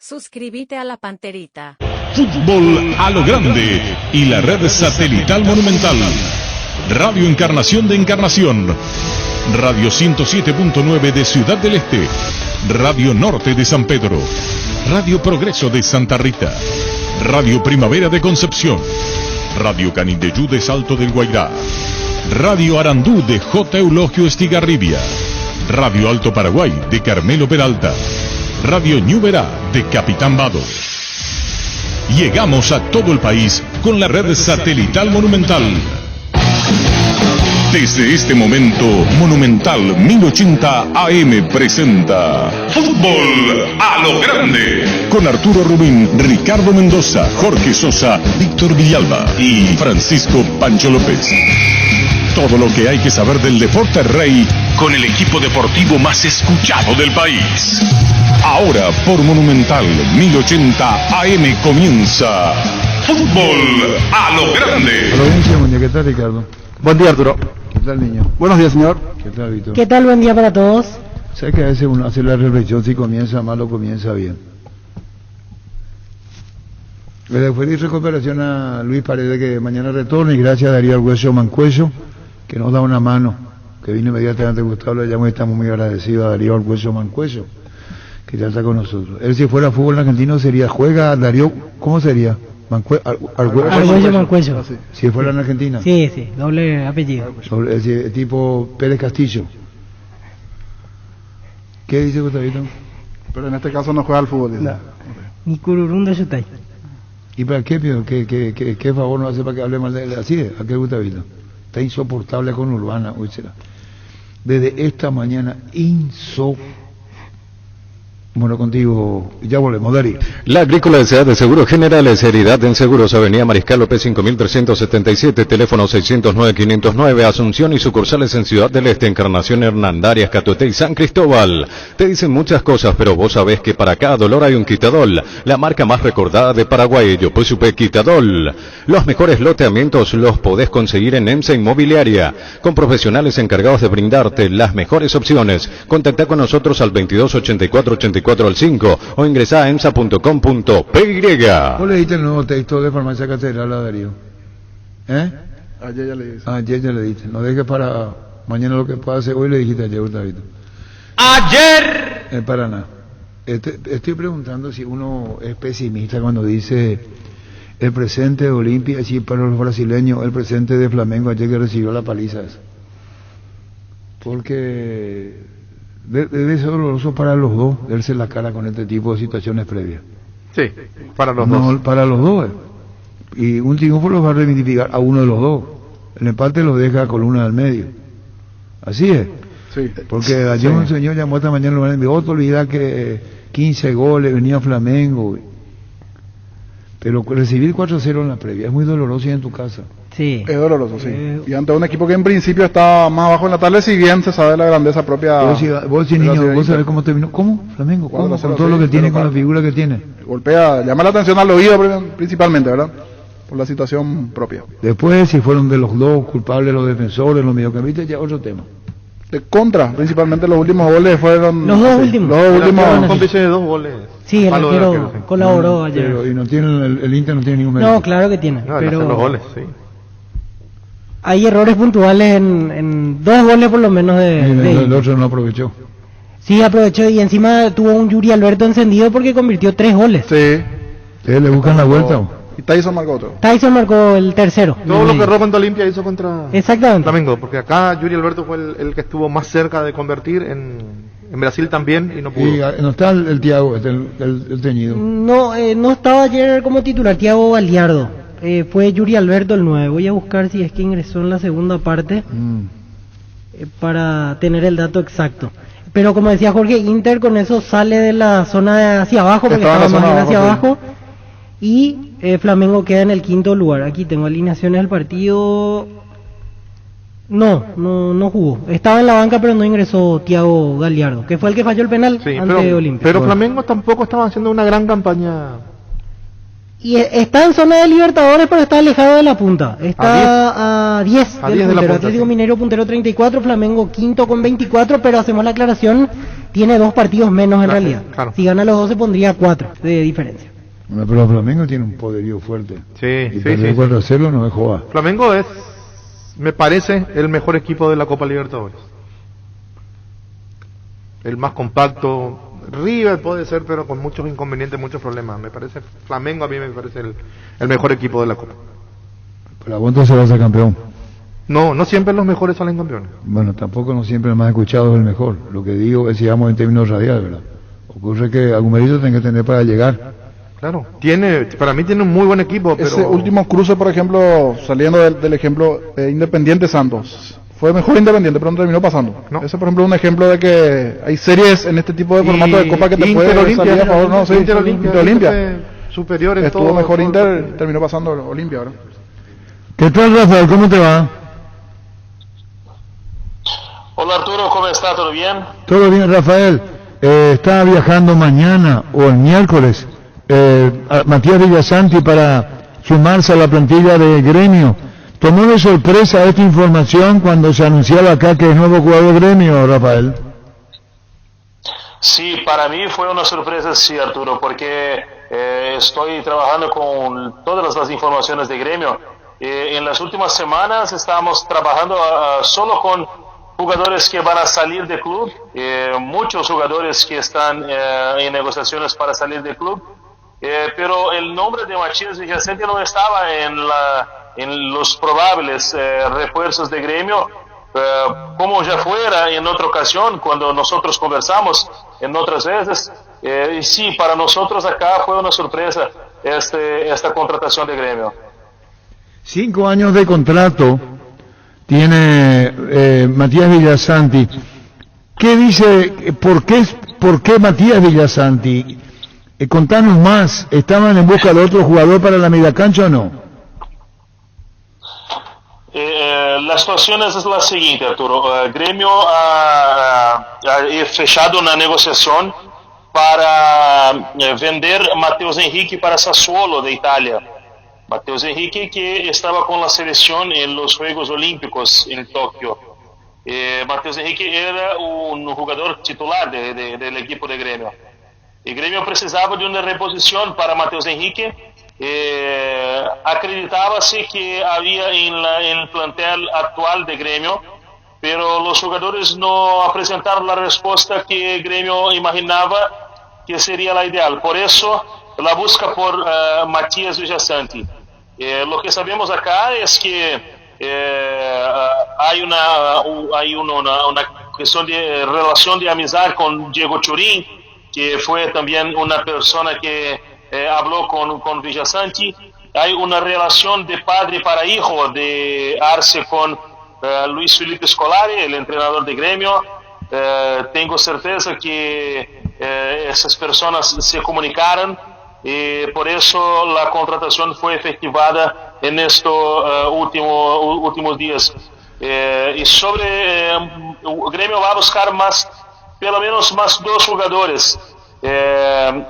Suscríbete a la Panterita. Fútbol a lo grande y la red satelital Monumental. Radio Encarnación de Encarnación. Radio 107.9 de Ciudad del Este. Radio Norte de San Pedro. Radio Progreso de Santa Rita. Radio Primavera de Concepción. Radio Canindeyú de Salto del Guairá. Radio Arandú de J. Eulogio Estigarribia. Radio Alto Paraguay de Carmelo Peralta. Radio Ñuberá de Capitán Vado. Llegamos a todo el país con la red satelital Monumental. Desde este momento, Monumental 1080 AM presenta Fútbol a lo Grande, con Arturo Rubín, Ricardo Mendoza, Jorge Sosa, Víctor Villalba y Francisco Pancho López. Todo lo que hay que saber del deporte rey con el equipo deportivo más escuchado del país. Ahora por Monumental 1080 AM comienza Fútbol a lo Grande. Hola, ¿qué tal, Ricardo? Buen día, Arturo. ¿Qué tal, niño? Buenos días, señor. ¿Qué tal, Víctor? ¿Qué tal? Buen día para todos. ¿Sabes que a veces uno hace la reflexión si comienza mal o comienza bien? Le feliz recuperación a Luis Paredes, que mañana retorna, y gracias a Darío Arguello Mancuello, que nos da una mano, que vino inmediatamente. Gustavo le llamo y estamos muy agradecidos a Darío Arguello Mancuello, que ya está con nosotros. Él, si fuera fútbol argentino, sería, juega Darío, ¿cómo sería? Arguello Mancuello. Si fuera en Argentina. Sí, sí, doble apellido. Tipo Pérez Castillo. ¿Qué dice Gustavito? Pero en este caso no juega al fútbol. No. Ni cururún de Yutay. ¿Y para qué, Pío? ¿Qué favor nos hace para que hable mal de él? Así es, ¿a qué Gustavito? Está insoportable con Urbana, hoy será. Desde esta mañana, Bueno, contigo, ya volvemos, Darío. La Agrícola S.A. de Seguros Generales, Heridad en Seguros, Avenida Mariscal López 5377, teléfono 609-509, Asunción y sucursales en Ciudad del Este, Encarnación, Hernandarias, Catuete y San Cristóbal. Te dicen muchas cosas, pero vos sabés que para cada dolor hay un Quitadol, la marca más recordada de Paraguay, Yo supe Quitadol. Los mejores loteamientos los podés conseguir en EMSA Inmobiliaria, con profesionales encargados de brindarte las mejores opciones. Contactá con nosotros al 2284-84 al 5 o ingresá a emsa.com.py. ¿Vos le diste el nuevo texto de Farmacia Catedral a Darío? Ayer ya le dije. Ayer ya le diste. No dejes para mañana lo que pueda hacer. Hoy le dijiste ayer, Gustavito. ¡Ayer! Para nada. Estoy preguntando si uno es pesimista cuando dice el presente de Olimpia, sí, para los brasileños, el presente de Flamengo ayer que recibió la paliza esa. Porque debe ser doloroso para los dos verse la cara con este tipo de situaciones previas. Sí, para los dos. Para los dos. Y un triunfo los va a reivindicar a uno de los dos. El empate los deja a columna del medio. Así es. Sí. Porque ayer un señor llamó esta mañana y me dijo, te olvidás que 15 goles venía Flamengo. Pero recibir 4-0 en la previa es muy doloroso y en tu casa. Sí. Es doloroso, sí. Y ante un equipo que en principio está más abajo en la tabla, si bien se sabe la grandeza propia. Vos niño, vos sabés cómo terminó. ¿Cómo? Flamengo, ¿cómo? Con todo lo que tiene, con la figura que tiene. Golpea, llama la atención al oído principalmente, ¿verdad? Por la situación propia. Después, si fueron de los dos culpables los defensores, los mediocampistas, ya otro tema. De contra, principalmente los últimos goles fueron... Los dos últimos. Los dos últimos. Cómplice de 2 goles. Sí, el arquero colaboró ayer. Pero, y no tiene el Inter no tiene ningún mérito. No, claro que tiene. No, pero los goles, sí. Hay errores puntuales en 2 goles por lo menos el otro no aprovechó. Sí, aprovechó y encima tuvo un Yuri Alberto encendido porque convirtió 3 goles. Sí. ¿Ustedes le buscan la vuelta? Y Tyson marcó otro. Tyson marcó el tercero. Todo lo que erró contra Olimpia hizo contra Flamengo, porque acá Yuri Alberto fue el que estuvo más cerca de convertir, en Brasil también, y no pudo. Y no está el Thiago, el teñido. No estaba ayer como titular Thiago Galiardo. Fue Yuri Alberto el 9. Voy a buscar si es que ingresó en la segunda parte para tener el dato exacto. Pero como decía Jorge, Inter con eso sale de la zona de hacia abajo, porque estaba más bien hacia abajo, y Flamengo queda en el 5º lugar. Aquí tengo alineaciones del partido. No jugó. Estaba en la banca, pero no ingresó Thiago Galiardo, que fue el que falló el penal ante Olimpia. Pero Flamengo tampoco estaba haciendo una gran campaña Y está en zona de Libertadores, pero está alejado de la punta. Está a 10 del puntero. Atlético Mineiro puntero 34, Flamengo quinto con 24, pero hacemos la aclaración, tiene 2 partidos menos en realidad. Claro. Si gana los 2 se pondría 4 de diferencia. Bueno, pero Flamengo tiene un poderío fuerte. Sí, y perder 4-0 no es joda. Flamengo es, me parece, el mejor equipo de la Copa Libertadores. El más compacto. River puede ser, pero con muchos inconvenientes, muchos problemas. Me parece, Flamengo a mí me parece el mejor equipo de la Copa. Pero ¿a cuánto se va a ser campeón? No siempre los mejores salen campeones. Bueno, tampoco no siempre el más escuchado es el mejor. Lo que digo es, digamos, en términos radiales, ¿verdad? Ocurre que algún mérito tiene que tener para llegar. Claro, para mí tiene un muy buen equipo. Pero... Ese último cruce, por ejemplo, saliendo del ejemplo Independiente Santos, fue mejor Independiente, pero no terminó pasando. No. Ese, por ejemplo, es un ejemplo de que hay series en este tipo de formato de Copa que te puede salir a favor. No, sí, Inter Olimpia. Superior en estuvo todo, mejor todo, Inter, terminó pasando Olimpia ahora. ¿Qué tal, Rafael? ¿Cómo te va? Hola Arturo, ¿cómo está? ¿Todo bien? Todo bien, Rafael. Está viajando mañana o el miércoles Matías Villasanti para sumarse a la plantilla de Gremio. ¿Tomó de sorpresa esta información cuando se anunciaba acá que es nuevo jugador de Gremio, Rafael? Sí, para mí fue una sorpresa, sí, Arturo, porque estoy trabajando con todas las informaciones de Gremio. En las últimas semanas estamos trabajando solo con jugadores que van a salir del club, muchos jugadores que están en negociaciones para salir del club, pero el nombre de Matías Villasanti no estaba en los probables refuerzos de Gremio, como ya fuera en otra ocasión cuando nosotros conversamos en otras veces. Y sí, para nosotros acá fue una sorpresa esta contratación de Gremio. 5 años de contrato tiene Matías Villasanti. ¿Qué dice? ¿Por qué Matías Villasanti? Contanos más. ¿Estaban en busca de otro jugador para la media cancha o no? La situación es la siguiente, Arturo. Gremio ha fechado una negociación para vender Matheus Henrique para Sassuolo de Italia. Matheus Henrique, que estaba con la selección en los Juegos Olímpicos en Tokio. Matheus Henrique era un jugador titular del equipo de Gremio. El Gremio precisaba de una reposición para Matheus Henrique. Acreditábase que había en el plantel actual de Gremio, pero los jugadores no presentaron la respuesta que Gremio imaginaba que sería la ideal. Por eso la busca por Matías Villasanti. Lo que sabemos acá es que hay una cuestión de relación de amistad con Diego Turín, que fue también una persona que habló con Villasanti. Hay una relación de padre para hijo de Arce con Luis Felipe Scolari, el entrenador de Gremio. Tengo certeza que esas personas se comunicaron y por eso la contratación fue efectivada en estos últimos días. Y sobre Gremio va a buscar pelo menos más 2 jugadores.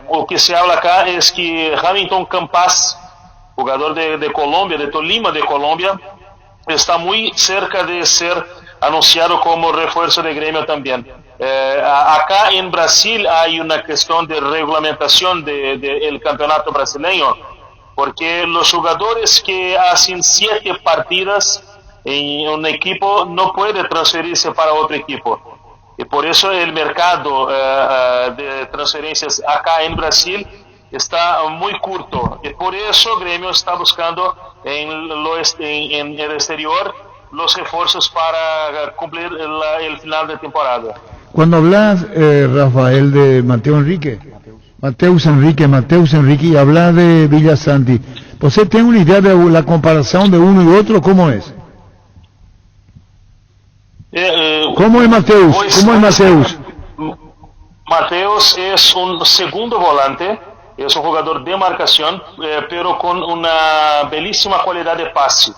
O que se habla acá es que Hamilton Campas, jugador de Colombia, de Tolima de Colombia, está muy cerca de ser anunciado como refuerzo de Gremio también. Acá en Brasil hay una cuestión de regulamentación del campeonato brasileño, porque los jugadores que hacen 7 partidas en un equipo no pueden transferirse para otro equipo. Y por eso el mercado de transferencias acá en Brasil está muy corto. Y por eso Gremio está buscando en el exterior los refuerzos para cumplir el final de temporada. Cuando hablas, Rafael, de Matheus Henrique, y hablas de Villasanti, ¿usted tiene una idea de la comparación de uno y otro? ¿Cómo es? ¿Cómo es Matheus? Matheus es un segundo volante, es un jugador de marcación, pero con una bellísima calidad de pase.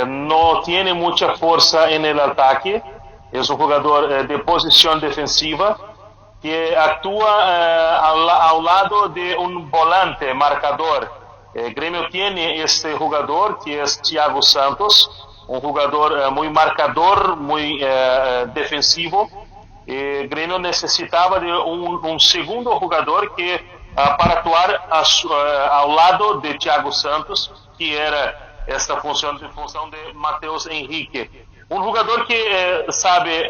No tiene mucha fuerza en el ataque, es un jugador de posición defensiva que actúa al lado de un volante marcador Gremio tiene este jugador que es Thiago Santos, un jugador muy marcador, muy defensivo. Gremio necesitaba de un segundo jugador que para actuar ao lado de Thiago Santos, que era esta función de Matheus Henrique. Un jugador que sabe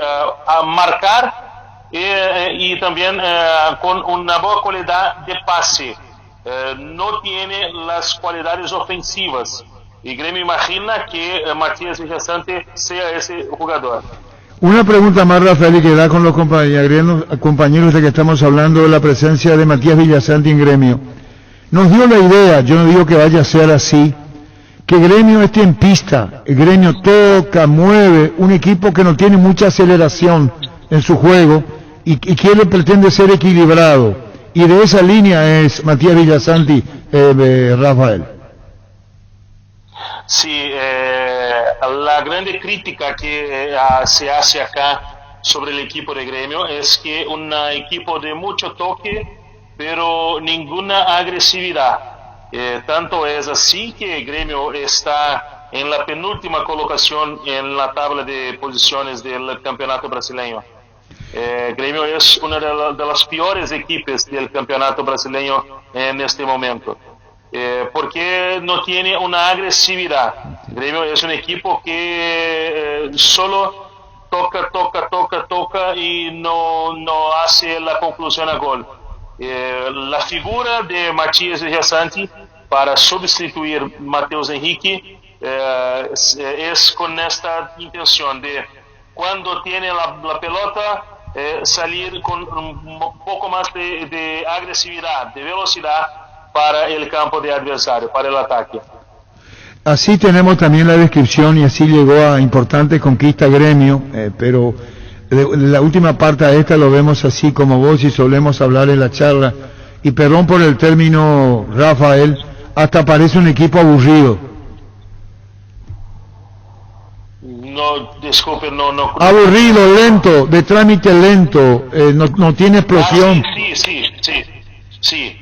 marcar y también con una buena calidad de pase. No tiene las cualidades ofensivas. Y Gremio imagina que Matías Villasante sea ese jugador. Una pregunta más, Rafael, y que da con los compañeros de que estamos hablando de la presencia de Matías Villasante en Gremio. Nos dio la idea, yo no digo que vaya a ser así, que Gremio esté en pista, el Gremio toca, mueve, un equipo que no tiene mucha aceleración en su juego y quiere, pretende ser equilibrado. Y de esa línea es Matías Villasante, Rafael. Sí, la grande crítica que se hace acá sobre el equipo de Gremio es que un equipo de mucho toque, pero ninguna agresividad. Tanto es así que Gremio está en la penúltima colocación en la tabla de posiciones del campeonato brasileño. Gremio es una de las peores equipos del campeonato brasileño en este momento, porque no tiene una agresividad. Gremio es un equipo que solo toca y no hace la conclusión a gol. La figura de Matías Villasante para sustituir Matheus Henrique es con esta intención de cuando tiene la pelota salir con un poco más de agresividad, de velocidad para el campo de adversario, para el ataque. Así tenemos también la descripción y así llegó a importante conquista Gremio, pero la última parte de esta lo vemos así como vos y solemos hablar en la charla, y perdón por el término, Rafael, hasta parece un equipo aburrido. No, disculpe, no. Aburrido, lento, de trámite lento, no tiene explosión. Sí.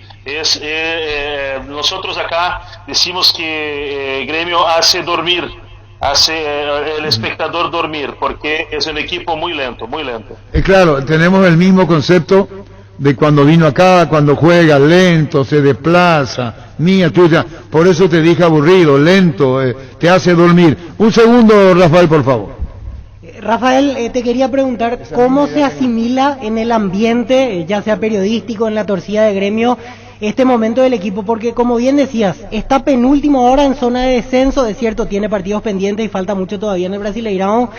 Nosotros acá decimos que Gremio hace el espectador dormir, porque es un equipo muy lento. Claro, tenemos el mismo concepto de cuando vino acá, cuando juega lento, se desplaza, tuya, por eso te dije aburrido, lento, te hace dormir. Un segundo, Rafael, por favor. Rafael, te quería preguntar cómo se asimila en el ambiente, ya sea periodístico, en la torcida de Gremio, este momento del equipo, porque como bien decías, está penúltimo ahora en zona de descenso, es cierto, tiene partidos pendientes y falta mucho todavía en el Brasileirão,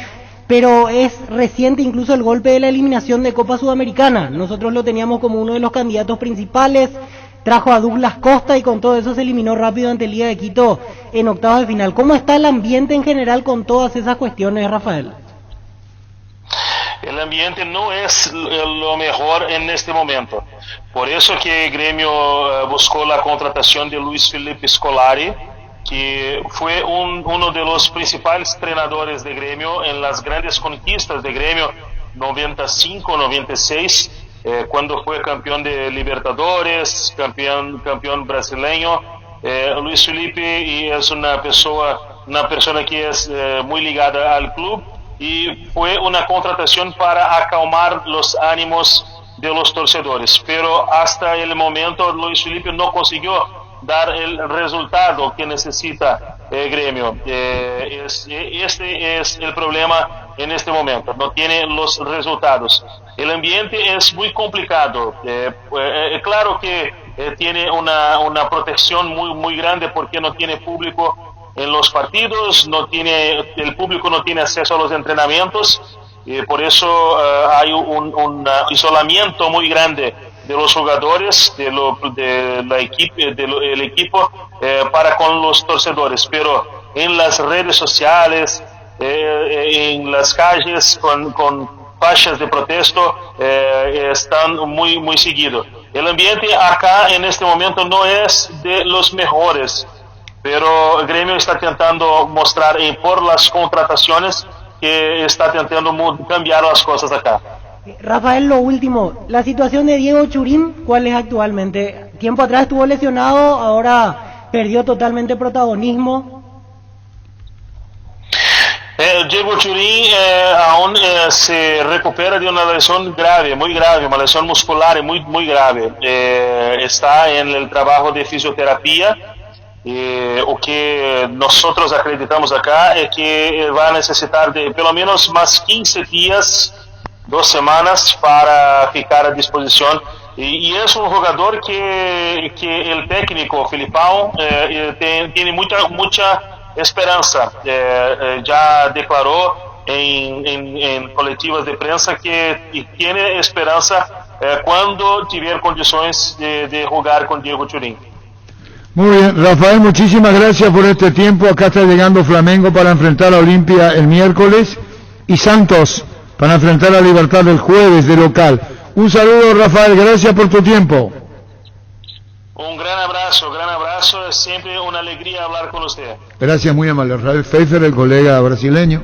pero es reciente incluso el golpe de la eliminación de Copa Sudamericana. Nosotros lo teníamos como uno de los candidatos principales, trajo a Douglas Costa y con todo eso se eliminó rápido ante Liga de Quito en octavos de final. ¿Cómo está el ambiente en general con todas esas cuestiones, Rafael? El ambiente no es lo mejor en este momento. Por eso que Gremio buscó la contratación de Luis Felipe Scolari, que fue uno de los principales entrenadores de Gremio en las grandes conquistas de Gremio 95, 96, cuando fue campeón de Libertadores, campeón brasileño. Luis Felipe y es una persona que es muy ligada al club, y fue una contratación para acalmar los ánimos de los torcedores, pero hasta el momento Luis Felipe no consiguió dar el resultado que necesita Gremio. Este es el problema en este momento, no tiene los resultados. El ambiente es muy complicado, claro que tiene una protección muy grande porque no tiene público en los partidos, el público no tiene acceso a los entrenamientos, y por eso hay un isolamiento muy grande de los jugadores, del equipo para con los torcedores, pero en las redes sociales, en las calles con fachas de protesto, están muy seguidos. El ambiente acá en este momento no es de los mejores, pero el Gremio está tentando mostrar por las contrataciones que está tentando cambiar las cosas acá. Rafael, lo último, la situación de Diego Churín, ¿cuál es actualmente? Tiempo atrás estuvo lesionado, ahora perdió totalmente protagonismo. Diego Turín aún se recupera de una lesión grave, muy grave, una lesión muscular muy, muy grave. Está en el trabajo de fisioterapia. O que nosotros acreditamos acá es que va a necesitar de pelo menos más 15 días, 2 semanas para ficar a disposición. Y es un jugador que el técnico Filipão tiene mucha esperanza. Ya declaró en colectivas de prensa que tiene esperanza cuando tiver condiciones de jugar con Diego Turín. Muy bien, Rafael, muchísimas gracias por este tiempo. Acá está llegando Flamengo para enfrentar a Olimpia el miércoles y Santos para enfrentar a Libertad el jueves de local. Un saludo, Rafael, gracias por tu tiempo. Un gran abrazo, es siempre una alegría hablar con usted. Gracias, muy amable. Rafael Pfeiffer, el colega brasileño,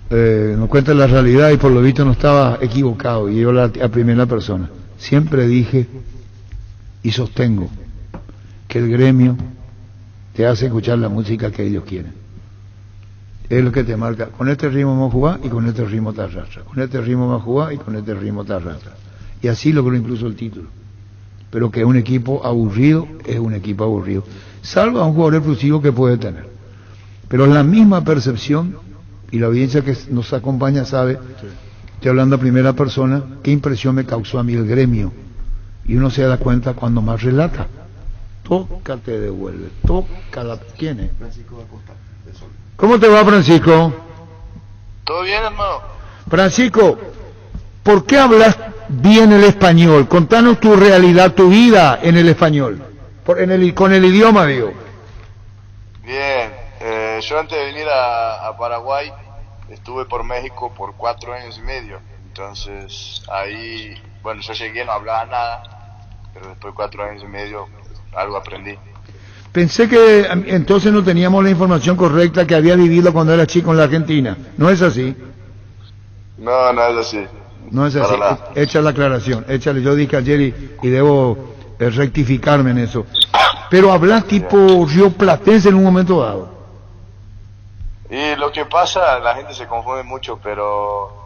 nos cuenta la realidad y por lo visto no estaba equivocado, y yo a primera persona. Siempre dije y sostengo que el gremio te hace escuchar la música que ellos quieren. Es lo que te marca. Con este ritmo vamos a jugar y con este ritmo te arrastra. Con este ritmo vamos a jugar y con este ritmo te arrastra. Y así logró incluso el título. Pero que un equipo aburrido es un equipo aburrido. Salvo a un jugador exclusivo que puede tener. Pero es la misma percepción, y la audiencia que nos acompaña sabe, estoy hablando a primera persona, qué impresión me causó a mí el gremio. Y uno se da cuenta cuando más relata. Toca, te devuelve, toca la... ¿Quién es? Francisco Acosta, de Sol. ¿Cómo te va, Francisco? ¿Todo bien, hermano? Francisco, ¿por qué hablas bien el español? Contanos tu realidad, tu vida en el español, con el idioma, digo. Bien, yo antes de venir a Paraguay estuve por México por 4 años y medio, entonces ahí, bueno, yo llegué, no hablaba nada, pero después de 4 años y medio algo aprendí. Pensé que entonces no teníamos la información correcta, que había vivido cuando era chico en la Argentina. ¿No es así? No, no es así. No es así. Echa la aclaración. Échale. Yo dije ayer y debo rectificarme en eso. Pero hablas tipo rioplatense en un momento dado. Y lo que pasa, la gente se confunde mucho, pero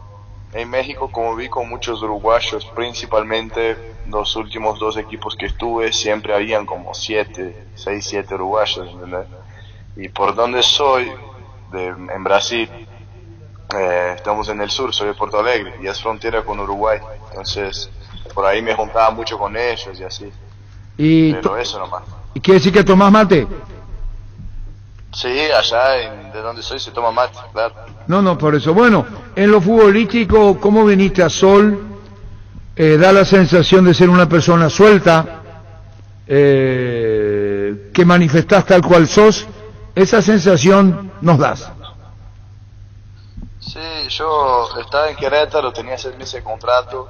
en México conviví con muchos uruguayos, principalmente los últimos 2 equipos que estuve, siempre habían como 6, 7 uruguayos, ¿entendés? Y por donde soy, en Brasil, estamos en el sur, soy de Porto Alegre, y es frontera con Uruguay, entonces por ahí me juntaba mucho con ellos y así. Pero eso nomás. ¿Y quiere decir que tomás mate? Sí, allá de donde soy se toma mate, claro. No, por eso. Bueno, en lo futbolístico, ¿cómo viniste a Sol? Da la sensación de ser una persona suelta, que manifestás tal cual sos. Esa sensación nos das. Sí, yo estaba en Querétaro, tenía 6 meses de contrato.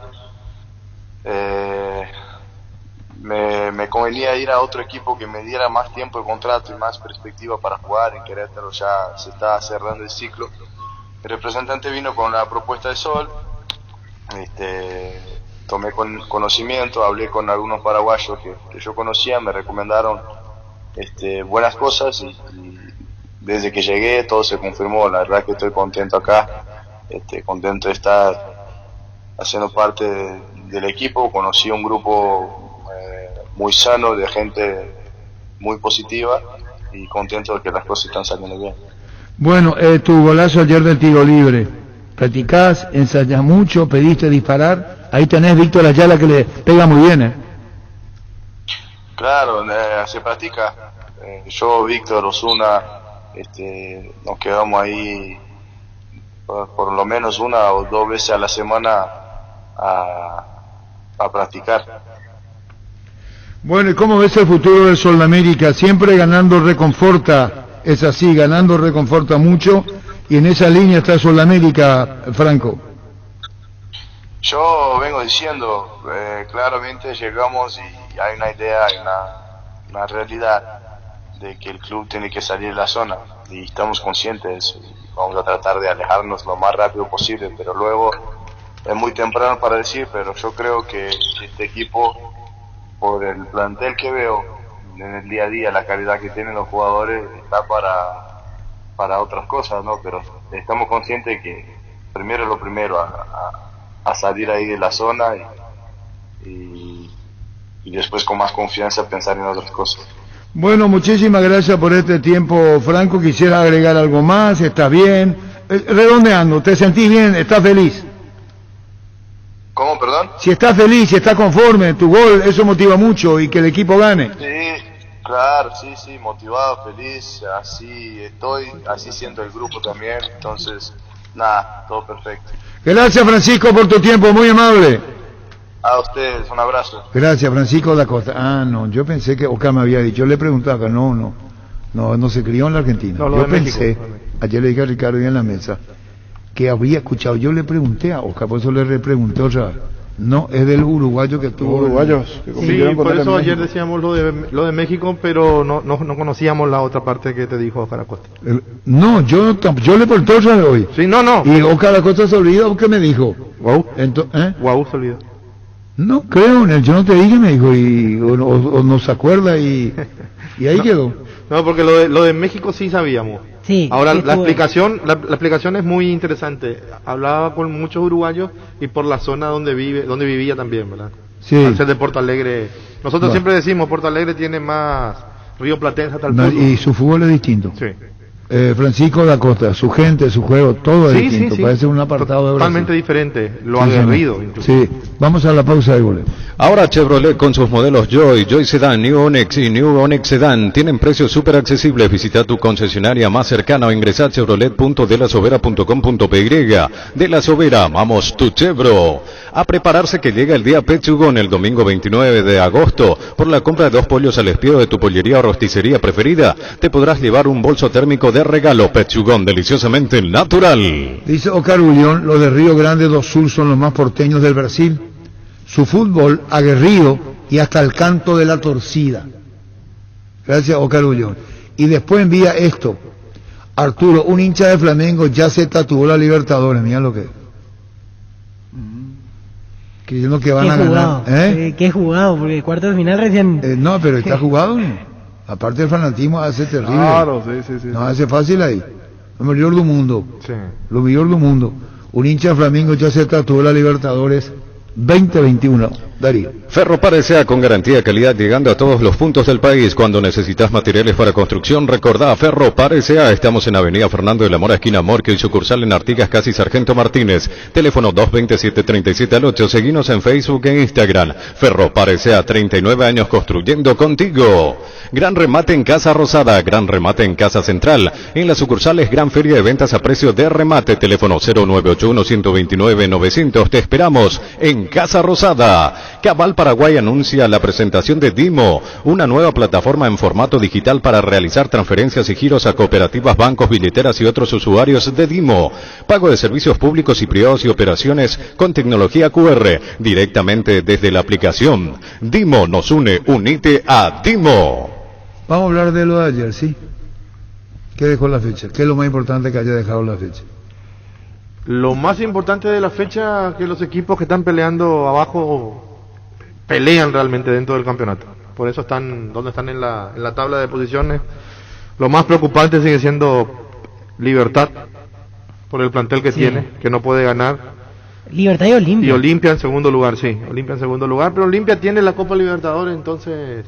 Me convenía ir a otro equipo que me diera más tiempo de contrato y más perspectiva para jugar. En Querétaro ya se estaba cerrando el ciclo. El representante vino con la propuesta de Sol, tomé conocimiento, hablé con algunos paraguayos que yo conocía, me recomendaron buenas cosas y desde que llegué todo se confirmó. La verdad que estoy contento acá, contento de estar haciendo parte del equipo. Conocí un grupo muy sano, de gente muy positiva, y contento de que las cosas están saliendo bien. Bueno, tu golazo ayer del tiro libre, practicás, ensayás mucho, pediste disparar, ahí tenés Víctor Ayala que le pega muy bien, Claro, se practica, yo, Víctor, Osuna, nos quedamos ahí por lo menos 1 o 2 veces a la semana a practicar. Bueno, ¿y cómo ves el futuro del Sol de América? Siempre ganando reconforta, es así, ganando reconforta mucho, y en esa línea está Sol de América, Franco. Yo vengo diciendo, claramente llegamos y hay una idea, hay una realidad de que el club tiene que salir de la zona, y estamos conscientes de eso. Vamos a tratar de alejarnos lo más rápido posible, pero luego es muy temprano para decir, pero yo creo que este equipo, por el plantel que veo, en el día a día la calidad que tienen los jugadores está para otras cosas, ¿no? Pero estamos conscientes que primero lo primero, a salir ahí de la zona y después con más confianza pensar en otras cosas. Bueno, muchísimas gracias por este tiempo, Franco. Quisiera agregar algo más. ¿Estás bien? Redondeando, ¿te sentís bien? ¿Estás feliz? ¿Cómo, perdón? Si estás feliz, si estás conforme, tu gol, eso motiva mucho y que el equipo gane. Sí, claro, sí, motivado, feliz, así estoy, así siento el grupo también, entonces, nada, todo perfecto. Gracias, Francisco, por tu tiempo, muy amable. A ustedes, un abrazo. Gracias, Francisco da Costa. Ah, no, yo pensé que Oscar me había dicho, yo le preguntaba, no se crió en la Argentina. No, yo pensé, ayer le dije a Ricardo y en la mesa, que habría escuchado, yo le pregunté a Oscar, por eso le repregunté otra vez. No, es del uruguayo que tuvo. Uruguayos. Que sí, por eso ayer decíamos lo de México, pero no conocíamos la otra parte que te dijo Oscar Acosta. No, yo le pregunté otra vez hoy. Sí, no. Y Oscar Acosta se olvidó, ¿qué me dijo? Guau. ¿Eh? Guau, se olvidó. No, creo, yo no te dije, me dijo, o no se acuerda y ahí quedó. No, porque lo de México sí sabíamos. Sí. Ahora la explicación es muy interesante. Hablaba con muchos uruguayos y por la zona donde vivía también, ¿verdad? Sí. Al ser de Porto Alegre. Nosotros siempre decimos Porto Alegre tiene más Río Platense hasta el fútbol. Y su fútbol es distinto. Sí. Francisco da Costa, su gente, su juego, todo es distinto. Sí. Parece un apartado de Brasil. Totalmente diferente, lo aguerrido. Sí, vamos a la pausa de volver. Ahora Chevrolet con sus modelos Joy Sedan, New Onyx y New Onyx Sedan tienen precios súper accesibles. Visita tu concesionaria más cercana o ingresa a chevrolet.delasovera.com.py. De La Sobera, vamos tu Chevro. A prepararse que llega el día Pechugón el domingo 29 de agosto. Por la compra de 2 pollos al espiedo de tu pollería o rosticería preferida, te podrás llevar un bolso térmico de regalo. Pechugón, deliciosamente natural. Dice Oscar Ullión, los de Río Grande do Sul son los más porteños del Brasil. Su fútbol aguerrido y hasta el canto de la torcida. Gracias, Oscar Ullión. Y después envía esto. Arturo, un hincha de Flamengo ya se tatuó la Libertadores, mira lo que es. Creyendo que van a ganar. Qué jugado, porque el cuarto de final recién... no, pero está jugado, ¿no? Aparte del fanatismo hace terrible. Claro, sí. No hace fácil ahí. Lo mejor del mundo. Sí. Lo mejor del mundo. Un hincha de Flamengo ya se tatuó la Libertadores 2021. Darío. Ferropar S.A. con garantía de calidad llegando a todos los puntos del país. Cuando necesitas materiales para construcción, recordá Ferropar S.A. Estamos en Avenida Fernando de la Mora, esquina Morquio y sucursal en Artigas, casi Sargento Martínez. Teléfono 227-3708. Seguinos en Facebook e Instagram. Ferropar S.A. 39 años construyendo contigo. Gran remate en Casa Rosada, gran remate en Casa Central. En las sucursales, gran feria de ventas a precio de remate. Teléfono 0981-129-900. Te esperamos en Casa Rosada. Cabal Paraguay anuncia la presentación de Dimo, una nueva plataforma en formato digital para realizar transferencias y giros a cooperativas, bancos, billeteras y otros usuarios de Dimo. Pago de servicios públicos y privados y operaciones con tecnología QR directamente desde la aplicación. Dimo nos une, unite a Dimo. Vamos a hablar de lo de ayer, ¿sí? ¿Qué dejó la fecha? ¿Qué es lo más importante que haya dejado la fecha? Lo más importante de la fecha que los equipos que están peleando abajo pelean realmente dentro del campeonato. Por eso están donde están en la tabla de posiciones. Lo más preocupante sigue siendo Libertad, por el plantel que tiene, que no puede ganar. Libertad y Olimpia. Y Olimpia en segundo lugar, sí. Olimpia en segundo lugar, pero Olimpia tiene la Copa Libertadores, entonces...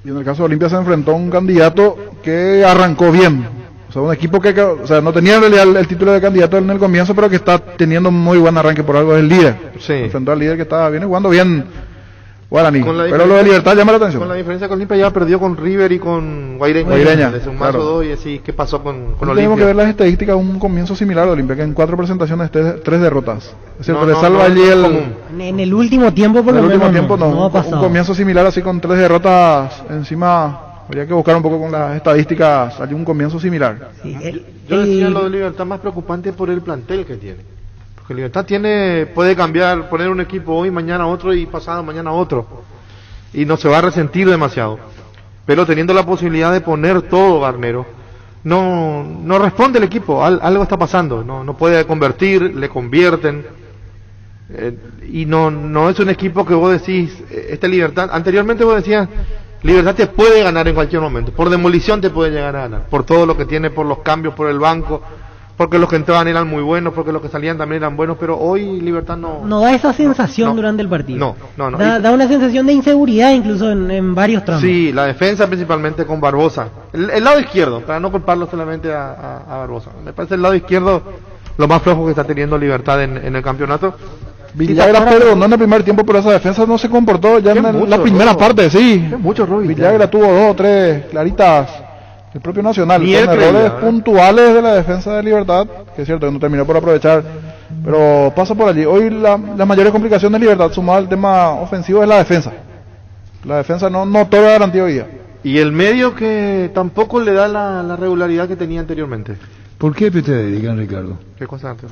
Y en el caso de Olimpia se enfrentó a un candidato que arrancó bien. O sea, un equipo que no tenía en realidad el título de candidato en el comienzo, pero que está teniendo muy buen arranque, por algo es el líder. Sí. Enfrentó al líder que estaba bien jugando bien Guaraní. Pero lo de Libertad llama la atención. Con la diferencia que Olimpia ya perdió con River y con Guaireña. Desde un marzo 2 y así, ¿qué pasó con Olimpia? Tenemos que ver las estadísticas, un comienzo similar de Olimpia, que en 4 presentaciones 3 derrotas. Es decir, resalva allí en el último tiempo por lo menos no ha pasado. Un comienzo similar así con 3 derrotas encima. Habría que buscar un poco con las estadísticas, hay un comienzo similar. Sí, yo decía lo de Libertad más preocupante por el plantel que tiene. Porque Libertad puede cambiar, poner un equipo hoy, mañana otro y pasado mañana otro. Y no se va a resentir demasiado. Pero teniendo la posibilidad de poner todo Garnero, no responde el equipo, algo está pasando, no puede convertir, le convierten. Y no es un equipo que vos decís, Libertad, anteriormente vos decías, Libertad te puede ganar en cualquier momento, por demolición te puede llegar a ganar, por todo lo que tiene, por los cambios, por el banco, porque los que entraban eran muy buenos, porque los que salían también eran buenos, pero hoy Libertad no da esa sensación durante el partido. No. Da una sensación de inseguridad incluso en varios tramos. Sí, la defensa principalmente con Barbosa. El lado izquierdo, para no culparlo solamente a Barbosa. Me parece el lado izquierdo lo más flojo que está teniendo Libertad en el campeonato. Villagra perdonó en el primer tiempo, pero esa defensa no se comportó ya en la primera parte, sí. Villagra tuvo 2 o 3 claritas. El propio Nacional, con errores puntuales de la defensa de Libertad, que es cierto que no terminó por aprovechar, pero pasa por allí. Hoy la mayor complicación de Libertad, sumado al tema ofensivo, es la defensa. La defensa no otorga garantía hoy día. Y el medio que tampoco le da la regularidad que tenía anteriormente. ¿Por qué te dedican, Ricardo? ¿Qué cosa antes?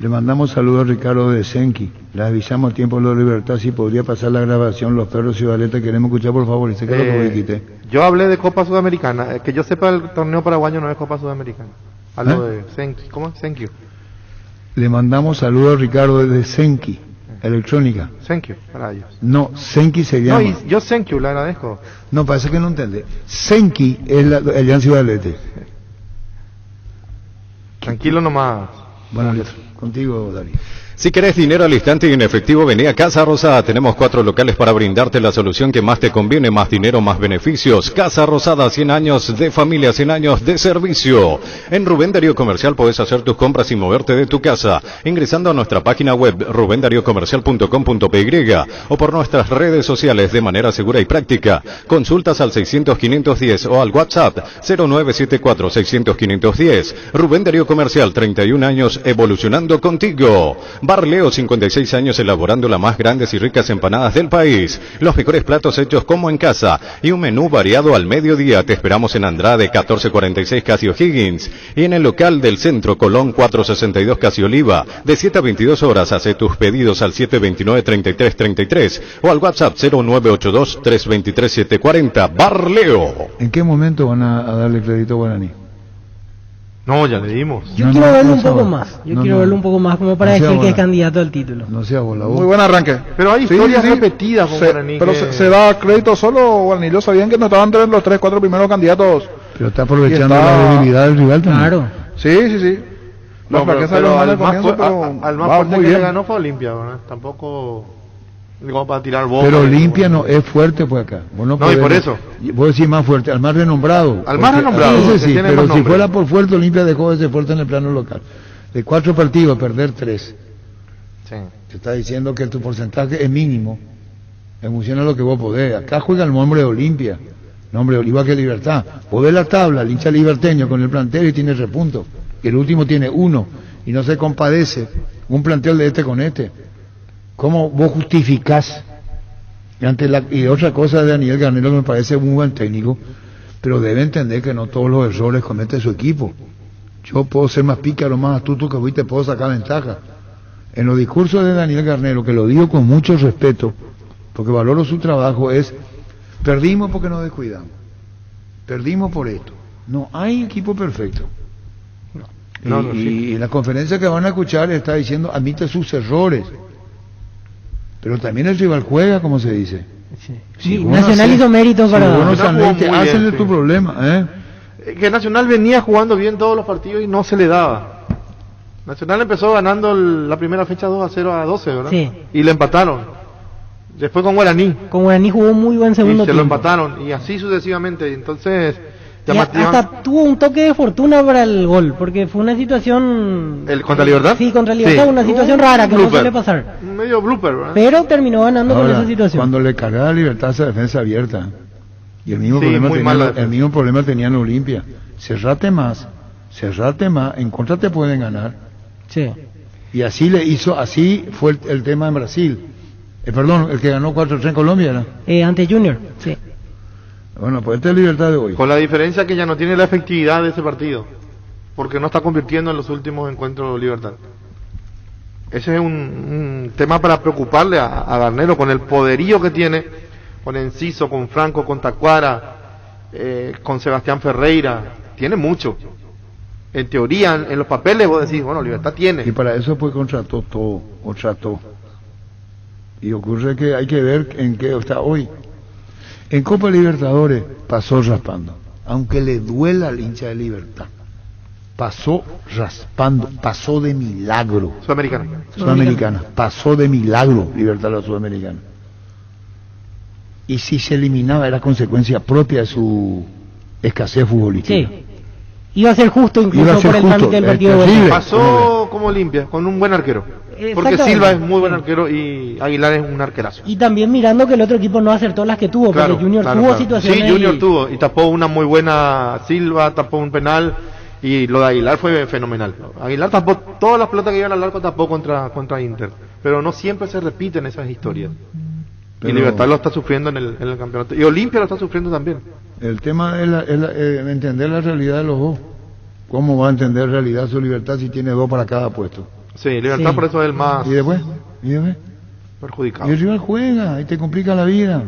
Le mandamos saludos a Ricardo de Senki. Le avisamos a tiempo de la Libertad si podría pasar la grabación. Los perros y Valeta queremos escuchar, por favor. Y sé que lo que quité. Yo hablé de Copa Sudamericana. Que yo sepa, el torneo paraguayo no es Copa Sudamericana. Hablo de Senki. ¿Cómo es? Senki. Le mandamos saludos a Ricardo de Senki, electrónica. Senki, para ellos. No, Senki se llama. No, yo Senki, le agradezco. No, parece que no entiende. Senki es el Jan Ciudadete. Tranquilo nomás. Bueno, contigo, Darío. Si querés dinero al instante y en efectivo, vení a Casa Rosada. Tenemos 4 locales para brindarte la solución que más te conviene, más dinero, más beneficios. Casa Rosada, 100 años de familia, 100 años de servicio. En Rubén Darío Comercial podés hacer tus compras sin moverte de tu casa, ingresando a nuestra página web rubendariocomercial.com.py o por nuestras redes sociales de manera segura y práctica. Consultas al 600-510 o al WhatsApp 0974-600-510. Rubén Darío Comercial, 31 años evolucionando contigo. Bar Leo, 56 años elaborando las más grandes y ricas empanadas del país. Los mejores platos hechos como en casa y un menú variado al mediodía. Te esperamos en Andrade 1446 Casi O'Higgins y en el local del Centro Colón 462 Casi Oliva. De 7 a 22 horas hace tus pedidos al 729-3333 o al WhatsApp 0982-323-740. Bar Leo. ¿En qué momento van a darle crédito a Guaraní? No, ya le dimos. Yo quiero verlo un poco más. Quiero verlo un poco más como para decir que es candidato al título. No sea bola. Muy buen arranque. Pero hay historias repetidas con Guaraní. Pero se da crédito solo Guaraní. Lo sabían que no estaban entre los 3-4 primeros candidatos. Pero está aprovechando la debilidad del rival también. Claro. Sí. No, pero al más fuerte que le ganó fue Olimpia, ¿verdad? Tampoco... Digo, para tirar bombas. Pero Olimpia no es fuerte pues acá. No, y por eso. Vos decís más fuerte, al más renombrado. Al más renombrado. Sí, pero si fuera por fuerte, Olimpia dejó de ser fuerte en el plano local. De 4 partidos, perder 3. Sí. Te está diciendo que tu porcentaje es mínimo. En función a lo que vos podés. Acá juega el nombre de Olimpia. Nombre igual que Libertad. Vos ves la tabla, el hincha liberteño con el plantel y tiene 3 puntos. Y el último tiene 1. Y no se compadece un plantel de este con este. ¿Cómo vos justificás? Y otra cosa de Daniel Garnero que me parece muy buen técnico, pero debe entender que no todos los errores comete su equipo. Yo puedo ser más pícaro, más astuto que hoy te puedo sacar ventaja. En los discursos de Daniel Garnero, que lo digo con mucho respeto, porque valoro su trabajo, es: perdimos porque nos descuidamos, perdimos por esto. No hay equipo perfecto. Y en la conferencia que van a escuchar está diciendo: admite sus errores. Pero también el rival juega, como se dice. Sí, Nacional hizo méritos para... hacen de tu problema, Que Nacional venía jugando bien todos los partidos y no se le daba. Nacional empezó ganando la primera fecha 2-0 a 12, ¿verdad? Sí. Y le empataron. Después con Guaraní. Con Guaraní jugó muy buen segundo tiempo. Y se lo empataron. Y así sucesivamente. Entonces... hasta tuvo un toque de fortuna para el gol, porque fue una situación... ¿Contra Libertad? Sí, contra Libertad, una situación rara que no suele pasar. Medio blooper, ¿verdad? Pero terminó ganando con esa situación. Cuando le cargaba a Libertad esa defensa abierta, y el mismo problema tenía en Olimpia. Cerrate más, en contra te pueden ganar. Sí. Y así fue el tema en Brasil. Perdón, el que ganó 4-3 en Colombia era. Ante Junior, sí. Bueno, pues esta es la Libertad de hoy. Con la diferencia que ya no tiene la efectividad de ese partido, porque no está convirtiendo en los últimos encuentros Libertad. Ese es un tema para preocuparle a Garnero, con el poderío que tiene, con Enciso, con Franco, con Tacuara, con Sebastián Ferreira. Tiene mucho. En teoría, en los papeles vos decís, bueno, Libertad tiene. Y para eso pues contrató todo, o trató. Y ocurre que hay que ver en qué está hoy. En Copa Libertadores pasó raspando, aunque le duela al hincha de Libertad. Pasó raspando, pasó de milagro. Sudamericana, pasó de milagro Libertad a la Sudamericana. Y si se eliminaba era consecuencia propia de su escasez futbolística. Sí. Iba a ser justo incluso por el trámite del partido de vuelta. Pasó como Olimpia, con un buen arquero. Porque Silva es muy buen arquero y Aguilar es un arquerazo. Y también mirando que el otro equipo no acertó las que tuvo, porque Junior tuvo situaciones. Sí, Junior tuvo, y tapó una muy buena Silva, tapó un penal, y lo de Aguilar fue fenomenal. Aguilar tapó todas las pelotas que iban al arco, tapó contra Inter. Pero no siempre se repiten esas historias. Y Libertad lo está sufriendo en el campeonato. Y Olimpia lo está sufriendo también. El tema es entender la realidad de los dos. ¿Cómo va a entender realidad su Libertad si tiene dos para cada puesto? Sí, Libertad por eso es el más... ¿Y después? perjudicado. Y el rival juega y te complica la vida.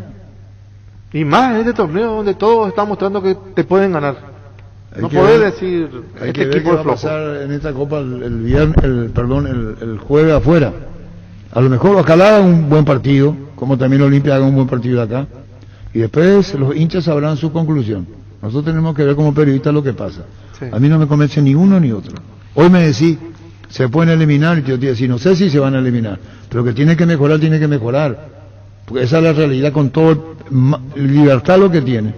Y más este torneo donde todos están mostrando que te pueden ganar. No podés decir este equipo es flojo. Va a pasar en esta Copa el jueves afuera. A lo mejor Ojalá haga un buen partido, como también Olimpia haga un buen partido acá. Y después los hinchas sabrán su conclusión. Nosotros tenemos que ver como periodistas lo que pasa. Sí. A mí no me convence ni uno ni otro. Hoy me decís, se pueden eliminar, y yo te decía, no sé si se van a eliminar, pero que tiene que mejorar. Porque esa es la realidad con todo, Libertad lo que tiene.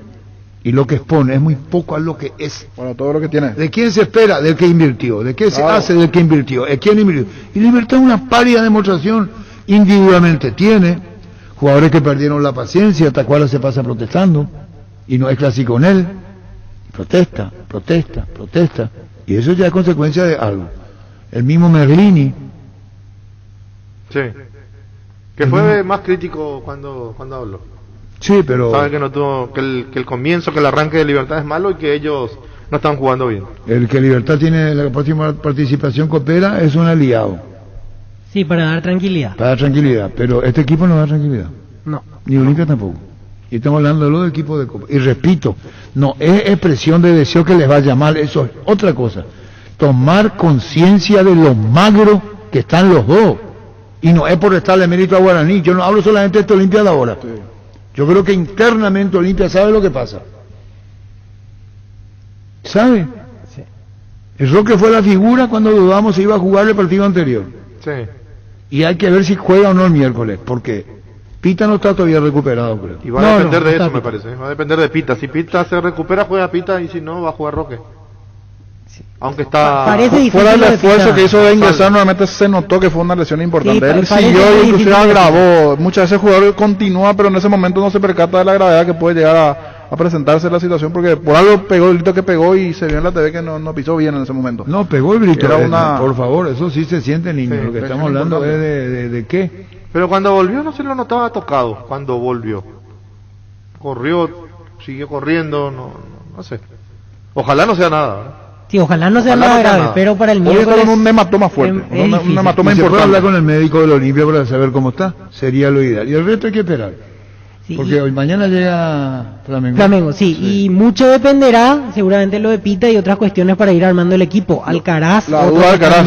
Y lo que expone es muy poco a lo que es. Bueno, todo lo que tiene. ¿De quién se espera? Del que invirtió. ¿De qué se hace? Del que invirtió. ¿De quién invirtió? Y Libertad es una pálida demostración. Individualmente tiene jugadores que perdieron la paciencia, Tacuara se pasa protestando, y no es clásico con él. Protesta. Y eso ya es consecuencia de algo. El mismo Merlini. Sí. Que fue más crítico cuando habló. Sí, pero... Sabe que no tuvo, que el comienzo, que el arranque de Libertad es malo y que ellos no están jugando bien. El que Libertad tiene la próxima participación coopera es un aliado. Sí, para dar tranquilidad. Pero este equipo no da tranquilidad. No. Ni Olimpia tampoco. Y estamos hablando de los equipos de Copa. Y repito, no es expresión de deseo que les vaya mal, eso es otra cosa. Tomar conciencia de lo magro que están los dos. Y no es por restarle mérito a Guaraní. Yo no hablo solamente de esta Olimpia de ahora. Sí. Yo creo que internamente Olimpia sabe lo que pasa. ¿Sabe? Sí. El Roque fue la figura cuando dudamos si iba a jugar el partido anterior. Sí. Y hay que ver si juega o no el miércoles, porque Pita no está todavía recuperado, creo. Y va a depender de eso, me parece. Va a depender de Pita. Si Pita se recupera, juega Pita, y si no, va a jugar Roque. Sí. Aunque está fuera del esfuerzo que hizo de ingresar, nuevamente se notó que fue una lesión importante. Él siguió y inclusive agravó. Muchas veces el jugador continúa, pero en ese momento no se percata de la gravedad que puede llegar a presentarse la situación, porque por algo pegó el grito que pegó y se vio en la TV que no pisó bien en ese momento. No, pegó el grito. Por favor, eso sí se siente, niño. Sí, lo que estamos hablando es de qué. Pero cuando volvió no se lo notaba tocado. Cuando volvió, corrió, siguió corriendo, no sé. Ojalá no sea nada. Sí, ojalá no sea nada grave, pero para el miércoles... un hematoma fuerte, un hematoma importante. Se puede hablar con el médico del Olimpia para saber cómo está, sería lo ideal. Y el resto hay que esperar. Sí, porque hoy mañana llega Flamengo. Sí, y mucho dependerá, seguramente lo de Pita y otras cuestiones para ir armando el equipo. Alcaraz, la duda de Alcaraz,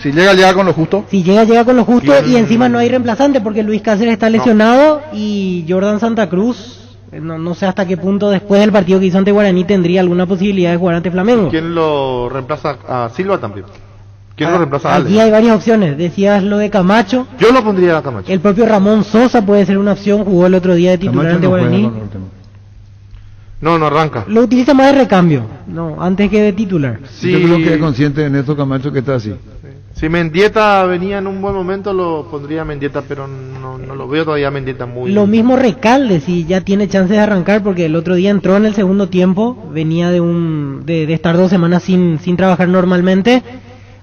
si llega con lo justo. Si llega con lo justo, y encima no hay reemplazante porque Luis Cáceres está lesionado y Jordan Santa Cruz, no sé hasta qué punto después del partido que hizo ante Guaraní tendría alguna posibilidad de jugar ante Flamengo. ¿Quién lo reemplaza? A Silva también. ¿Quién lo reemplaza? Aquí hay varias opciones. Decías lo de Camacho. Yo lo pondría a Camacho. El propio Ramón Sosa puede ser una opción. Jugó el otro día de titular ante Guaraní. No arranca. Lo utiliza más de recambio, antes que de titular. Sí. Yo creo que es consciente de Néstor Camacho que está así. Si Mendieta venía en un buen momento, lo pondría a Mendieta, pero no lo veo todavía Mendieta muy... Lo mismo Recalde, si ya tiene chance de arrancar, porque el otro día entró en el segundo tiempo, venía de estar 2 semanas sin trabajar normalmente.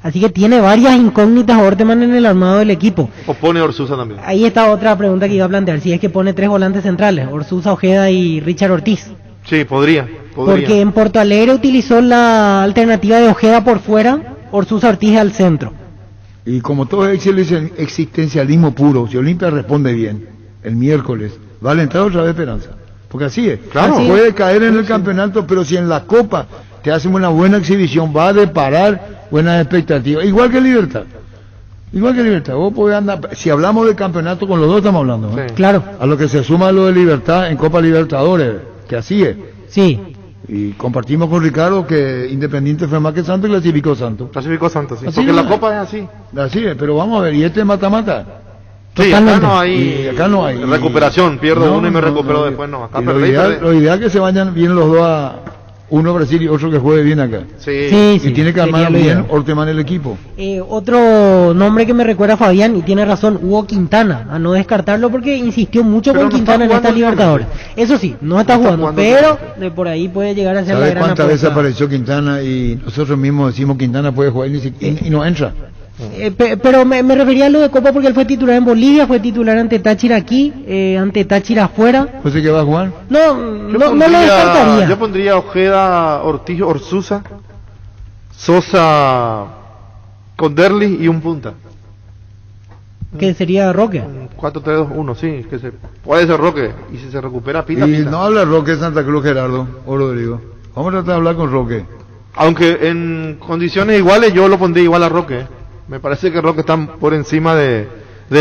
Así que tiene varias incógnitas Orteman en el armado del equipo. O pone Orsusa también. Ahí está otra pregunta que iba a plantear. Si es que pone 3 volantes centrales, Orsusa, Ojeda y Richard Ortiz. Sí, podría. Porque en Porto Alegre utilizó la alternativa de Ojeda por fuera, Orsusa, Ortiz al centro. Y como todo es existencialismo puro, si Olimpia responde bien el miércoles, va a alentar otra vez Esperanza. Porque así es. Claro. Puede caer en el campeonato, pero si en la Copa te hacen una buena exhibición, va a deparar buenas expectativas, igual que Libertad. Igual que Libertad, vos podés andar, si hablamos de campeonato con los dos estamos hablando, ¿no? Sí. Claro, A lo que se suma lo de Libertad en Copa Libertadores, que así es. sí. Y compartimos con Ricardo que Independiente fue más que Santos y clasificó Santos. Clasificó Santos, sí. Así Porque no la es. Copa es así. Así es, pero vamos a ver, ¿y este mata-mata? Sí, acá Totalmente. no hay, Y acá no hay. recuperación. Pierdo No, uno y me no, recupero no, después. No, acá y perdí. lo ideal que se vayan bien los dos a uno a Brasil y otro que juegue bien acá. Sí. Sí, Y tiene que sería armar lo bien ideal. Orteman el equipo. Otro nombre que me recuerda a Fabián, y tiene razón, Hugo Quintana, a no descartarlo porque insistió mucho Pero con no está Quintana en esta jugando Libertadores. Eso sí, no está No está jugando, jugando pero últimamente. de por ahí puede llegar a ser la ¿Sabes gran cuántas veces apuesta. apareció Quintana y nosotros mismos decimos Quintana puede jugar y no entra? Pero me refería a lo de Copa porque él fue titular en Bolivia, fue titular ante Táchira aquí, ante Táchira afuera. ¿Pues sí que va a jugar? No Yo lo descartaría. Yo pondría Ojeda, Ortiz, Orsusa, Sosa con Derli y un punta. Que sería Roque. Un 4-3-2-1, sí, que se puede ser Roque. Y si se recupera, pita. Y no habla Roque Santa Cruz, Gerardo o Rodrigo. Vamos a tratar de hablar con Roque. Aunque en condiciones iguales yo lo pondría igual a Roque. Me parece que Roque está por encima de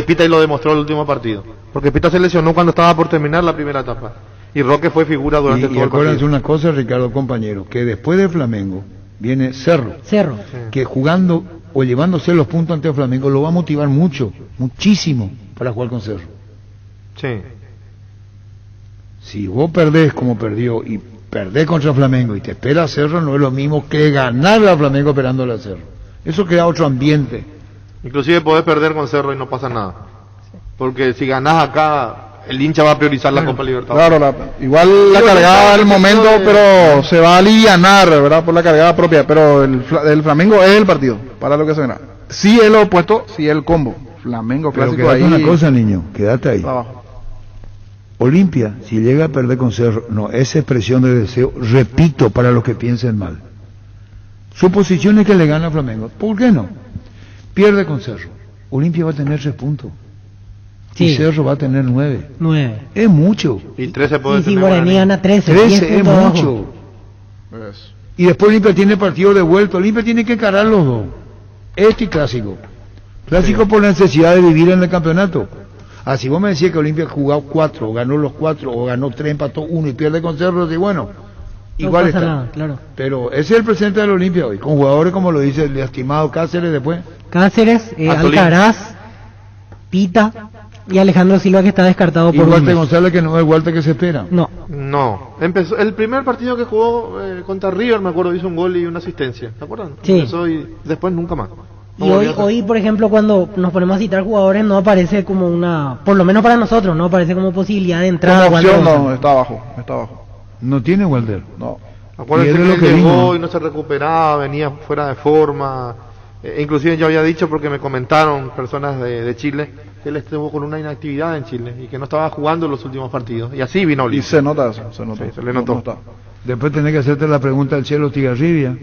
Pita y lo demostró el último partido. Porque Pita se lesionó cuando estaba por terminar la primera etapa. Y Roque fue figura durante Y todo el acuérdense partido. una cosa, Ricardo, compañero, que después de Flamengo viene Cerro, Cerro. que jugando o llevándose los puntos ante Flamengo lo va a motivar mucho, muchísimo para jugar con Cerro. Sí. Si vos perdés como perdió y perdés contra Flamengo y te espera Cerro, no es lo mismo que ganar a Flamengo esperándole a Cerro. Eso crea otro ambiente. Inclusive podés perder con Cerro y no pasa nada. Porque si ganás acá, el hincha va a priorizar la Copa Libertadores. Claro, igual la cargada del momento, pero se va a alivianar, ¿verdad? Por la cargada propia, pero el Flamengo es el partido, para lo que se verá. Sí es lo opuesto, sí es el combo. Flamengo Pero clásico quédate ahí. una cosa, niño, quédate ahí. Abajo. Olimpia, si llega a perder con Cerro, no, esa expresión de deseo, repito, para los que piensen mal. Su posición es que le gana a Flamengo. ¿Por qué no? Pierde con Cerro. Olimpia va a tener 3 puntos. Sí. Y Cerro va a tener 9. 9. Es mucho. Y 13 puede Y si tener Guaraní Guaraní. gana 13, 13 10 es puntos abajo. mucho. Pues, Y después Olimpia tiene partido de vuelta. Olimpia tiene que encarar los dos. Este y Clásico. Clásico Sí. por la necesidad de vivir en el campeonato. Si vos me decías que Olimpia ha jugado 4, o ganó los 4, o ganó 3, empató 1 y pierde con Cerro, y bueno, No igual pasa está. nada, claro. Pero ese es el presente de la Olimpia hoy, con jugadores como lo dice el estimado Cáceres después. Cáceres, Antolín. Alcaraz, Pita y Alejandro Silva que está descartado Y por un Walter mes. González que no es el Walter que se espera. No, No, empezó el primer partido que jugó contra River, me acuerdo, hizo un gol y una asistencia, ¿te acuerdas? Sí. Empezó y después nunca más. No y volvió a hacer. hoy, por ejemplo, cuando nos ponemos a citar jugadores, no aparece como una, por lo menos para nosotros, no aparece como posibilidad de entrada. como opción, Walter no, González. está abajo. No tiene Walter. No. Acuérdense Y que es de él lo que llegó vino. y no se recuperaba, venía fuera de forma. Inclusive yo había dicho, porque me comentaron personas de Chile, que él estuvo con una inactividad en Chile y que no estaba jugando los últimos partidos. Y así vino Y Olimpia. se nota eso, se nota. Sí, se le notó. No está. Después tenés que hacerte la pregunta al Chelo Tigarribia.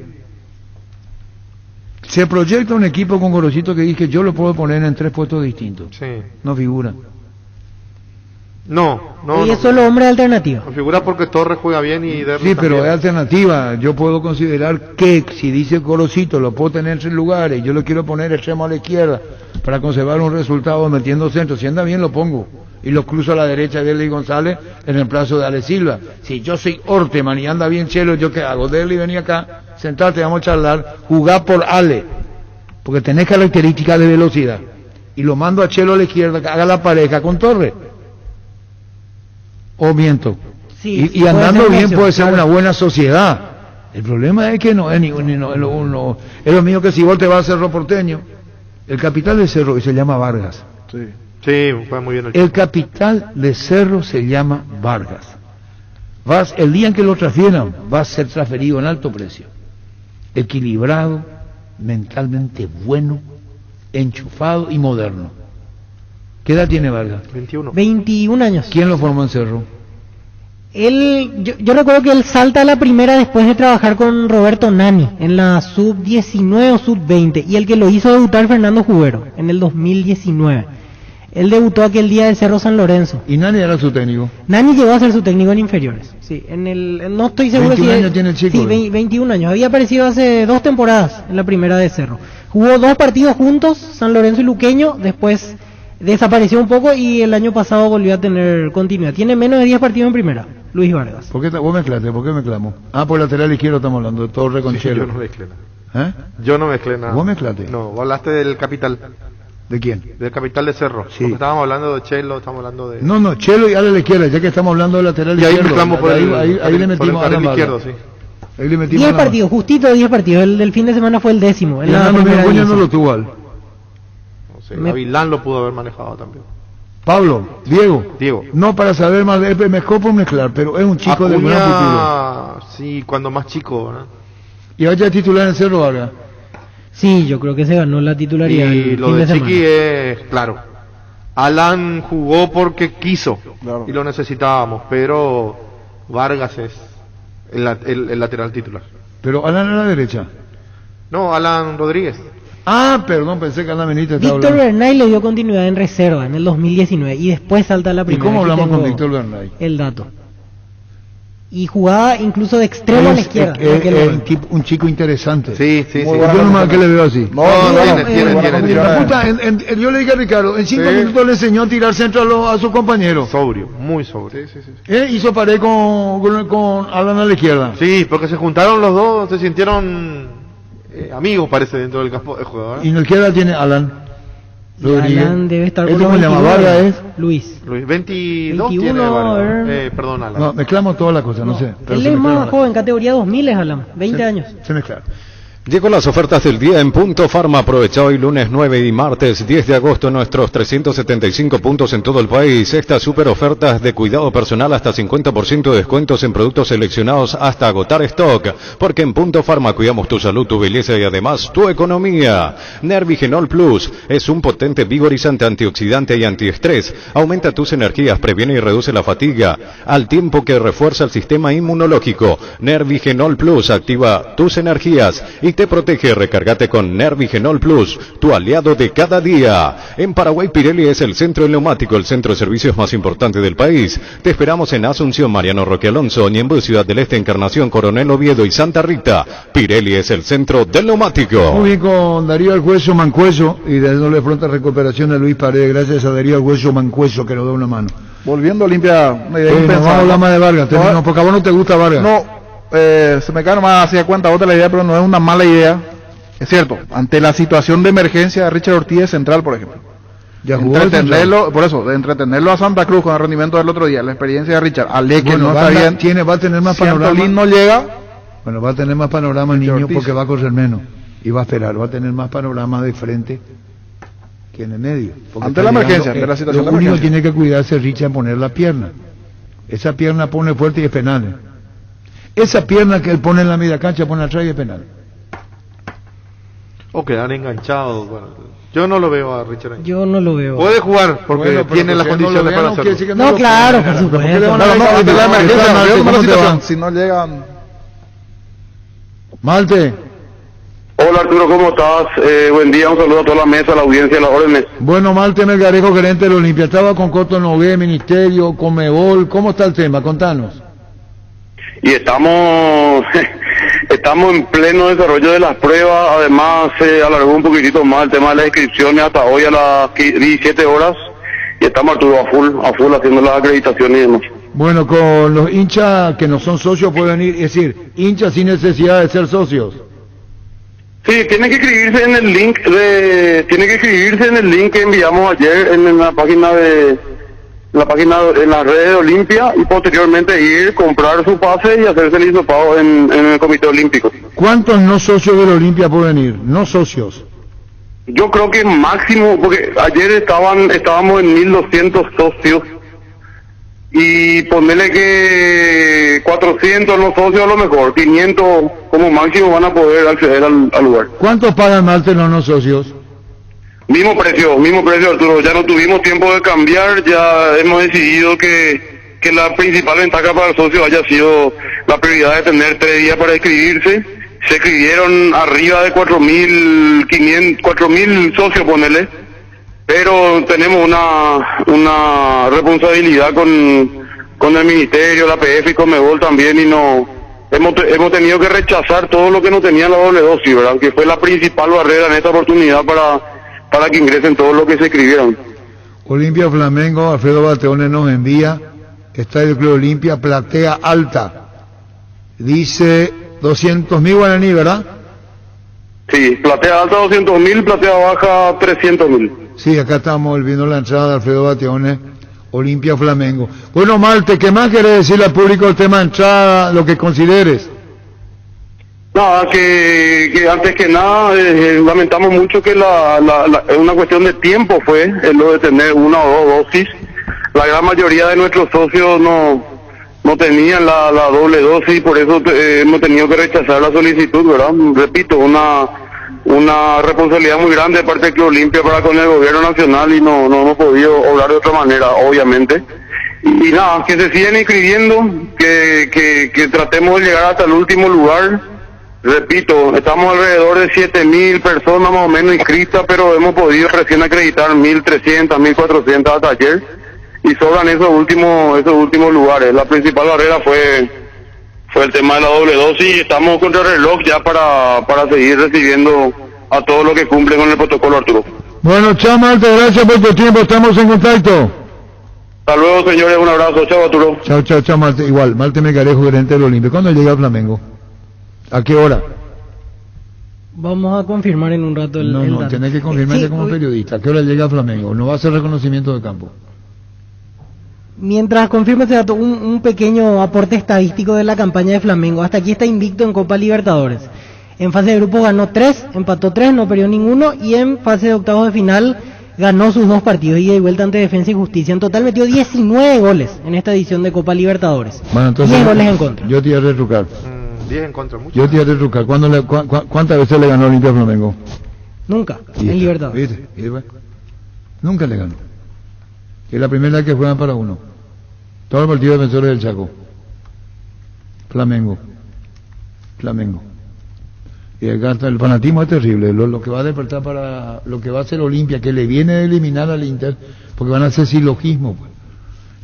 Se proyecta un equipo con Gorosito que dice que yo lo puedo poner en 3 puestos distintos. Sí. No figura. No, y no. es solo hombre alternativa. No figura porque Torres juega bien y Derli Sí, pero también. es alternativa. Yo puedo considerar que si dice Gorosito lo puedo tener en 3 lugares, yo lo quiero poner extremo a la izquierda para conservar un resultado metiendo centro. Si anda bien lo pongo y lo cruzo a la derecha de Derli González en el plazo de Ale Silva. Si yo soy Orteman y anda bien Chelo, ¿yo qué hago? Derli, vení acá, sentarte, vamos a charlar, jugar por Ale, porque tenés características de velocidad. Y lo mando a Chelo a la izquierda, que haga la pareja con Torres. ¿O miento? Sí, y puede andando ser una bien opción, puede ser claro. una buena sociedad. El problema es que no es es lo mismo que si vos te vas a Cerro Porteño. El capital de Cerro se llama Vargas. Sí. Sí, juega muy bien el El capital de Cerro se llama Vargas. El día en que lo transfieran, va a ser transferido en alto precio. Equilibrado, mentalmente bueno, enchufado y moderno. ¿Qué edad tiene Vargas? 21. 21 años. ¿Quién lo formó en Cerro? Yo recuerdo que él salta a la primera después de trabajar con Roberto Nani en la sub-19 o sub-20 y el que lo hizo debutar Fernando Jubero en el 2019. Él debutó aquel día del Cerro San Lorenzo. ¿Y Nani era su técnico? Nani llegó a ser su técnico en inferiores. Sí, no estoy seguro 21 si años tiene el chico. Sí, 21 años. Había aparecido hace 2 temporadas en la primera de Cerro. Jugó 2 partidos juntos, San Lorenzo y Luqueño, después desapareció un poco y el año pasado volvió a tener continuidad. Tiene menos de 10 partidos en primera, Luis Vargas. ¿Por qué vos mezclaste? ¿Por qué mezclamos? Por lateral izquierdo estamos hablando, de Torre con Chelo. Yo no mezclé nada. Yo no mezclé nada. ¿Vos mezclaste? No, vos hablaste del capital. ¿De quién? Del capital de Cerro. Sí. Porque estábamos hablando de Chelo, estamos hablando de... No, Chelo y a la izquierda, ya que estamos hablando de lateral y ahí izquierdo. mezclamos por ahí le metimos a la izquierdo, sí. Ahí le metimos 10 partidos, justito 10 partidos. El del fin de semana fue el 10º. Y Hernando Miracuña no lo tuvo al. No sé, Gavilán lo pudo haber manejado también. Pablo, Diego. No para saber más, es mejor por mezclar, pero es un chico de buen futuro. Sí, cuando más chico, ¿verdad? ¿Y vaya a titular en Cerro Vargas? Sí, yo creo que se ganó la titularidad. Y lo de Chiqui es claro. Alan jugó porque quiso, claro, y lo necesitábamos, pero Vargas es el lateral titular. ¿Pero Alan a la derecha? No, Alan Rodríguez. Perdón, pensé que Alan Benítez estaba Víctor hablando. Bernay le dio continuidad en reserva en el 2019 y después salta a la primera. ¿Y cómo hablamos con Víctor Bernay? El dato. Y jugaba incluso de extremo a la izquierda. Un chico interesante. Sí. Yo nomás que le veo así. Tiene. Yo le dije a Ricardo, en 5 minutos le enseñó a tirar centro a su compañero. Sobrio, muy sobrio. Sí. Hizo pared con Alan a la izquierda. Sí, porque se juntaron los dos, se sintieron amigos, parece, dentro del campo de juego. Y en la izquierda tiene Alan. Alan debe estar con ¿cómo se llama? Vargas es Luis 22 21, tiene Vargas. Perdón, Alan. No, mezclamos todas las cosas, no sé. Él es más joven, categoría 2000 es Alan, 20 años. Se mezclaron. Llegó las ofertas del día en Punto Farma. Aprovecha hoy lunes 9 y martes 10 de agosto nuestros 375 puntos en todo el país. Estas super ofertas de cuidado personal hasta 50% de descuentos en productos seleccionados hasta agotar stock. Porque en Punto Farma cuidamos tu salud, tu belleza y además tu economía. Nervigenol Plus es un potente vigorizante, antioxidante y antiestrés. Aumenta tus energías, previene y reduce la fatiga, al tiempo que refuerza el sistema inmunológico. Nervigenol Plus activa tus energías y te protege. Recárgate con Nervigenol Plus, tu aliado de cada día. En Paraguay, Pirelli es el centro neumático, el centro de servicios más importante del país. Te esperamos en Asunción, Mariano Roque Alonso, Ñemby, Ciudad del Este, Encarnación, Coronel Oviedo y Santa Rita. Pirelli es el centro del neumático. Muy bien con Darío Alhueso Mancueso y dándole pronta recuperación a Luis Paredes, gracias a Darío Alhueso Mancueso que nos da una mano. Volviendo a Olimpia, no vamos a hablar más de Vargas, porque a vos no te gusta Vargas. No. Se me cae nomás hacia cuenta otra la idea, pero no es una mala idea. Es cierto, ante la situación de emergencia de Richard Ortiz central, por ejemplo. Ya jugó por eso, de entretenerlo a Santa Cruz con el rendimiento del otro día, la experiencia de Richard, Ale que no está bien, va a tener más panorama. Si no llega, va a tener más panorama el niño porque va a correr menos y va a esperar, va a tener más panorama de frente que en el medio. Ante la emergencia, ante la situación de emergencia. Lo único que tiene que cuidarse Richard en poner la pierna. Esa pierna pone fuerte y es penal. Esa pierna que él pone en la media cancha, pone atrás y es penal. O quedar enganchados. Bueno, yo no lo veo a Richard ahí. Yo no lo veo. Puede jugar porque tiene las condiciones para hacerlo. No, claro, por supuesto. Si no llegan. Malte. Hola Arturo, ¿cómo estás? Buen día, un saludo a toda la mesa, a la audiencia, a las órdenes. Bueno, Malte Melgarejo, gerente de la Olimpia. Estaba con Coto Nogué, Ministerio, Conmebol. ¿Cómo está el tema? Contanos. Y estamos en pleno desarrollo de las pruebas. Además se alargó un poquitito más el tema de las inscripciones hasta hoy a las 17 horas y estamos Arturo a full haciendo las acreditaciones y demás. Bueno, con los hinchas que no son socios pueden ir, es decir, hinchas sin necesidad de ser socios. Sí, tienen que inscribirse en el link que enviamos ayer en la página en las redes de Olimpia y posteriormente ir, comprar su pase y hacerse el hisopado en el Comité Olímpico. ¿Cuántos no socios de la Olimpia pueden ir? No socios. Yo creo que máximo, porque ayer estábamos en 1200 socios y ponerle que 400 los socios a lo mejor, 500 como máximo van a poder acceder al lugar. ¿Cuántos pagan Malte los no socios? Mismo precio Arturo, ya no tuvimos tiempo de cambiar, ya hemos decidido que la principal ventaja para el socio haya sido la prioridad de tener 3 días para inscribirse. Se inscribieron arriba de 4.500, 4.000 socios, ponele, pero tenemos una responsabilidad con el Ministerio, la PF y Conmebol también, y no hemos tenido que rechazar todo lo que no tenía la doble dosis, ¿verdad? Que fue la principal barrera en esta oportunidad para que ingresen todos los que se inscribieron. Olimpia Flamengo, Alfredo Bateones nos envía, Estadio Club Olimpia, platea alta, dice 200.000 guaraní, ¿verdad? Sí, platea alta 200.000, platea baja 300.000. Sí, acá estamos viendo la entrada de Alfredo Bateones, Olimpia Flamengo. Bueno, Malte, ¿qué más querés decirle al público el tema de entrada, lo que consideres? Nada, que antes que nada lamentamos mucho que es una cuestión de tiempo fue lo de tener una o dos dosis. La gran mayoría de nuestros socios no tenían la doble dosis, por eso hemos tenido que rechazar la solicitud, ¿verdad? Repito, una responsabilidad muy grande de parte de Club Olimpia para con el gobierno nacional y no hemos podido obrar de otra manera, obviamente. Y nada, que se sigan inscribiendo, que tratemos de llegar hasta el último lugar. Repito, estamos alrededor de 7.000 personas más o menos inscritas, pero hemos podido recién acreditar 1.300, 1.400 hasta ayer, y sobran esos últimos lugares. La principal barrera fue el tema de la doble dosis, y estamos contra el reloj ya para seguir recibiendo a todos los que cumplen con el protocolo, Arturo. Bueno, chao Malte, gracias por tu tiempo, estamos en contacto. Hasta luego, señores, un abrazo, chao Arturo. Chao Malte, igual, Malte Melgarejo, gerente del Olimpia. ¿Cuándo llega a Flamengo? ¿A qué hora? Vamos a confirmar en un rato el dato. Tenés que confirmarte como periodista. ¿A qué hora llega a Flamengo? No va a hacer reconocimiento de campo. Mientras confirma ese dato, un pequeño aporte estadístico de la campaña de Flamengo. Hasta aquí está invicto en Copa Libertadores. En fase de grupo ganó 3, empató 3, no perdió ninguno, y en fase de octavos de final ganó sus 2 partidos, ida y vuelta ante Defensa y Justicia. En total metió 19 goles en esta edición de Copa Libertadores. Bueno, entonces, 10 goles en contra. Yo te iba a retrucar. 10 en contra, mucho. Yo te iba a retrucar. ¿Cuántas veces le ganó Olimpia a Flamengo? Nunca, en Libertadores. ¿Viste? Nunca le ganó. Es la primera vez que juegan para uno. Todo el partido de defensores del Chaco. Flamengo. Y el fanatismo es terrible. Lo que va a despertar para lo que va a hacer Olimpia, que le viene a eliminar al Inter, porque van a hacer silogismo. Pues.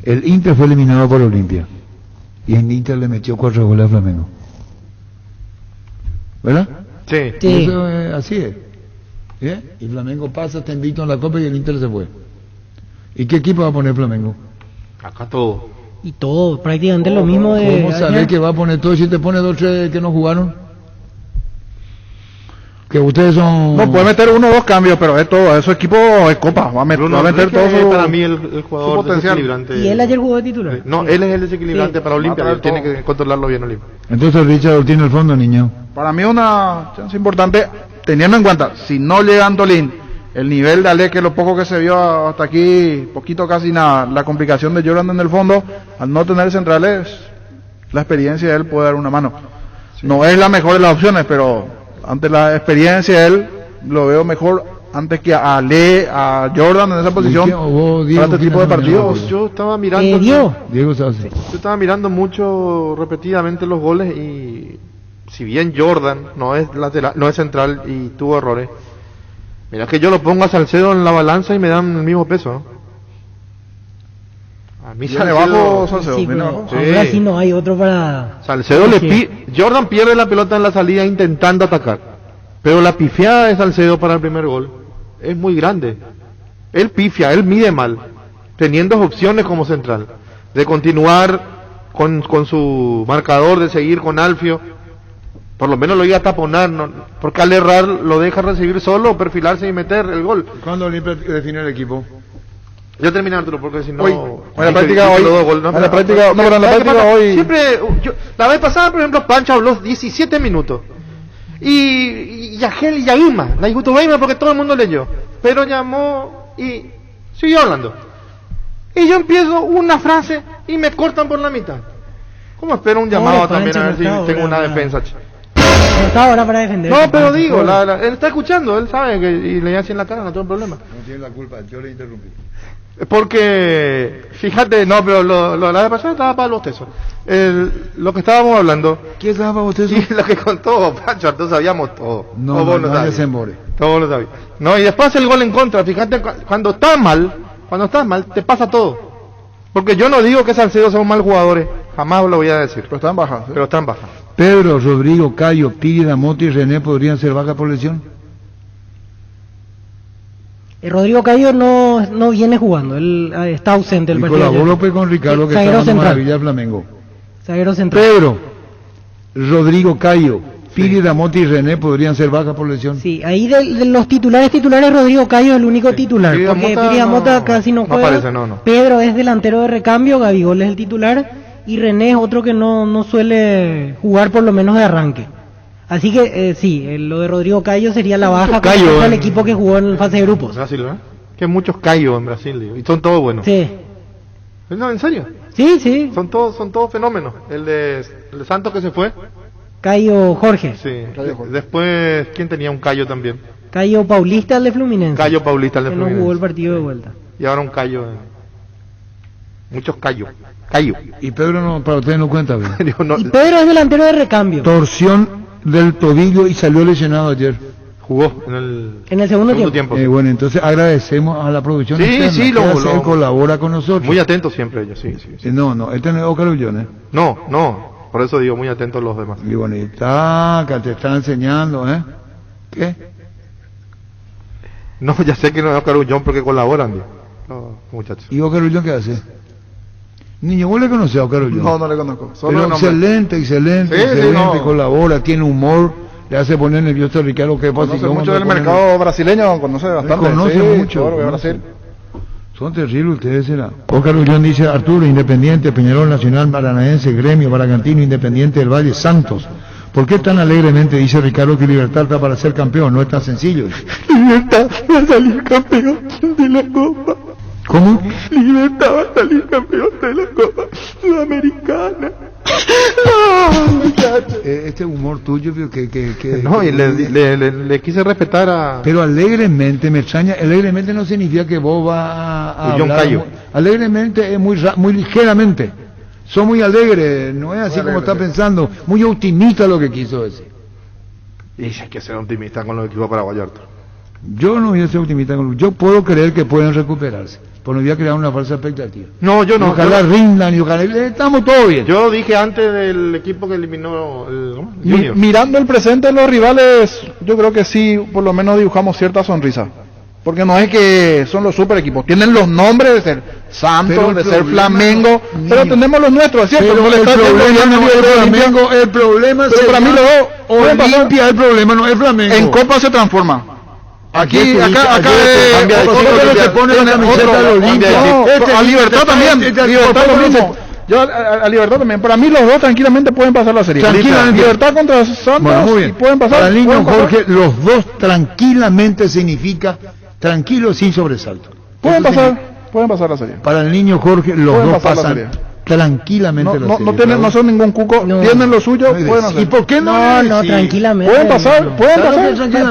El Inter fue eliminado por Olimpia. Y el Inter le metió 4 goles a Flamengo. ¿Verdad? Sí. Eso así es. ¿Sí? Y Flamengo pasa, está invicto en la Copa y el Inter se fue. ¿Y qué equipo va a poner Flamengo? Acá todo. Y todo, prácticamente lo mismo de... ¿Cómo sabés que va a poner todo si te pone 2 o 3 que no jugaron? Que ustedes son... No, puede meter 1 o 2 cambios, pero es todo, es su equipo de Copa, va a meter todo su... Para mí el jugador desequilibrante. ¿Y él ayer jugó de titular? No, él es el desequilibrante para Olimpia, él tiene que controlarlo bien Olimpia. Entonces Richard tiene el fondo, niño. Para mí una chance importante, teniendo en cuenta, si no llega Antolín, el nivel de Ale, que lo poco que se vio hasta aquí, poquito casi nada, la complicación de Jordan en el fondo, al no tener centrales, la experiencia de él puede dar una mano. Sí. No es la mejor de las opciones, pero ante la experiencia de él, lo veo mejor antes que a Ale, a Jordan en esa posición, para este tipo de partidos. Yo estaba mirando... Diego Sassi. Yo estaba mirando mucho repetidamente los goles y si bien Jordan no es lateral, no es central y tuvo errores, mira que yo lo pongo a Salcedo en la balanza y me dan el mismo peso. A mí sale bajo Salcedo. Sí, ahora sí no hay otro para... Salcedo Jordan pierde la pelota en la salida intentando atacar, pero la pifiada de Salcedo para el primer gol es muy grande. Él pifia, él mide mal, teniendo opciones como central, de continuar con su marcador, de seguir con Alfio. Por lo menos lo iba a taponar, ¿no? Porque al errar lo deja recibir solo, perfilarse y meter el gol. ¿Cuándo Olimpia define el equipo? Yo terminé, Arturo, porque si no... En la práctica hoy... Siempre, la vez pasada, por ejemplo, Pancho habló 17 minutos. Y Yagel y Yaima, la Igutubaima, porque todo el mundo leyó. Pero llamó y siguió hablando. Y yo empiezo una frase y me cortan por la mitad. ¿Cómo espero un llamado también a ver si tengo una defensa? No está ahora para defender. No, pero digo, él está escuchando, él sabe que y le así en la cara, no tengo problema. No tiene la culpa, yo le interrumpí. Porque, fíjate, no, pero la vez pasada estaba para los tesos. Lo que estábamos hablando. ¿Qué estaba para los tesos? Y lo que contó Pancho, entonces sabíamos todo. No, no se embore. Todos los David. No, y después el gol en contra. Fíjate, cuando estás mal, te pasa todo. Porque yo no digo que Salcedo sea un mal jugador, jamás lo voy a decir. Pero están bajas. Pero están bajas. Pedro, Rodrigo, Cayo, Piri, Damote y René podrían ser bajas por lesión. Rodrigo Cayo no viene jugando, él está ausente del partido. Colaboró pues con Ricardo, que está en maravilla de Flamengo. Zaguero central. Pedro, Rodrigo Cayo, Piri, Damote y René podrían ser bajas por lesión. Sí, ahí de los titulares, Rodrigo Cayo es el único titular, porque Piri Damota casi no juega. Aparece, no. Pedro es delantero de recambio, Gabigol es el titular, y René es otro que no suele jugar por lo menos de arranque. Así que sí, lo de Rodrigo Cayo sería la baja contra el equipo que jugó en fase de grupos. Brasil, ¿eh? Que muchos Cayo en Brasil, digo, y son todos buenos. Sí. No, ¿en serio? Sí. Son todos fenómenos. El de Santos que se fue. Cayo Jorge. Sí. Después, ¿quién tenía un Cayo también? Cayo Paulista, el de Fluminense. Cayo Paulista, el de Fluminense. No jugó el partido de vuelta. Y ahora un Cayo. Muchos Cayo. Y Pedro no, para ustedes no cuenta bien. Y Pedro es delantero de recambio. Torsión del tobillo y salió lesionado ayer. Jugó en el segundo tiempo. Bueno, entonces agradecemos a la producción externa, que colabora con nosotros. Muy atentos siempre ellos, sí. No, este no es Oscar Ullones. No, por eso digo muy atentos los demás. Y bonita, que te está enseñando, ¿Qué? No, ya sé que no es Oscar Ullón porque colaboran, muchachos. ¿Y Oscar Ullón qué hace? Niño, ¿vos le conocés a Oscar Ullón? No le conozco. Pero excelente, colabora, tiene humor, le hace poner nervioso a Ricardo. ¿Qué pasa? Conoce mucho del mercado brasileño, conoce bastante. Conoce mucho. Brasil. Son terribles ustedes, será. Oscar Ullón dice: Arturo, Independiente, Peñarol, Nacional, Paranaense, Gremio, Bragantino, Independiente del Valle, Santos. ¿Por qué tan alegremente dice Ricardo que Libertad está para ser campeón? No es tan sencillo. Libertad va a salir campeón de la Copa. ¿Cómo? Libertad va a salir campeón de la Copa Sudamericana. Este humor tuyo, que no, y le quise respetar a... Pero alegremente, me extraña, alegremente no significa que vos vas a hablar... Cayo. Alegremente es muy ligeramente. Son muy alegres, no es así como está pensando, muy optimista lo que quiso decir. Y hay que ser optimista con los equipos paraguayos. Yo no voy a ser optimista con yo puedo creer que pueden recuperarse, pero no voy a crear una falsa expectativa. No, yo no. Ojalá rindan y ojalá estamos todo bien. Yo dije antes del equipo que eliminó el Junior. Mirando el presente de los rivales, yo creo que sí, por lo menos dibujamos cierta sonrisa. Porque no es que son los super equipos, tienen los nombres de ser Santos, de ser Flamengo, pero tenemos los nuestros, ¿es cierto? Pero el problema es para mí Olimpia, el problema no es Flamengo. En Copa se transforma. Aquí a Libertad también, Libertad lo mismo. Yo a Libertad también. Para mí los dos tranquilamente pueden pasar la serie. Tranquilamente. Libertad contra Santos y pueden pasar. Para el niño Jorge, los dos tranquilamente significa tranquilo sin sobresalto. Pueden pasar la serie. Para el niño Jorge, los dos pasan tranquilamente la serie. No son ningún cuco, tienen lo suyo, pueden hacer. ¿Y por qué no? No, tranquilamente. Pueden pasar.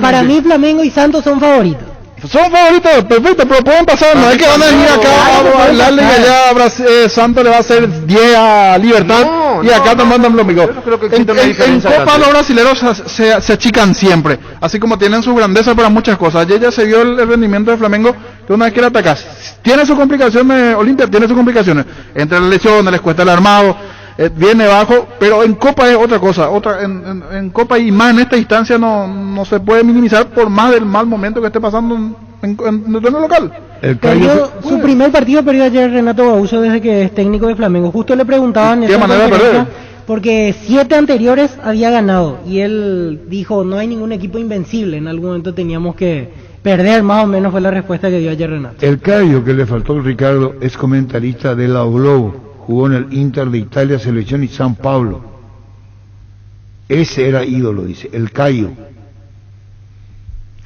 Para mí Flamengo y Santos son favoritos. Son favoritos, perfecto, pero pueden pasar, no es que van a venir acá a hablarle y allá Santos le va a hacer 10 a Libertad y acá te mandan lo mismo. En Copa los brasileños se achican siempre, así como tienen su grandeza para muchas cosas. Ayer ya se vio el rendimiento de Flamengo, que una vez que le atacas, tiene sus complicaciones, Olimpia tiene sus complicaciones, entre las lesiones, les cuesta el armado, viene bajo, pero en Copa es otra cosa, en Copa y más en esta instancia no se puede minimizar por más del mal momento que esté pasando en el torneo local. Su primer partido perdió ayer Renato Gaúcho desde que es técnico de Flamengo. Justo le preguntaban ¿qué manera de perder? Porque 7 anteriores había ganado y él dijo no hay ningún equipo invencible, en algún momento teníamos que perder, más o menos fue la respuesta que dio ayer Renato. El Cayo que le faltó a Ricardo es comentarista de la Globo. Jugó en el Inter de Italia, Selección y San Pablo. Ese era ídolo, dice, el Cayo.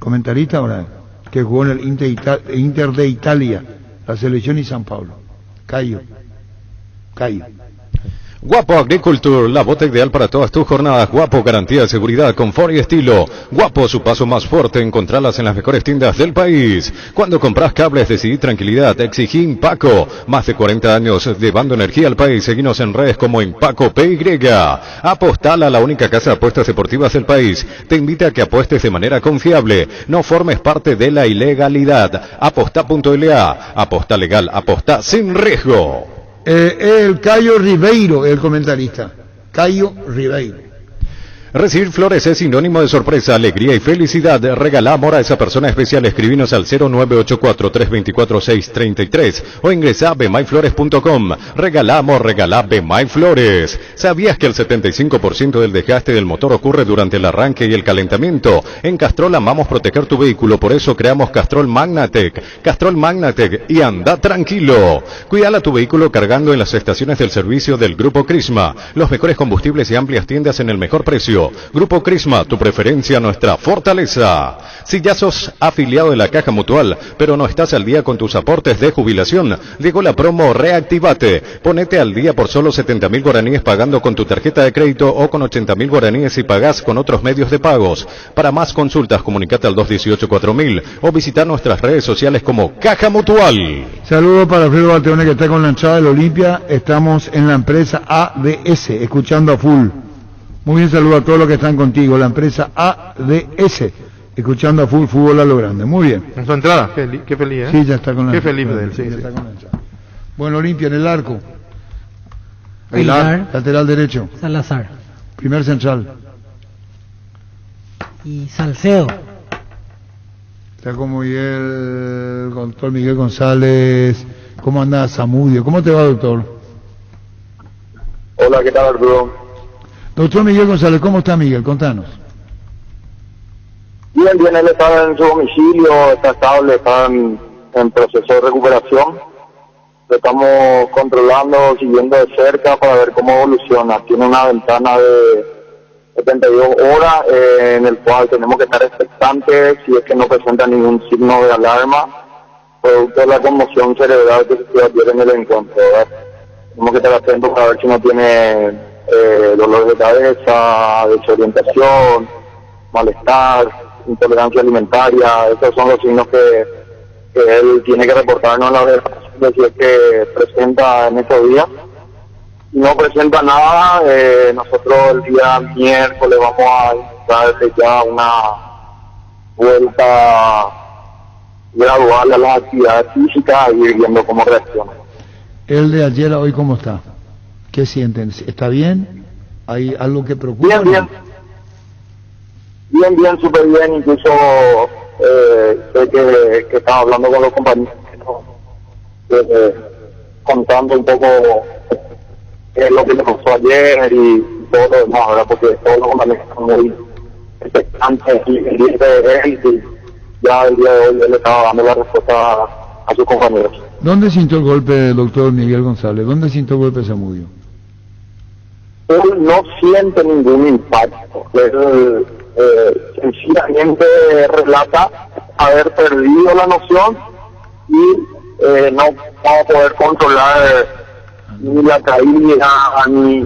Comentarista ahora, que jugó en el Inter de Italia, la Selección y San Pablo. Cayo. Guapo Agriculture, la bota ideal para todas tus jornadas. Guapo, garantía de seguridad, confort y estilo. Guapo, su paso más fuerte, encontrarlas en las mejores tiendas del país. Cuando compras cables, decidí tranquilidad, exigí Impaco. Más de 40 años llevando energía al país. Seguinos en redes como Impaco PY. Apostala, la única casa de apuestas deportivas del país. Te invita a que apuestes de manera confiable. No formes parte de la ilegalidad. Aposta.la. Aposta legal, aposta sin riesgo. El Cayo Ribeiro, el comentarista. Cayo Ribeiro. Recibir flores es sinónimo de sorpresa, alegría y felicidad. Regala amor a esa persona especial. Escribinos al 0984-324-633 o ingresa a bemyflores.com. Regala amor, regala Bemyflores. ¿Sabías que el 75% del desgaste del motor ocurre durante el arranque y el calentamiento? En Castrol amamos proteger tu vehículo, por eso creamos Castrol Magnatec. Castrol Magnatec y anda tranquilo. Cuidala tu vehículo cargando en las estaciones del servicio del Grupo Crisma. Los mejores combustibles y amplias tiendas en el mejor precio. Grupo Crisma, tu preferencia, nuestra fortaleza. Si ya sos afiliado de la Caja Mutual, pero no estás al día con tus aportes de jubilación, llegó la promo Reactivate. Ponete al día por solo 70.000 guaraníes pagando con tu tarjeta de crédito o con 80.000 guaraníes si pagás con otros medios de pagos. Para más consultas, comunicate al 218-4000 o visita nuestras redes sociales como Caja Mutual. Saludos para Alfredo Balteone que está con la hinchada del Olimpia. Estamos en la empresa ADS, escuchando a full. Muy bien, saludo a todos los que están contigo, la empresa ADS, escuchando a full fútbol a lo grande. Muy bien. En su entrada, qué feliz, ¿eh? Sí, ya está con la Qué feliz de él, sí. Está con la hinchada. Bueno, Olimpia en el arco. Aguilar. Lateral derecho. Salazar. Primer central. Y Salcedo. Está con doctor Miguel González. ¿Cómo anda Zamudio? ¿Cómo te va, doctor? Hola, ¿qué tal, Arturo? Doctor Miguel González, ¿cómo está Miguel? Contanos. Bien, él está en su domicilio, está estable, está en proceso de recuperación. Lo estamos controlando, siguiendo de cerca para ver cómo evoluciona. Tiene una ventana de 72 horas en el cual tenemos que estar expectantes si es que no presenta ningún signo de alarma, producto de la conmoción cerebral que se ayer en el encuentro, ¿verdad? Tenemos que estar atentos para ver si no tiene dolor de cabeza, desorientación, malestar, intolerancia alimentaria. Esos son los signos que él tiene que reportarnos en la verdad, si es que presenta en estos días. Si no presenta nada, nosotros el día miércoles vamos a darle ya una vuelta gradual a las actividades físicas y ir viendo cómo reacciona. El de ayer a hoy, ¿cómo está? ¿Qué sienten? ¿Está bien? ¿Hay algo que preocupa? Bien, súper bien. Incluso sé que estaba hablando con los compañeros, contando un poco lo que le pasó ayer y todo lo demás, ¿verdad? Porque todos los compañeros están muy expectantes y pendientes de él, y ya el día de hoy él estaba dando la respuesta a sus compañeros. ¿Dónde sintió el golpe, doctor Miguel González? ¿Dónde sintió el golpe Zamudio? Él no siente ningún impacto. Él sencillamente relata haber perdido la noción y no va a poder controlar ni la caída ni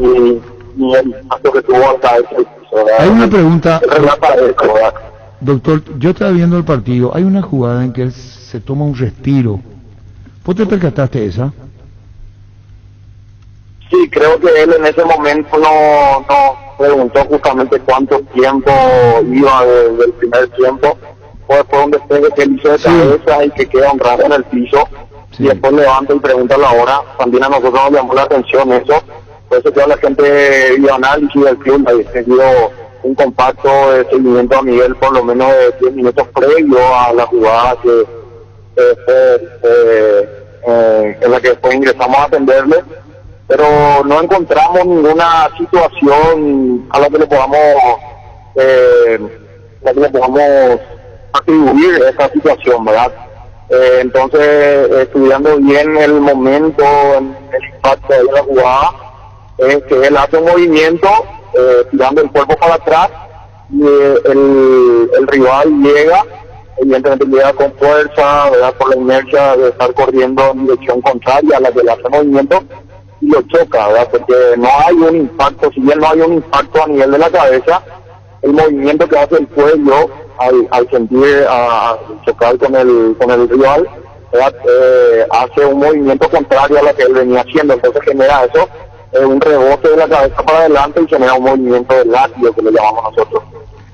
el impacto que tuvo hasta ese piso. Hay una pregunta, relata eso, ¿verdad? Doctor, yo estaba viendo el partido, hay una jugada en que él se toma un respiro. ¿Vos te percataste de esa? Sí, creo que él en ese momento no preguntó justamente cuánto tiempo iba del primer tiempo. Fue un despegue que él hizo de cabeza y que queda un rato en el piso. Sí. Y después levanta y pregunta la hora. También a nosotros nos llamó la atención eso. Por eso toda la gente vio análisis del club, había seguido un compacto de seguimiento a Miguel por lo menos de 10 minutos previo a la jugada en la que después ingresamos a atenderle. Pero no encontramos ninguna situación a la que le podamos atribuir esa situación, ¿verdad? Entonces, estudiando bien el momento, el impacto de la jugada, es que él hace un movimiento tirando el cuerpo para atrás y el rival llega, evidentemente llega con fuerza, ¿verdad? Por la inercia de estar corriendo en dirección contraria a la que le hace movimiento, y y lo choca, ¿verdad? Porque no hay un impacto, si bien no hay un impacto a nivel de la cabeza, el movimiento que hace el cuello al sentir, al chocar con el rival, ¿verdad? Hace un movimiento contrario a lo que él venía haciendo, entonces genera eso, un rebote de la cabeza para adelante y genera un movimiento de látigo que le llamamos nosotros.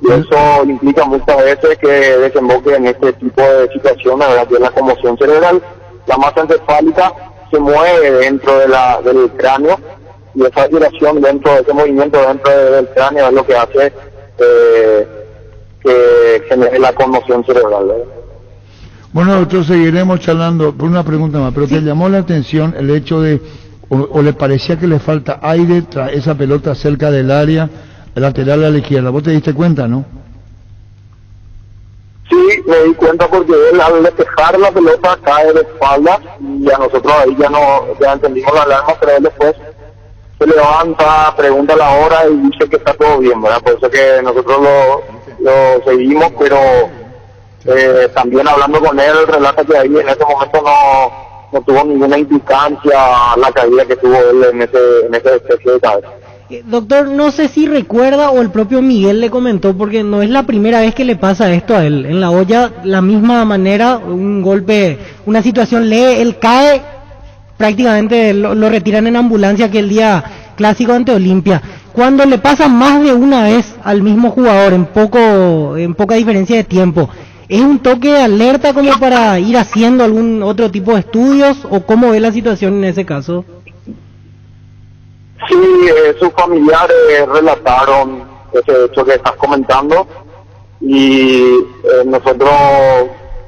Y eso implica muchas veces que desemboque en este tipo de situaciones, ¿verdad? Que es la conmoción cerebral. La masa encefálica se mueve dentro del cráneo y esa vibración dentro de ese movimiento dentro del cráneo es lo que hace que genere la conmoción cerebral, ¿verdad? Bueno, nosotros seguiremos charlando por una pregunta más, pero ¿te llamó la atención el hecho de, o le parecía que le falta aire tras esa pelota cerca del área lateral a la izquierda? ¿Vos te diste cuenta, no? Sí, me di cuenta porque él al despejar la pelota cae de espalda y a nosotros ahí ya entendimos la alarma, pero él después se levanta, pregunta la hora y dice que está todo bien, ¿verdad? Por eso que nosotros lo seguimos, pero también hablando con él, relata que ahí en ese momento no tuvo ninguna implicancia la caída que tuvo él en ese despeje de cabeza. Doctor, no sé si recuerda o el propio Miguel le comentó, porque no es la primera vez que le pasa esto a él. En la olla, la misma manera, un golpe, una situación leve, él cae, prácticamente lo retiran en ambulancia aquel día clásico ante Olimpia. Cuando le pasa más de una vez al mismo jugador, en poca diferencia de tiempo, ¿es un toque de alerta como para ir haciendo algún otro tipo de estudios o cómo ve la situación en ese caso? Sí, sus familiares relataron ese hecho que estás comentando y nosotros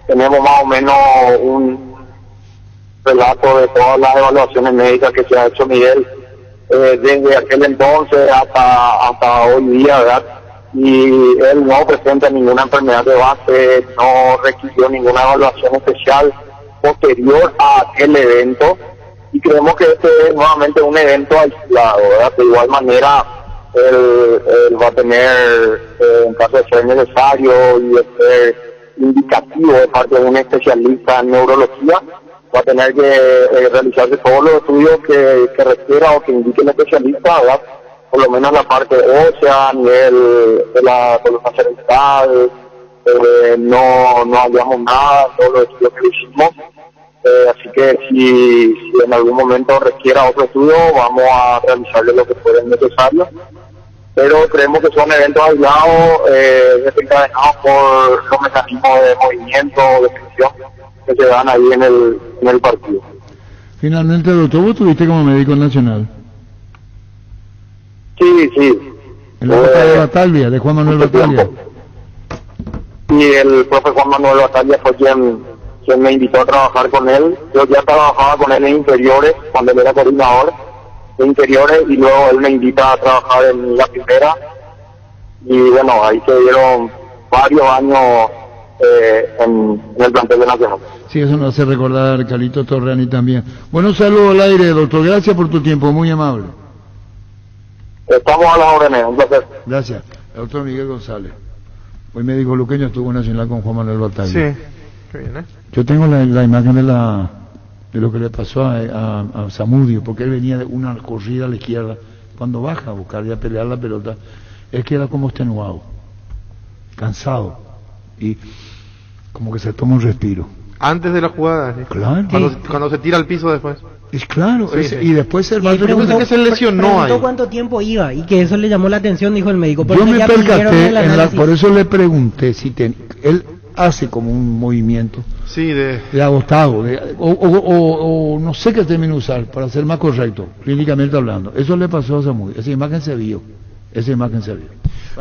tenemos más o menos un relato de todas las evaluaciones médicas que se ha hecho Miguel desde aquel entonces hasta hoy día, ¿verdad? Y él no presenta ninguna enfermedad de base, no requirió ninguna evaluación especial posterior a aquel evento. Y creemos que este es nuevamente un evento aislado, ¿verdad? De igual manera, él va a tener, en caso de ser necesario y de ser indicativo de parte de un especialista en neurología, va a tener que realizarse todos los estudios que requiera o que indique el especialista, ¿verdad? Por lo menos la parte ósea, a nivel de la columna cervical, no hallamos nada, todos los estudios que hicimos. Así que si en algún momento requiera otro estudio, vamos a realizarle lo que fuera necesario. Pero creemos que son eventos aislados, desencadenados por los mecanismos de movimiento o de fricción que se dan ahí en el partido. Finalmente, doctor, ¿vos estuviste como médico nacional? Sí. En la época de Bataglia, de Juan Manuel Bataglia. Y el profe Juan Manuel Bataglia fue quien me invitó a trabajar con él. Yo ya trabajaba con él en inferiores, cuando él era coordinador de inferiores, y luego él me invita a trabajar en la primera. Y bueno, ahí se dieron varios años en el plantel de Nacional. Sí, eso nos hace recordar a Carlito Torreani también. Bueno, saludo al aire, doctor. Gracias por tu tiempo, muy amable. Estamos a las órdenes, un placer. Gracias. El doctor Miguel González. Hoy médico luqueño estuvo en Nacional con Juan Manuel Bataglia. Sí, qué bien, ¿eh? Yo tengo la imagen de lo que le pasó a Zamudio, porque él venía de una corrida a la izquierda. Cuando baja a buscar y a pelear la pelota, él queda como extenuado, cansado, y como que se toma un respiro. Antes de la jugada, ¿sí? Claro. Cuando se tira al piso después. Es claro, Sí. y después el Y preguntó que se lesionó preguntó ahí. cuánto tiempo iba y que eso le llamó la atención, dijo el médico. Por yo eso me ya pidieron percaté, el análisis. por eso le pregunté si él hace como un movimiento Sí, de agotado, o no sé qué término usar para ser más correcto, clínicamente hablando. Eso le pasó a Samuel, esa imagen se vio.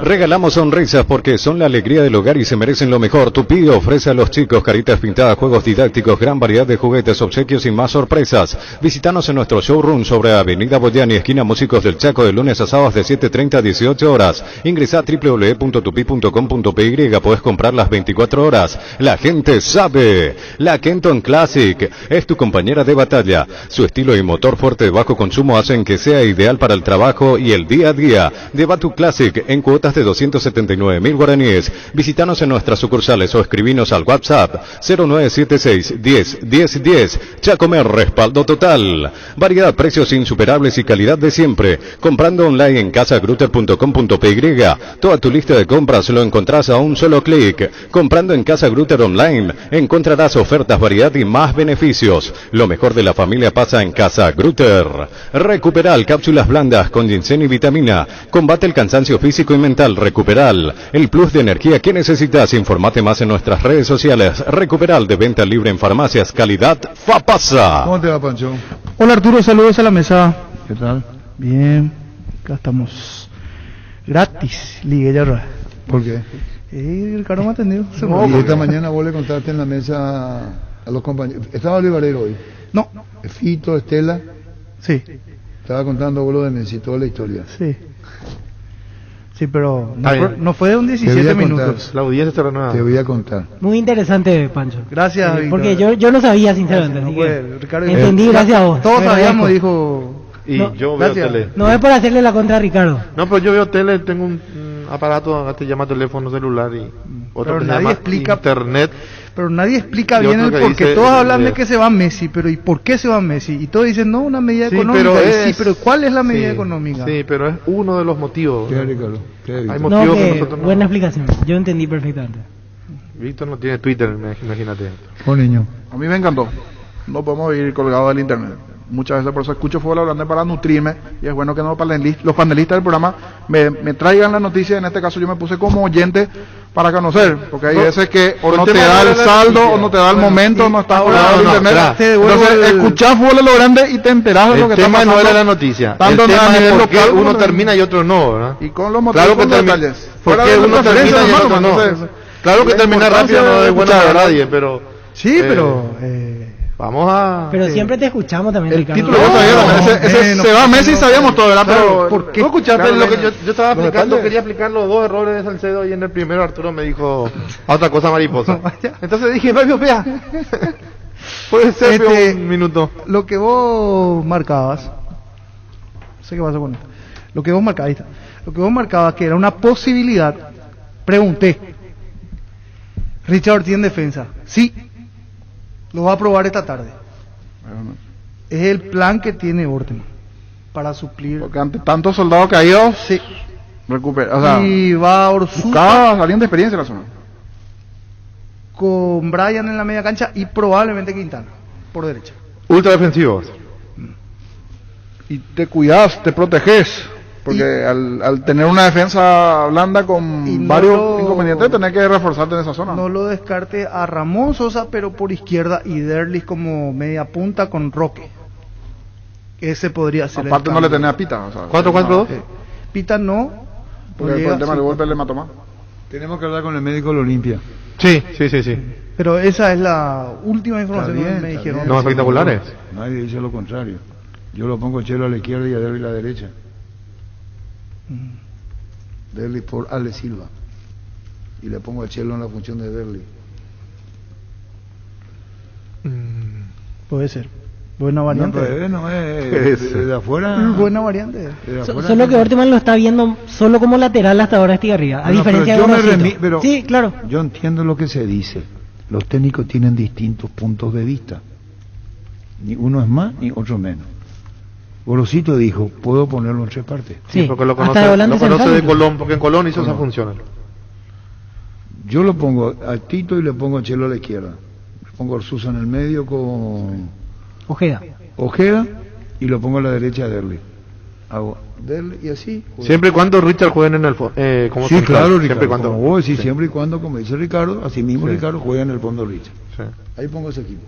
Regalamos sonrisas porque son la alegría del hogar y se merecen lo mejor. Tupi ofrece a los chicos caritas pintadas, juegos didácticos, gran variedad de juguetes, obsequios y más sorpresas. Visítanos en nuestro showroom sobre Avenida Boyani, esquina Músicos del Chaco, de lunes a sábados de 7:30 a 18 horas. Ingresa a www.tupi.com.py, podés comprar las 24 horas. La gente sabe. La Kenton Classic es tu compañera de batalla. Su estilo y motor fuerte de bajo consumo hacen que sea ideal para el trabajo y el día a día. Lleva tu Classic en cuotas cuotas de 279.000 guaraníes. Visítanos en nuestras sucursales o escribinos al WhatsApp 0976 10 10 10. Chacomer, respaldo total. Variedad, precios insuperables y calidad de siempre. Comprando online en casagrutter.com.py. Toda tu lista de compras lo encontrás a un solo clic. Comprando en Casa Grutter online encontrarás ofertas, variedad y más beneficios. Lo mejor de la familia pasa en Casa Grutter. Recuperal, cápsulas blandas con ginseng y vitamina. Combate el cansancio físico y mental. Recuperal, el plus de energía que necesitas. Informate más en nuestras redes sociales. Recuperal, de venta libre en farmacias. Calidad FAPASA. ¿Cómo te va, Pancho? Hola Arturo, saludos a la mesa. ¿Qué tal? Bien, acá estamos. Gratis, Liguilla. ¿Por qué? Ricardo me ha atendido. Y esta mañana vos le contaste en la mesa a los compañeros. ¿Estaba Olivarero hoy? No. Fito, Estela. Sí. Estaba contando vos lo de Messi, toda la historia. Sí. Sí, pero no fue de un Te 17 voy a contar. minutos. La audiencia está renovada. Te voy a contar. Muy interesante, Pancho. Gracias, porque yo no sabía, sinceramente. Gracias, así no que fue, Ricardo, entendí, gracias a vos. Todos Te sabíamos, agradezco. dijo. Y No, yo veo gracias. tele. No es por hacerle la contra a Ricardo. No, pero yo veo tele, tengo un aparato que te llama teléfono celular y otro Pero que se nadie llama explica- internet. Pero nadie explica Y bien otro el que por qué. dice, Todos hablan de que se va Messi, pero ¿y por qué se va Messi? Y todos dicen, no, una medida Sí, económica. pero Y es- sí, pero ¿cuál es la medida Sí, económica? Sí, pero es uno de los motivos. ¿Qué, Ricardo? ¿Qué, Hay Víctor? motivos No, que que nosotros no. buena explicación. Yo entendí perfectamente. Víctor no tiene Twitter, imagínate. Oh, niño. A mí me encantó. No podemos ir colgados del internet. Muchas veces por eso escucho fútbol hablando para nutrirme y es bueno que los panelistas del programa me traigan la noticia. En este caso yo me puse como oyente para conocer, porque hay veces que o no te da el saldo o no te da el momento, no está colgado del internet. Entonces escuchás fútbol a lo grande y te enterás de lo que El está tema pasando. no era la noticia. Tanto el tema a es nivel por qué local como uno también. termina y otro no, ¿verdad? Y con los motivos, Claro que con los termina. detalles. ¿Por Fuera qué de uno las termina y preferencias, el otro hermano, no? entonces, Claro que la terminar importancia rápido no de es bueno escuchar, para ¿verdad? nadie, pero... Sí, pero... Vamos a... Pero siempre te escuchamos también, el Ricardo. título yo sabía, ese se va Messi, sabíamos todo, ¿verdad? Pero ¿por qué? ¿Tú escuchaste Claro, lo que bueno, yo estaba los explicando? detalles. Quería explicar los dos errores de Salcedo y en el primero Arturo me dijo a otra cosa mariposa. Entonces dije, Fabio, vea. Puede ser pero un minuto. Lo que vos marcabas, no sé qué pasa con esto. Lo que vos marcabas, ahí está. Lo que vos marcabas que era una posibilidad, pregunté. Richard Ortiz en defensa. Sí, lo va a probar esta tarde. Es el plan que tiene Orteman para suplir. Porque ante tantos soldados caídos, sí, recupera. O sea, y va a Orsuta buscaba alguien de experiencia en la zona. con Brian en la media cancha y probablemente Quintana por derecha. Ultra defensivos. Y te cuidas, te proteges. Porque al tener una defensa blanda con Y no varios lo- inconvenientes, tenés que reforzarte en esa zona. No lo descarte a Ramón Sosa, pero por izquierda, y Derlis como media punta con Roque. Ese podría ser. Aparte el no le cambio. tenés a Pita. O sea, 4-4-2. Pita no. Porque no por llega, el tema sí. del golpe le mató más. Tenemos que hablar con el médico de la Olimpia. Sí. Pero esa es la última información Está bien, que me está dijeron. bien. No, espectaculares. Nadie dice lo contrario. Yo lo pongo Chelo a la izquierda y a Derby a la derecha. Derby por Ale Silva. Y le pongo a Chelo en la función de Derby. Puede ser. Buena variante. No es de afuera. Buena variante. de afuera. Solo que Orteman lo está viendo solo como lateral hasta ahora Estigarribia, a No, diferencia de pero yo me Gorosito. remi- pero- Sí, claro. Yo entiendo lo que se dice. Los técnicos tienen distintos puntos de vista. Ni uno es más ni otro menos. Gorosito dijo, puedo ponerlo en tres partes. Sí, porque lo hasta conoce, de volante lo conoce central de incluso. Colón, porque en Colón hizo esa No. función. Yo lo pongo a Tito y le pongo a Chelo a la izquierda. Le pongo a Orsusa en el medio con Ojeda. Ojeda y lo pongo a la derecha a Derly. Hago Derly y así. Siempre y cuando Richard jueguen en el como Sí, central. claro, Siempre y Ricardo. cuando. Como vos decís, siempre y cuando, como dice Ricardo, así mismo Sí. Ricardo juega en el fondo Richard. Sí. Ahí pongo ese equipo.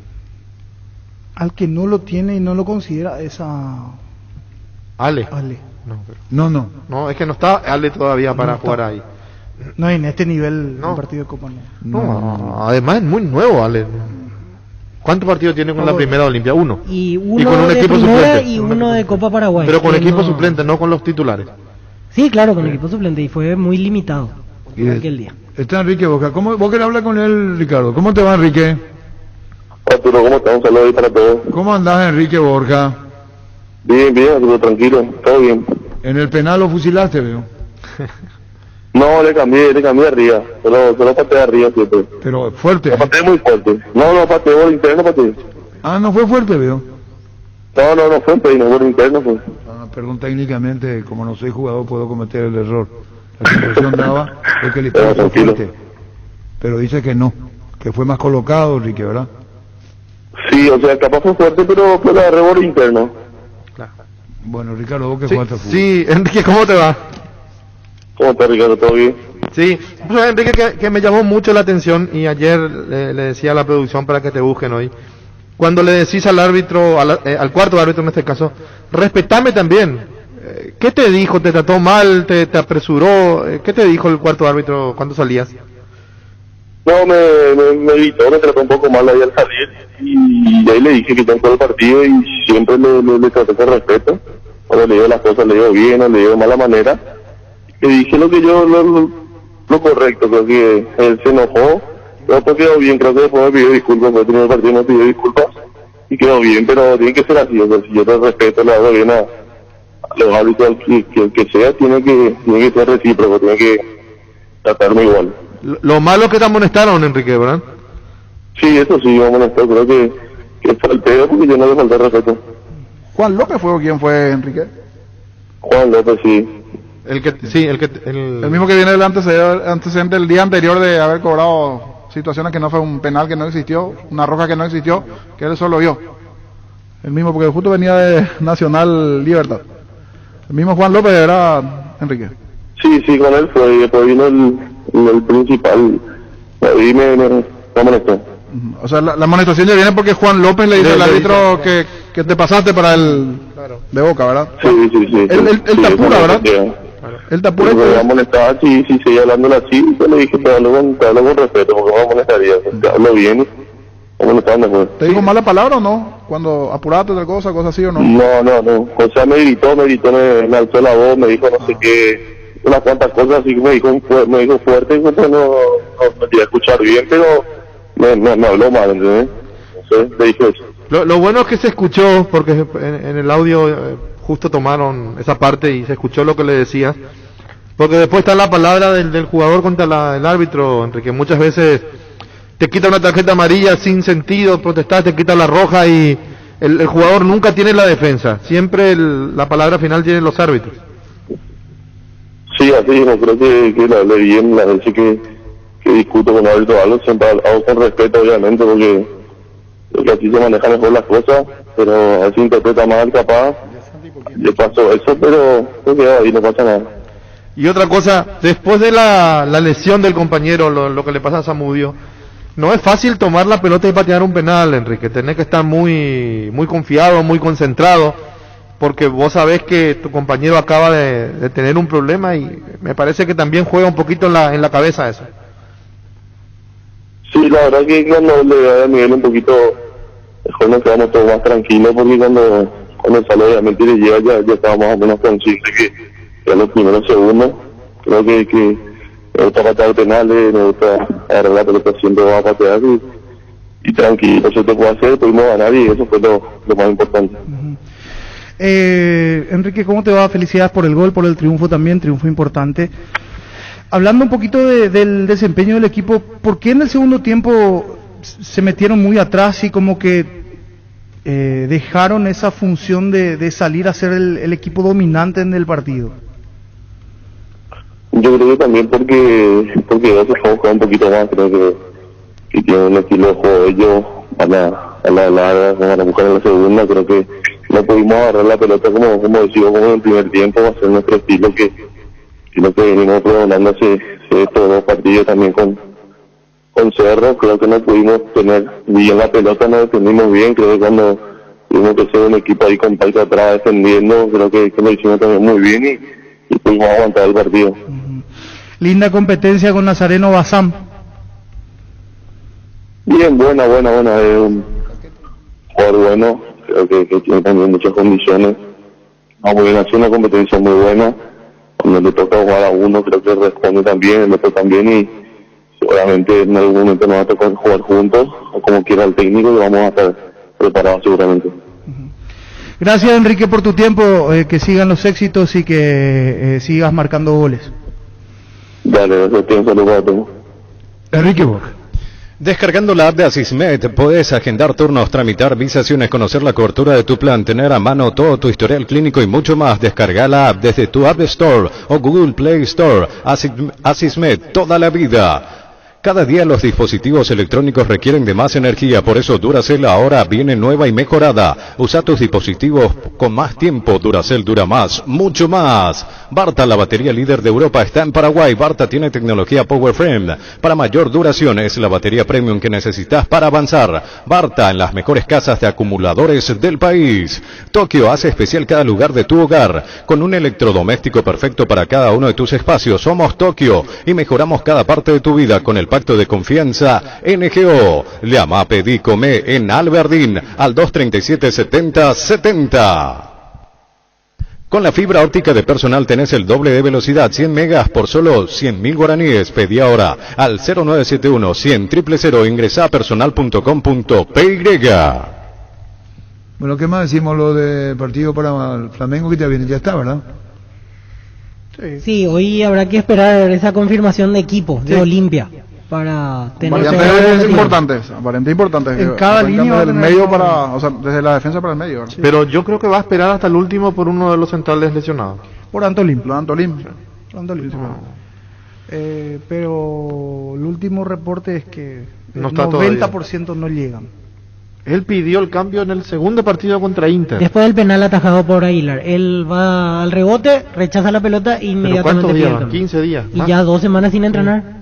Al que no lo tiene y no lo considera es a Ale. Ale. No. Es que no está Ale todavía para No está. jugar ahí. No, en este nivel, No. un partido de Copa no. No, además es muy nuevo Ale. ¿Cuántos partidos tiene con la No. primera Olimpia? Uno. Y uno con un de equipo primera suplente. y uno de Copa Paraguay. Pero con que equipo no- suplente, no con los titulares. Sí, claro, con equipo suplente y fue muy limitado Y aquel día. Está Enrique Boca. ¿Cómo, vos querés hablar con él, Ricardo? ¿Cómo te va, Enrique? Arturo, ¿cómo estás? Un saludo ahí para todos. ¿Cómo andás, Enrique Borja? Bien, Arturo, tranquilo, todo bien. En el penal lo fusilaste, veo. No, le cambié arriba, solo pateé arriba siempre. Pero fuerte. Lo pateé muy fuerte. No, pateé por interno, pateé. Ah, no fue fuerte, veo. No fue peino, por interno fue. Ah, perdón, técnicamente, como no soy jugador, puedo cometer el error. La impresión daba es que le estaba fuerte. Pero dice que no, que fue más colocado, Enrique, ¿verdad? Sí, o sea, capaz fue fuerte, pero fue la reborde interno. Claro. Bueno, Ricardo, vos que Sí, jugaste fútbol. sí, Enrique, ¿cómo te va? ¿Cómo está, Ricardo? ¿Todo bien? Sí, pues, Enrique, que me llamó mucho la atención y ayer le decía a la producción para que te busquen hoy. Cuando le decís al árbitro, al cuarto árbitro en este caso, respetame también. ¿Qué te dijo? ¿Te trató mal? ¿Te apresuró? ¿Qué te dijo el cuarto árbitro cuando salías? No, me evitó, me trató un poco mal ahí al salir y ahí le dije que está en todo el partido y siempre le traté con respeto. Cuando le digo las cosas, le digo bien o le digo de mala manera. Le dije lo que yo, lo correcto, creo que él se enojó, pero pues quedó bien, creo que después me pidió disculpas, después del primer partido me pidió disculpas y quedó bien, pero tiene que ser así, o sea, si yo te respeto, le hago bien a los árbitros que sea, tiene que ser recíproco, tiene que tratarme igual. Lo malo es que te amonestaron, Enrique, ¿verdad? Sí, eso sí, me amonestó, creo que fue el pedo porque yo no le falté respeto. ¿Juan López fue o quién fue, Enrique? Juan López, sí. El mismo que viene del antecedente el día anterior de haber cobrado situaciones que no fue un penal que no existió, una roja que no existió, que él solo vio. El mismo, porque justo venía de Nacional Libertad. El mismo Juan López era Enrique. Sí, con él fue, y después vino el principal, ahí me amonestó. O sea, la amonestación ya viene porque Juan López le dice al árbitro que te pasaste para el de Boca, ¿verdad? Sí. Él te apura, ¿verdad? Él te apura. Me amonestaba, sí, seguía hablándole así, yo le dije, te hablo con respeto, porque me amonestaría, te hablo bien, amonestando después. ¿Te dijo mala palabra o no? Cuando apuraste otra cosa así o no? No, o sea, me gritó, me alzó la voz, me dijo no sé qué, unas cuantas cosas así que me dijo fuerte, entonces no quería escuchar bien, pero me habló mal, ¿entendés? Entonces le dije eso. Lo bueno es que se escuchó, porque en el audio justo tomaron esa parte y se escuchó lo que le decías, porque después está la palabra del jugador contra el árbitro, Enrique, muchas veces te quita una tarjeta amarilla sin sentido, protestas, te quita la roja y el jugador nunca tiene la defensa, siempre la palabra final tienen los árbitros. Sí, así, no creo que la hablé bien, la veces que discuto con árbitro algo, siempre hago con respeto, obviamente, porque así se manejan mejor las cosas, pero así interpreta mal, capaz, le pasó eso, pero creo que ahí no pasa nada. Y otra cosa, después de la lesión del compañero, lo que le pasa a Zamudio, no es fácil tomar la pelota y patear un penal, Enrique, tenés que estar muy confiado, muy concentrado, porque vos sabés que tu compañero acaba de tener un problema y me parece que también juega un poquito en la cabeza eso. Sí, la verdad que cuando le da a Miguel un poquito, mejor nos quedamos todos más tranquilos, porque cuando sale obviamente le llega ya estábamos más o menos conscientes que a los primeros segundos, creo que me gusta patear penales, me gusta agarrar la pelota, siempre va a patear y tranquilo, eso te puede hacer, pudimos ganar y eso fue lo más importante. Enrique, ¿cómo te va? Felicidades por el gol, por el triunfo también, triunfo importante. Hablando un poquito del desempeño del equipo, ¿por qué en el segundo tiempo se metieron muy atrás y como que dejaron esa función de salir a ser el equipo dominante en el partido? Yo creo que también porque ellos se jugar un poquito más, creo que tienen un estilo de juego ellos a la larga, como a la mujer en la segunda, creo que no pudimos agarrar la pelota como decimos como en el primer tiempo, hacer nuestro estilo que lo que venimos pregonando hace estos dos partidos también con Cerro, creo que no pudimos tener bien la pelota, no defendimos bien, creo que cuando tuvimos que ser un equipo ahí con Paisa atrás defendiendo, creo que lo hicimos también muy bien y pudimos aguantar el partido. Linda competencia con Nazareno Bazán. Bien, buena, es un jugador bueno, creo que tiene también muchas condiciones, muy bien, hace una competencia muy buena. Cuando le toca jugar a uno, creo que responde también, el otro también, y seguramente en algún momento nos va a tocar jugar juntos, o como quiera el técnico, y vamos a estar preparados seguramente. Gracias, Enrique, por tu tiempo, que sigan los éxitos y que sigas marcando goles. Dale, gracias, tío, saludos a todos. Enrique Borja. Descargando la app de Asismed, puedes agendar turnos, tramitar visaciones, conocer la cobertura de tu plan, tener a mano todo tu historial clínico y mucho más. Descarga la app desde tu App Store o Google Play Store. Asismed, toda la vida. Cada día los dispositivos electrónicos requieren de más energía, por eso Duracell ahora viene nueva y mejorada. Usa tus dispositivos con más tiempo. Duracell dura más, mucho más. Barta, la batería líder de Europa, está en Paraguay. Barta tiene tecnología PowerFrame para mayor duración. Es la batería premium que necesitas para avanzar. Barta, en las mejores casas de acumuladores del país. Tokio hace especial cada lugar de tu hogar, con un electrodoméstico perfecto para cada uno de tus espacios. Somos Tokio y mejoramos cada parte de tu vida con el pacto de confianza NGO. Llama, pedí, come en Alberdín al 237-7070. Con la fibra óptica de Personal tenés el doble de velocidad, 100 megas por solo 100.000 guaraníes. Pedí ahora al 0971-100-000. Ingresá a personal.com.py. Bueno, ¿qué más decimos lo de partido para el Flamengo que ya viene? Ya está, ¿verdad? Sí, hoy habrá que esperar esa confirmación de equipo, de Olimpia, para tener... Variante importante, variante importante. En cada línea del medio para, o sea, desde la defensa para el medio. ¿Verdad? Sí. Pero yo creo que va a esperar hasta el último por uno de los centrales lesionados. Por Antolín. Sí. Pero el último reporte es que no el está 90% no llegan. Él pidió el cambio en el segundo partido contra Inter. Después del penal atajado por Aguilar, él va al rebote, rechaza la pelota e inmediatamente ¿Pero cuántos días? pierde. 15 días. Y ya 2 semanas sin entrenar.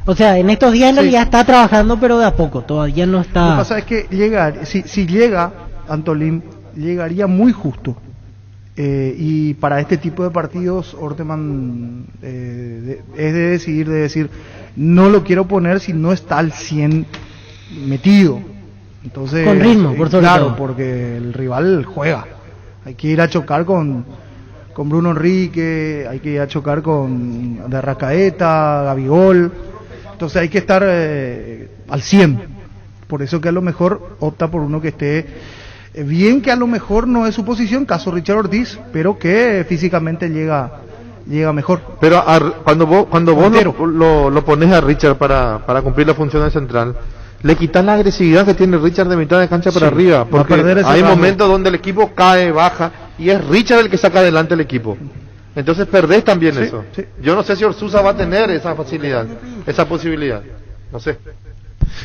O sea, en estos días en realidad está trabajando, pero de a poco, todavía no está... Lo que pasa es que si llega Antolín, llegaría muy justo. Y para este tipo de partidos, Orteman es de decir, no lo quiero poner si no está al 100 metido. Entonces, con ritmo, por sobre claro, todo. porque el rival juega. Hay que ir a chocar con Bruno Enrique, hay que ir a chocar con de Arrascaeta, Gabigol. Entonces hay que estar al 100. Por eso que a lo mejor opta por uno que esté bien, que a lo mejor no es su posición, caso Richard Ortiz, pero que físicamente llega mejor. Pero cuando vos lo pones a Richard para cumplir la función de central, le quitas la agresividad que tiene Richard de mitad de cancha para arriba, porque hay momentos donde el equipo cae, baja, y es Richard el que saca adelante el equipo. Entonces perdés también eso. Sí. Yo no sé si Orsusa va a tener esa facilidad, esa posibilidad, no sé.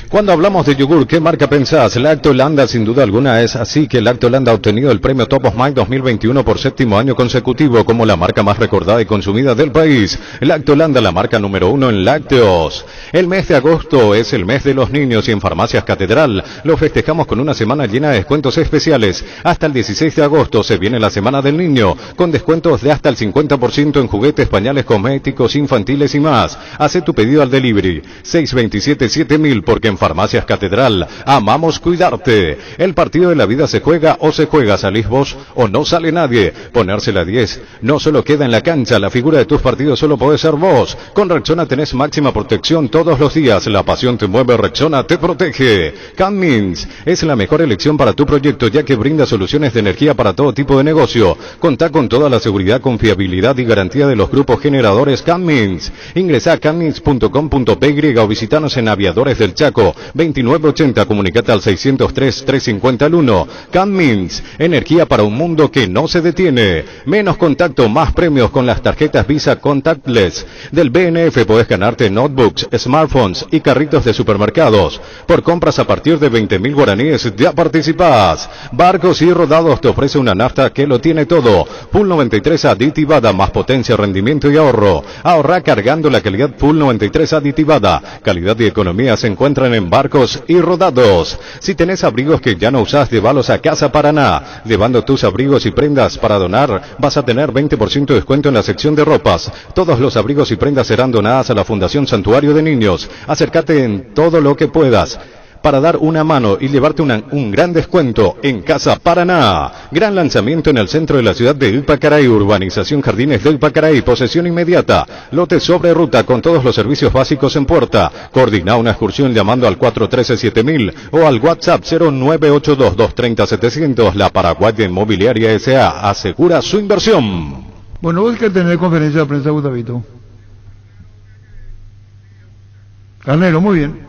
Cuando hablamos de yogur, ¿qué marca pensás? Lactolanda, sin duda alguna, es así que Lactolanda ha obtenido el premio Top of Mind 2021 por 7º año consecutivo como la marca más recordada y consumida del país. Lactolanda, la marca número 1 en lácteos. El mes de agosto es el mes de los niños y en Farmacias Catedral lo festejamos con una semana llena de descuentos especiales. Hasta el 16 de agosto se viene la Semana del Niño, con descuentos de hasta el 50% en juguetes, pañales, cosméticos, infantiles y más. Haz tu pedido al delivery 627-7000, porque en Farmacias Catedral amamos cuidarte. El partido de la vida se juega o se juega, salís vos o no sale nadie. Ponerse la 10 no solo queda en la cancha, la figura de tus partidos solo podés ser vos. Con Rexona tenés máxima protección todos los días, la pasión te mueve, Rexona te protege. Cummins es la mejor elección para tu proyecto, ya que brinda soluciones de energía para todo tipo de negocio. Contá con toda la seguridad, confiabilidad y garantía de los grupos generadores Cummins. Ingresá a cummins.com.py o visitanos en Aviadores del Chaco 2980, comunicate al 603-350-1. Cummins, energía para un mundo que no se detiene. Menos contacto, más premios con las tarjetas Visa Contactless. Del BNF podés ganarte notebooks, smartphones y carritos de supermercados. Por compras a partir de 20.000 guaraníes ya participás. Barcos y Rodados te ofrece una nafta que lo tiene todo. Pool 93 aditivada, más potencia, rendimiento y ahorro. Ahorra cargando la calidad Pool 93 aditivada. Calidad y economía se encuentran en Barcos y Rodados. Si tenés abrigos que ya no usás, llévalos a Casa Paraná. Llevando tus abrigos y prendas para donar, vas a tener 20% de descuento en la sección de ropas. Todos los abrigos y prendas serán donadas a la Fundación Santuario de Niños. Acércate en todo lo que puedas para dar una mano y llevarte un gran descuento en Casa Paraná. Gran lanzamiento en el centro de la ciudad de Ilpacaray, urbanización Jardines de Ilpacaray, posesión inmediata, lote sobre ruta con todos los servicios básicos en puerta. Coordina una excursión llamando al 413-7000 o al WhatsApp 0982-230-700. La Paraguaya Inmobiliaria S.A. asegura su inversión. Bueno, vos que tener conferencia de prensa, Gustavito. Garnero, muy bien.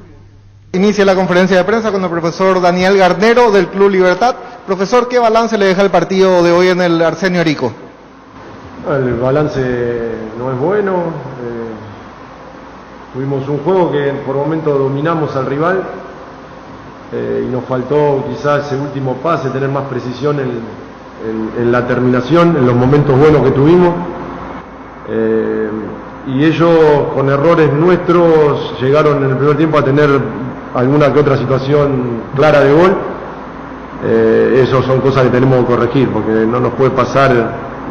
Inicia la conferencia de prensa con el profesor Daniel Garnero del Club Libertad. Profesor, ¿qué balance le deja el partido de hoy en el Arsenio Arico? El balance no es bueno. Tuvimos un juego que por momentos dominamos al rival y nos faltó quizás ese último pase, tener más precisión en la terminación, en los momentos buenos que tuvimos. Y ellos, con errores nuestros, llegaron en el primer tiempo a tener alguna que otra situación clara de gol. Eso son cosas que tenemos que corregir, porque no nos puede pasar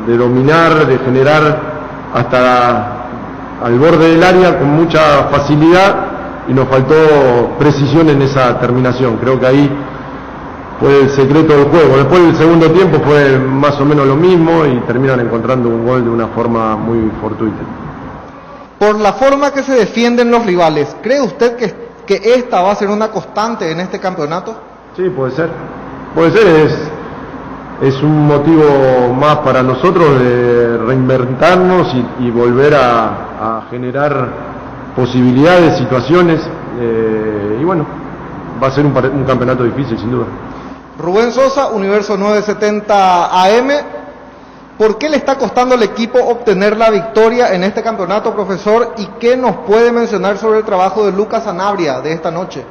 de dominar, de generar hasta al borde del área con mucha facilidad, y nos faltó precisión en esa terminación. Creo que ahí fue el secreto del juego. Después del segundo tiempo fue más o menos lo mismo y terminan encontrando un gol de una forma muy fortuita. Por la forma que se defienden los rivales, ¿cree usted que esta va a ser una constante en este campeonato? Sí, puede ser. Puede ser, es un motivo más para nosotros de reinventarnos y volver a generar posibilidades, situaciones, y bueno, va a ser un campeonato difícil, sin duda. Rubén Sosa, Universo 970 AM. ¿Por qué le está costando al equipo obtener la victoria en este campeonato, profesor? ¿Y qué nos puede mencionar sobre el trabajo de Lucas Sanabria de esta noche?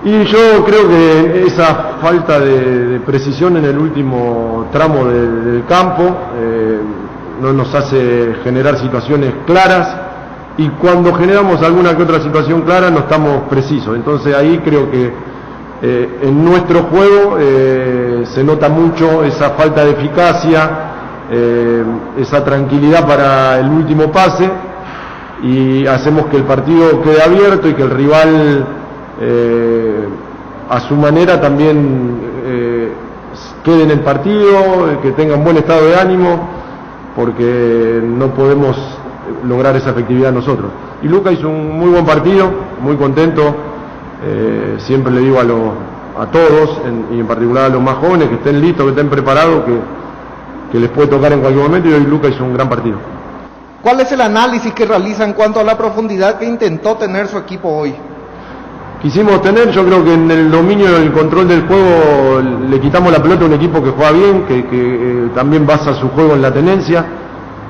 Y yo creo que esa falta de precisión en el último tramo del campo no nos hace generar situaciones claras, y cuando generamos alguna que otra situación clara no estamos precisos. Entonces ahí creo que en nuestro juego se nota mucho esa falta de eficacia, esa tranquilidad para el último pase, y hacemos que el partido quede abierto y que el rival a su manera también quede en el partido, que tenga un buen estado de ánimo, porque no podemos lograr esa efectividad nosotros. Y Luca hizo un muy buen partido, muy contento. Siempre le digo a todos, y en particular a los más jóvenes, que estén listos, que estén preparados, que les puede tocar en cualquier momento, y hoy Luca hizo un gran partido. ¿Cuál es el análisis que realiza en cuanto a la profundidad que intentó tener su equipo hoy? Quisimos tener, yo creo que en el dominio y el control del juego le quitamos la pelota a un equipo que juega bien, que también basa su juego en la tenencia,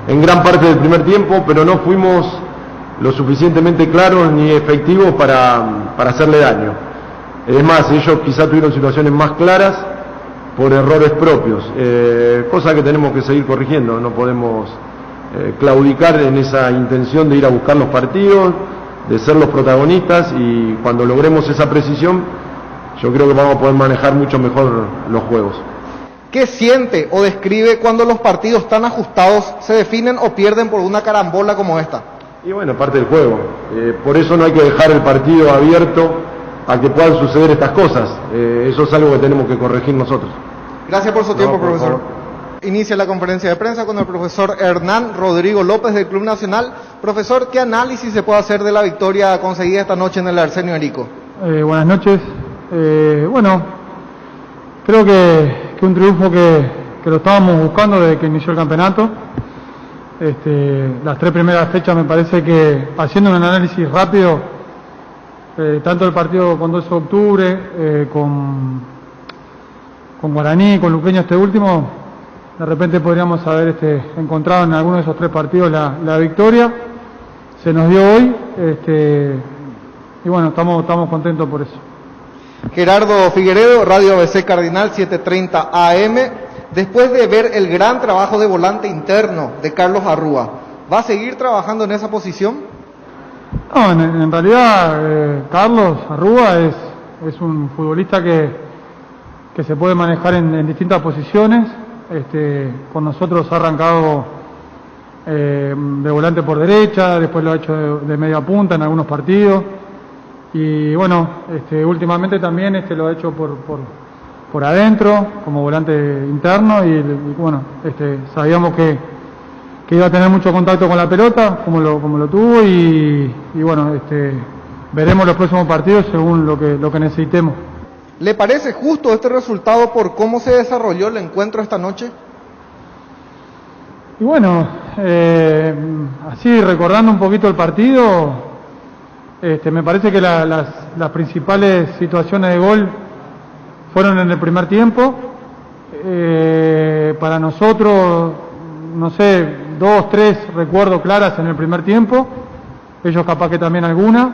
en gran parte del primer tiempo, pero no fuimos lo suficientemente claros ni efectivos para hacerle daño. Es más, ellos quizá tuvieron situaciones más claras por errores propios, cosa que tenemos que seguir corrigiendo. No podemos claudicar en esa intención de ir a buscar los partidos, de ser los protagonistas, y cuando logremos esa precisión, yo creo que vamos a poder manejar mucho mejor los juegos. ¿Qué siente o describe cuando los partidos tan ajustados se definen o pierden por una carambola como esta? Y bueno, parte del juego. Por eso no hay que dejar el partido abierto a que puedan suceder estas cosas. Eso es algo que tenemos que corregir nosotros. Gracias por su tiempo, profesor. Inicia la conferencia de prensa con el profesor Hernán Rodrigo López del Club Nacional. Profesor, ¿qué análisis se puede hacer de la victoria conseguida esta noche en el Arsenio Arico? Buenas noches. Bueno, creo que un triunfo que lo estábamos buscando desde que inició el campeonato. Las 3 primeras fechas me parece que, haciendo un análisis rápido, tanto el partido con 12 de octubre, con Guaraní, con Luqueño este último, de repente podríamos haber encontrado en alguno de esos 3 partidos la victoria. Se nos dio hoy, y bueno, estamos contentos por eso. Gerardo Figueredo, Radio ABC Cardinal 730 AM. Después de ver el gran trabajo de volante interno de Carlos Arrúa, ¿va a seguir trabajando en esa posición? No, en realidad Carlos Arrúa es un futbolista que se puede manejar en distintas posiciones. Con nosotros ha arrancado de volante por derecha, después lo ha hecho de media punta en algunos partidos, y bueno, últimamente también lo ha hecho por adentro como volante interno, y bueno, sabíamos que iba a tener mucho contacto con la pelota como lo tuvo, y bueno, veremos los próximos partidos según lo que necesitemos. ¿Le parece justo este resultado por cómo se desarrolló el encuentro esta noche? Y bueno, así recordando un poquito el partido, Me parece que las principales situaciones de gol fueron en el primer tiempo. Para nosotros, no sé, 2, 3 recuerdo claras en el primer tiempo, ellos capaz que también alguna.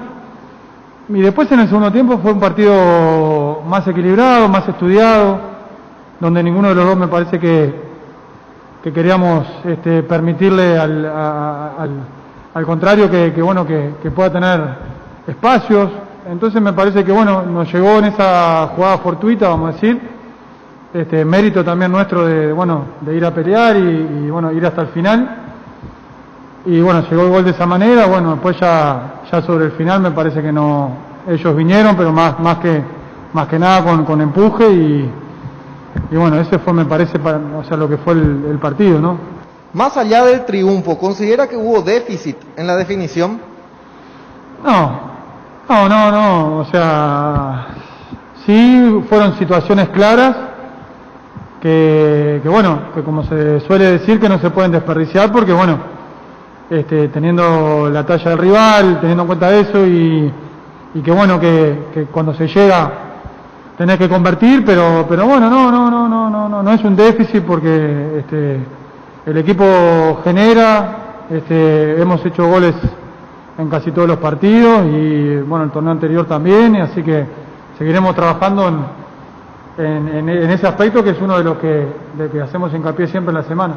Y después en el segundo tiempo fue un partido más equilibrado, más estudiado, donde ninguno de los dos me parece que queríamos permitirle al contrario que pueda tener espacios. Entonces me parece que nos llegó en esa jugada fortuita, vamos a decir, mérito también nuestro de ir a pelear y ir hasta el final. Y llegó el gol de esa manera. Después ya sobre el final me parece que no, ellos vinieron, pero más que nada con empuje y ese fue, me parece, lo que fue el partido, ¿no? Más allá del triunfo, ¿considera que hubo déficit en la definición? No, sí fueron situaciones claras que como se suele decir, que no se pueden desperdiciar porque teniendo la talla del rival, teniendo en cuenta eso y que cuando se llega tenés que convertir, pero no es un déficit porque el equipo genera, hemos hecho goles en casi todos los partidos y el torneo anterior también, y así que seguiremos trabajando en ese aspecto, que es uno de que hacemos hincapié siempre en la semana.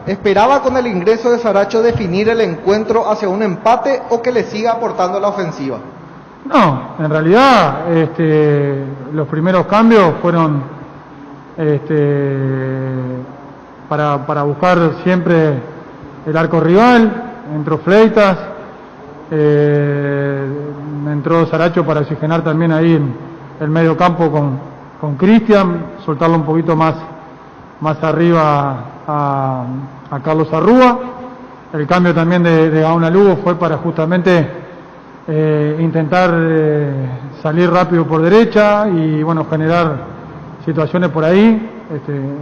¿Esperaba con el ingreso de Saracho definir el encuentro hacia un empate o que le siga aportando la ofensiva? No, en realidad los primeros cambios fueron para buscar siempre el arco rival. Entró Fleitas, entró Saracho para oxigenar también ahí el medio campo con Cristian, soltarlo un poquito más arriba a Carlos Arrúa. El cambio también de Gaona Lugo fue para justamente intentar salir rápido por derecha y generar situaciones por ahí.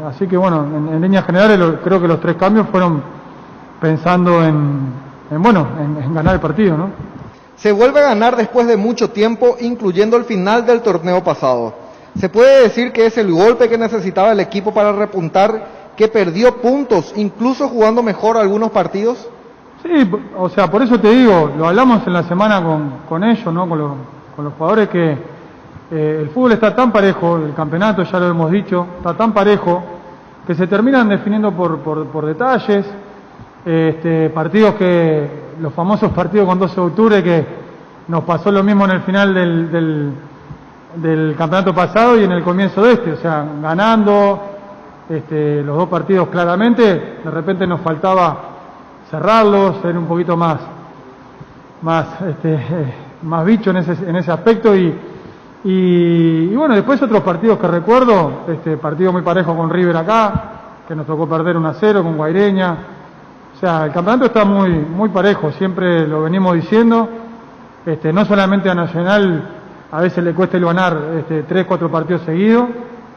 Así que en líneas generales creo que los 3 cambios fueron pensando en ganar el partido, ¿no? Se vuelve a ganar después de mucho tiempo, incluyendo el final del torneo pasado. ¿Se puede decir que es el golpe que necesitaba el equipo para repuntar, que perdió puntos, incluso jugando mejor algunos partidos? Sí, por eso te digo, lo hablamos en la semana con ellos, ¿no? Con los jugadores, que el fútbol está tan parejo, el campeonato, ya lo hemos dicho, está tan parejo, que se terminan definiendo por detalles, partidos los famosos partidos con 12 de octubre, que nos pasó lo mismo en el final del campeonato pasado y en el comienzo de ganando los 2 partidos claramente, de repente nos faltaba cerrarlos, ser un poquito más bicho en ese aspecto y después otros partidos que recuerdo, partido muy parejo con River acá, que nos tocó perder 1-0 con Guaireña. El campeonato está muy parejo, siempre lo venimos diciendo, no solamente a Nacional a veces le cuesta ganar 3-4 partidos seguidos,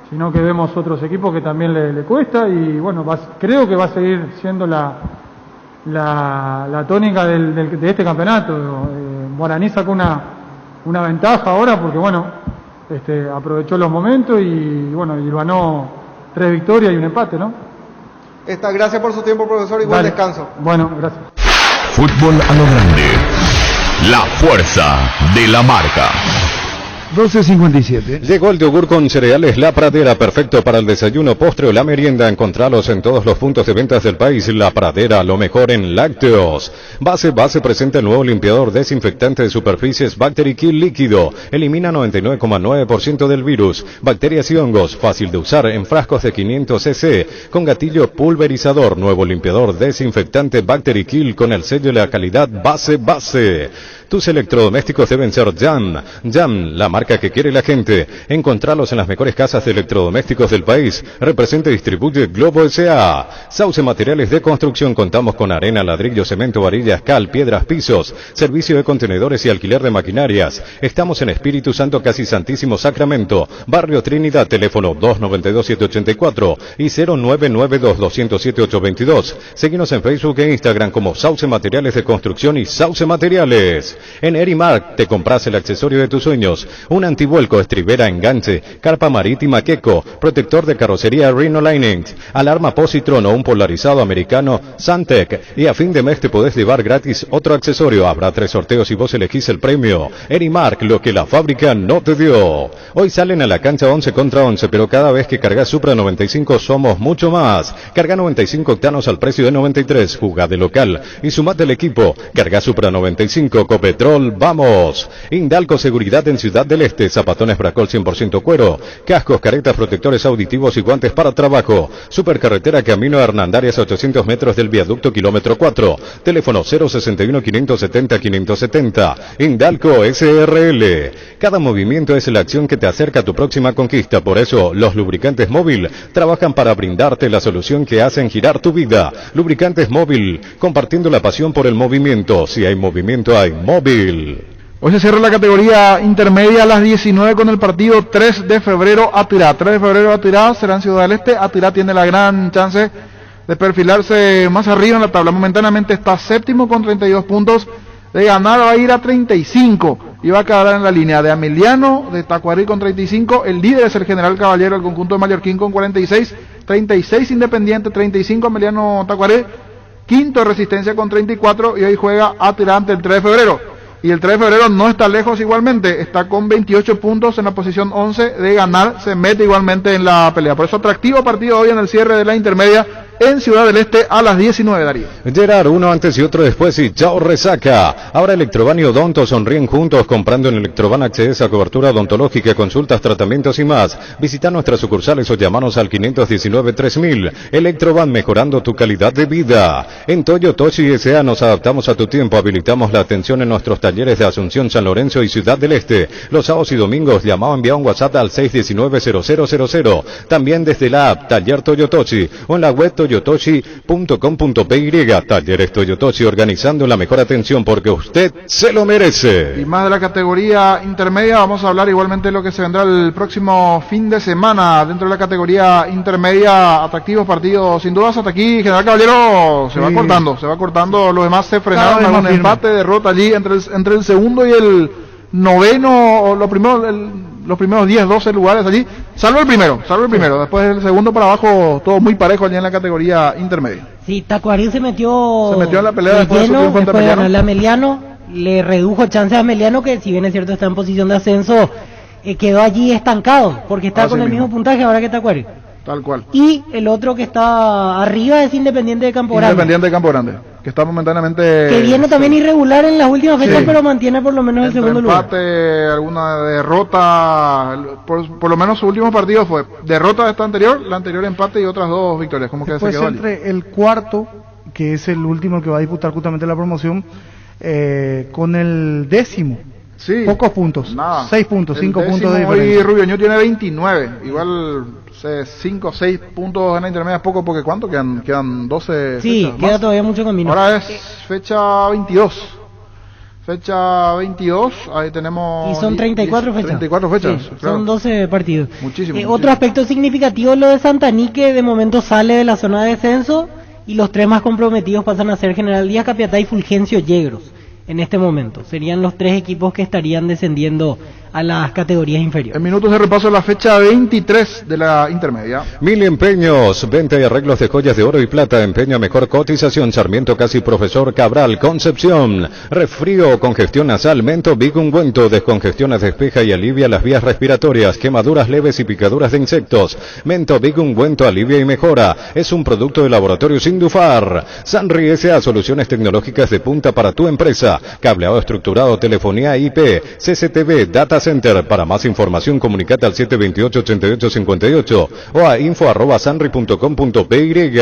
sino que vemos otros equipos que también le cuesta y creo que va a seguir siendo la tónica de este campeonato. Guaraní sacó una ventaja ahora porque aprovechó los momentos y ganó 3 victorias y un empate, ¿no? Gracias por su tiempo, profesor, y buen descanso. Bueno, gracias. Fútbol a lo grande. La fuerza de la marca. 12:57. Llegó el yogur con cereales La Pradera, perfecto para el desayuno, postre o la merienda. Encontralos en todos los puntos de ventas del país. La Pradera, lo mejor en lácteos. Base presenta el nuevo limpiador desinfectante de superficies Bactery Kill líquido. Elimina 99,9% del virus, bacterias y hongos. Fácil de usar en frascos de 500 cc. Con gatillo pulverizador. Nuevo limpiador desinfectante Bactery Kill con el sello de la calidad Base. Tus electrodomésticos deben ser Jam, la marca que quiere la gente. Encontralos en las mejores casas de electrodomésticos del país. Representa y distribuye Globo S.A. Sauce Materiales de Construcción. Contamos con arena, ladrillo, cemento, varillas, cal, piedras, pisos. Servicio de contenedores y alquiler de maquinarias. Estamos en Espíritu Santo, casi Santísimo Sacramento. Barrio Trinidad, teléfono 292-784 y 0992-207-822. Seguinos en Facebook e Instagram como Sauce Materiales de Construcción y Sauce Materiales. En Erimark te compras el accesorio de tus sueños, un antivuelco, estribera, enganche, carpa marítima Keko, protector de carrocería Rhino Linings, alarma Positron o un polarizado americano Santec, y a fin de mes te podés llevar gratis otro accesorio. Habrá 3 sorteos y vos elegís el premio. Erimark, lo que la fábrica no te dio. Hoy salen a la cancha 11 contra 11, pero cada vez que cargas Supra 95 somos mucho más. Carga 95 octanos al precio de 93, jugá de local y sumate al equipo. Carga Supra 95, Copetrol, vamos. Indalco Seguridad en Ciudad del Este, zapatones Bracol 100% cuero, cascos, caretas, protectores auditivos y guantes para trabajo. Supercarretera Camino Hernandarias, 800 metros del viaducto kilómetro 4. Teléfono 061 570 570. Indalco SRL. Cada movimiento es la acción que te acerca a tu próxima conquista. Por eso, los lubricantes Móvil trabajan para brindarte la solución que hacen girar tu vida. Lubricantes Móvil, compartiendo la pasión por el movimiento. Si hay movimiento, hay Móvil. Hoy se cierra la categoría intermedia a las 19 con el partido 3 de febrero Atirá. 3 de febrero Atirá será en Ciudad del Este. Atirá tiene la gran chance de perfilarse más arriba en la tabla. Momentáneamente está séptimo con 32 puntos. De ganar va a ir a 35 y va a quedar en la línea de Ameliano, de Tacuarí con 35. El líder es el General Caballero, el conjunto de Mallorquín con 46. 36 Independiente, 35 Ameliano Tacuarí. Quinto Resistencia con 34 y hoy juega Atirá ante el 3 de febrero. Y el 3 de febrero no está lejos igualmente, está con 28 puntos en la posición 11, de ganar se mete igualmente en la pelea. Por eso atractivo partido hoy en el cierre de la intermedia en Ciudad del Este a las 19, Darío. Gerard, uno antes y otro después y chao resaca. Ahora Electroban y Odonto sonríen juntos comprando en Electroban accedes a cobertura odontológica, consultas, tratamientos y más. Visita nuestras sucursales o llamanos al 519-3000. Electroban, mejorando tu calidad de vida. En Toyo Tochi S.A. nos adaptamos a tu tiempo, habilitamos la atención en nuestros talleres de Asunción, San Lorenzo y Ciudad del Este. Los sábados y domingos llama o envía un WhatsApp al 619-0000. También desde la app Taller Toyo Tochi o en la web toyotochi.com.py. Talleres Toyotochi, organizando la mejor atención porque usted se lo merece. Y más de la categoría intermedia, vamos a hablar igualmente de lo que se vendrá el próximo fin de semana dentro de la categoría intermedia. Atractivos partidos sin dudas. Hasta aquí General Caballero se va cortando, los demás se frenaron a un empate, derrota allí entre el segundo y el noveno, o los primeros 10, 12 lugares allí, salvo el primero, después del segundo para abajo, todo muy parejo allí en la categoría intermedia. Sí, Tacuarí se metió en la pelea después de ganarle a Ameliano, le redujo chances a Ameliano, que si bien es cierto está en posición de ascenso, quedó allí estancado, porque está con el mismo puntaje ahora que Tacuarí. Tal cual. Y el otro que está arriba es Independiente de Campo Grande. Que está momentáneamente... Que viene también irregular en las últimas fechas, pero mantiene por lo menos el segundo lugar. Empate, alguna derrota, por lo menos su último partido fue derrota de esta anterior, la anterior empate y otras 2 victorias. Como que después se quedó entre allí. El cuarto, que es el último que va a disputar justamente la promoción, con el décimo. Sí. Pocos puntos. 6 puntos, 5 puntos de diferencia. Hoy Rubio Ñu tiene 29, igual... 5 o 6 puntos en la intermedia es poco, porque ¿cuánto? Quedan 12 sí, fechas queda más. todavía mucho camino. Ahora es fecha 22. Ahí tenemos... Y son 34 fechas. 34 fechas, sí, claro. Son 12 partidos. Muchísimo. Otro aspecto significativo es lo de Santaní, que de momento sale de la zona de descenso, y los 3 más comprometidos pasan a ser General Díaz, Capiatá y Fulgencio Yegros. En este momento serían los 3 equipos que estarían descendiendo a las categorías inferiores. En minutos de repaso la fecha 23 de la intermedia. Mil Empeños, venta y arreglos de joyas de oro y plata, empeño a mejor cotización, Sarmiento Casi Profesor Cabral, Concepción. Resfrío, congestión nasal, Mento Big Ungüento, descongestiona, despeja y alivia las vías respiratorias, quemaduras leves y picaduras de insectos. Mento Big Ungüento alivia y mejora, es un producto de laboratorio Sindufar. Sanri S.A. Soluciones tecnológicas de punta para tu empresa, cableado estructurado, telefonía IP, CCTV, Data Center. Para más información comunicate al 728-8858 o a info@sanri.com.py.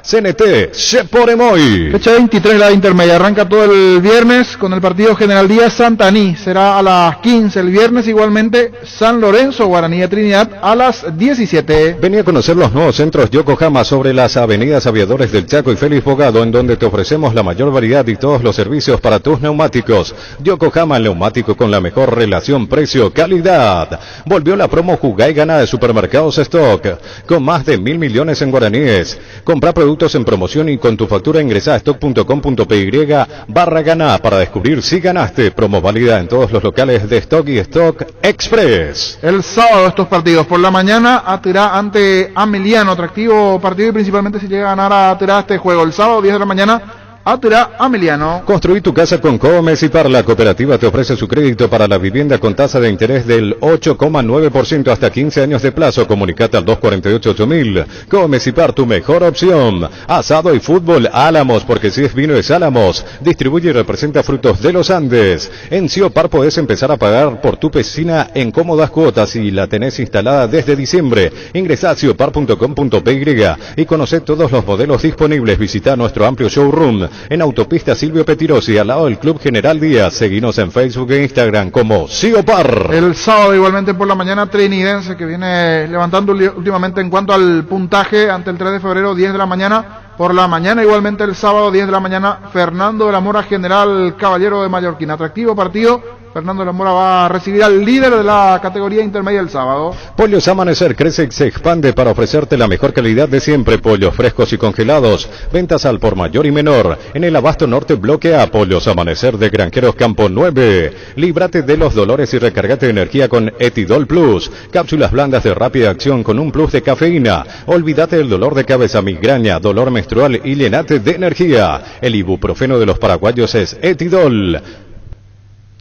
CNT, Sheporemoy. Fecha 23 la intermedia, arranca todo el viernes con el partido General Díaz Santaní, será a las 15 el viernes, igualmente San Lorenzo Guaraní de Trinidad a las 17. Venía a conocer los nuevos centros Yokohama sobre las avenidas Aviadores del Chaco y Félix Bogado, en donde te ofrecemos la mayor variedad y todos los servicios para tus neumáticos. Yokohama, el neumático con la mejor relación precio-calidad. Volvió la promo Jugá y Gana de Supermercados Stock, con más de 1.000 millones en guaraníes. Compra productos productos en promoción y con tu factura ingresa a stock.com.py/ganá para descubrir si ganaste. Promo válida en todos los locales de Stock y Stock Express. El sábado estos partidos. Por la mañana, Aterá ante Ameliano. Atractivo partido y principalmente si llega a ganar a Aterá este juego. El sábado, 10 de la mañana, Aterá Ameliano. Construí tu casa con Comecipar. La cooperativa te ofrece su crédito para la vivienda con tasa de interés del 8,9% hasta 15 años de plazo. Comunicate al 248-8000. Comecipar, tu mejor opción. Asado y fútbol Álamos, porque si es vino es Álamos. Distribuye y representa Frutos de los Andes. En Ciopar podés empezar a pagar por tu piscina en cómodas cuotas y la tenés instalada desde diciembre. Ingresá a ciopar.com.py y conocé todos los modelos disponibles. Visita nuestro amplio showroom en Autopista Silvio Petirosi, al lado del Club General Díaz. Seguinos en Facebook e Instagram como Ciopar. El sábado igualmente por la mañana, Trinidense, que viene levantando últimamente en cuanto al puntaje ante el 3 de febrero, 10 de la mañana. Por la mañana igualmente el sábado, 10 de la mañana, Fernando de la Mora, General Caballero de Mallorquín. Atractivo partido. Fernando de la Mora va a recibir al líder de la categoría intermedia el sábado. Pollos Amanecer crece y se expande para ofrecerte la mejor calidad de siempre. Pollos frescos y congelados. Ventas al por mayor y menor. En el Abasto Norte bloque A. Pollos Amanecer de Granjeros Campo 9. Líbrate de los dolores y recargate de energía con Etidol Plus. Cápsulas blandas de rápida acción con un plus de cafeína. Olvídate del dolor de cabeza, migraña, dolor menstrual y llenate de energía. El ibuprofeno de los paraguayos es Etidol.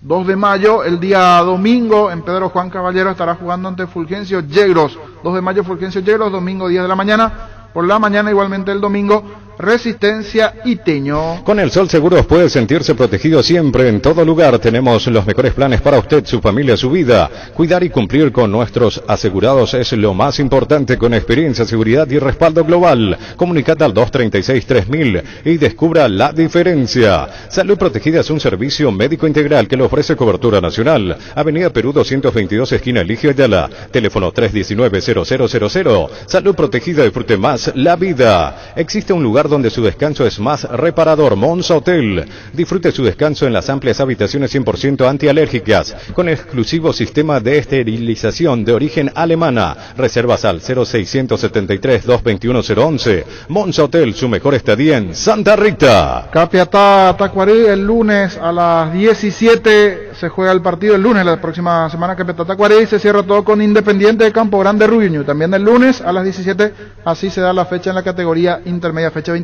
2 de mayo, el día domingo, en Pedro Juan Caballero estará jugando ante Fulgencio Yegros. 2 de mayo, Fulgencio Yegros, domingo 10 de la mañana. Por la mañana, igualmente el domingo, Resistencia Iteño. Con el Sol Seguros puede sentirse protegido siempre, en todo lugar. Tenemos los mejores planes para usted, su familia, su vida. Cuidar y cumplir con nuestros asegurados es lo más importante, con experiencia, seguridad y respaldo global. Comunicate al 236-3000 y descubra la diferencia. Salud Protegida es un servicio médico integral que le ofrece cobertura nacional. Avenida Perú 222, esquina Eligio Ayala. Teléfono 319-0000. Salud Protegida, disfrute más la vida. Existe un lugar donde su descanso es más reparador, Monza Hotel. Disfrute su descanso en las amplias habitaciones 100% antialérgicas, con exclusivo sistema de esterilización de origen alemana. Reservas al 0673-221-011. Monza Hotel, su mejor estadía en Santa Rita. Capiatá, Tacuarí, el lunes a las 17 se juega el partido. El lunes, la próxima semana, Capiatá, Tacuarí, se cierra todo con Independiente de Campo Grande, Ruiño. También el lunes a las 17, así se da la fecha en la categoría intermedia, fecha 23.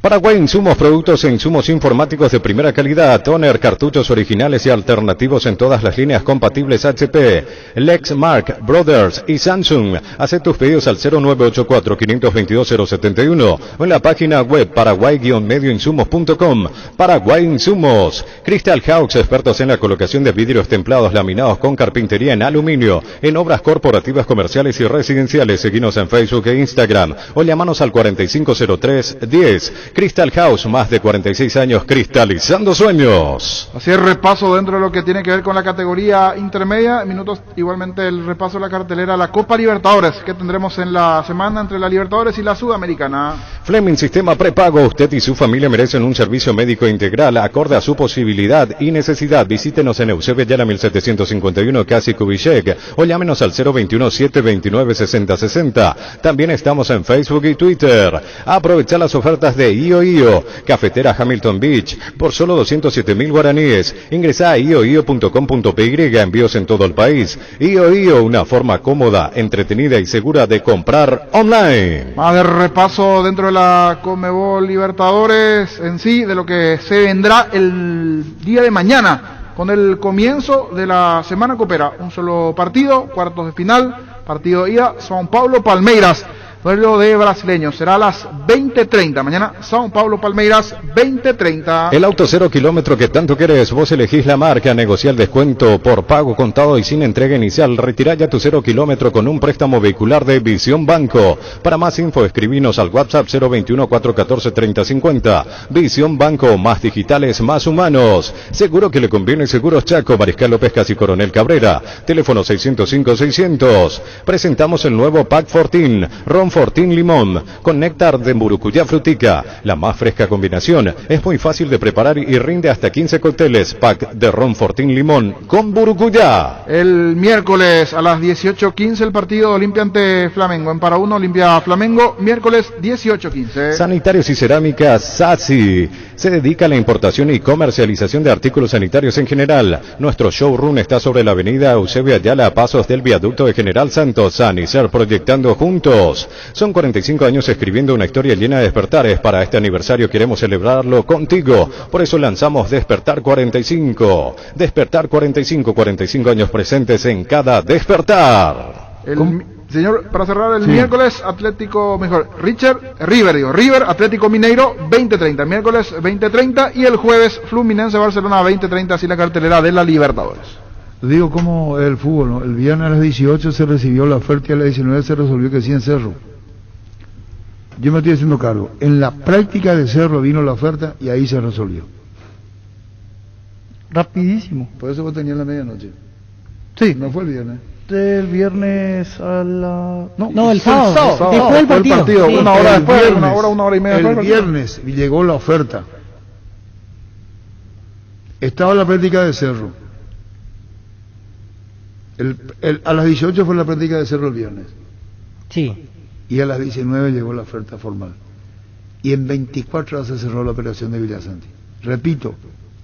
Paraguay Insumos, productos e insumos informáticos de primera calidad, toner, cartuchos originales y alternativos en todas las líneas compatibles HP, Lexmark, Brothers y Samsung. Haz tus pedidos al 0984-522-071 o en la página web paraguay-medioinsumos.com. Paraguay Insumos. Crystal House, expertos en la colocación de vidrios templados laminados con carpintería en aluminio, en obras corporativas, comerciales y residenciales. Seguinos en Facebook e Instagram o llamanos al 4503-10. Crystal House, más de 46 años cristalizando sueños. Así es, repaso dentro de lo que tiene que ver con la categoría intermedia. Minutos, igualmente el repaso de la cartelera, la Copa Libertadores, que tendremos en la semana entre la Libertadores y la Sudamericana. Fleming Sistema Prepago, usted y su familia merecen un servicio médico integral acorde a su posibilidad y necesidad. Visítenos en Eusebio Ayala 1751, casi Kubitschek, o llámenos al 021-729-6060. También estamos en Facebook y Twitter. Aprovecha las ofertas de IOIO, Cafetera Hamilton Beach, por solo 207.000 guaraníes. Ingresá a ioio.com.py, envíos en todo el país. IOIO, una forma cómoda, entretenida y segura de comprar online. Más de repaso dentro de la Conmebol Libertadores en sí, de lo que se vendrá el día de mañana, con el comienzo de la semana copera. Un solo partido, cuartos de final, partido de ida, São Paulo Palmeiras. Duelo de brasileños, será a las 20:30. Mañana, São Paulo Palmeiras, 20:30. El auto 0 kilómetro que tanto querés, vos elegís la marca, negocia el descuento por pago contado y sin entrega inicial. Retirá ya tu 0 kilómetro con un préstamo vehicular de Visión Banco. Para más info, escribinos al WhatsApp 021-414-3050. Visión Banco, más digitales, más humanos. Seguro que le conviene Seguros Chaco, Mariscal López Casi Coronel Cabrera. Teléfono 605-600. Presentamos el nuevo Pack 14, Ron Fortín Limón, con néctar de Murucuyá Frutica. La más fresca combinación, es muy fácil de preparar y rinde hasta 15 cócteles. Pack de Ron Fortín Limón con Murucuyá. El miércoles a las 18:15 el partido Olimpia ante Flamengo. En para uno Olimpia Flamengo, miércoles 18:15. Sanitarios y Cerámicas SASI se dedica a la importación y comercialización de artículos sanitarios en general. Nuestro showroom está sobre la avenida Eusebio Ayala, a pasos del viaducto de General Santos. Sanicer, proyectando juntos. Son 45 años escribiendo una historia llena de despertares. Para este aniversario queremos celebrarlo contigo. Por eso lanzamos Despertar 45. Despertar 45, 45 años presentes en cada despertar. Señor, para cerrar el miércoles, River Atlético Mineiro 20:30, miércoles 20:30 y el jueves Fluminense Barcelona 20:30, así la cartelera de la Libertadores. Digo como el fútbol, ¿no? El viernes a las 18 se recibió la oferta y a las 19 se resolvió que sí en Cerro. Yo me estoy haciendo cargo. En la práctica de Cerro vino la oferta y ahí se resolvió. Rapidísimo. Por eso vos tenías la medianoche. Sí. No fue el viernes. El viernes a la... No, el sábado. Después del partido. Sí. Una hora después, una hora y media el después. Viernes llegó la oferta. Estaba la práctica de Cerro. A las 18 fue la práctica de Cerro el viernes. Sí. Y a las 19 llegó la oferta formal. Y en 24 horas se cerró la operación de Villasanti. Repito,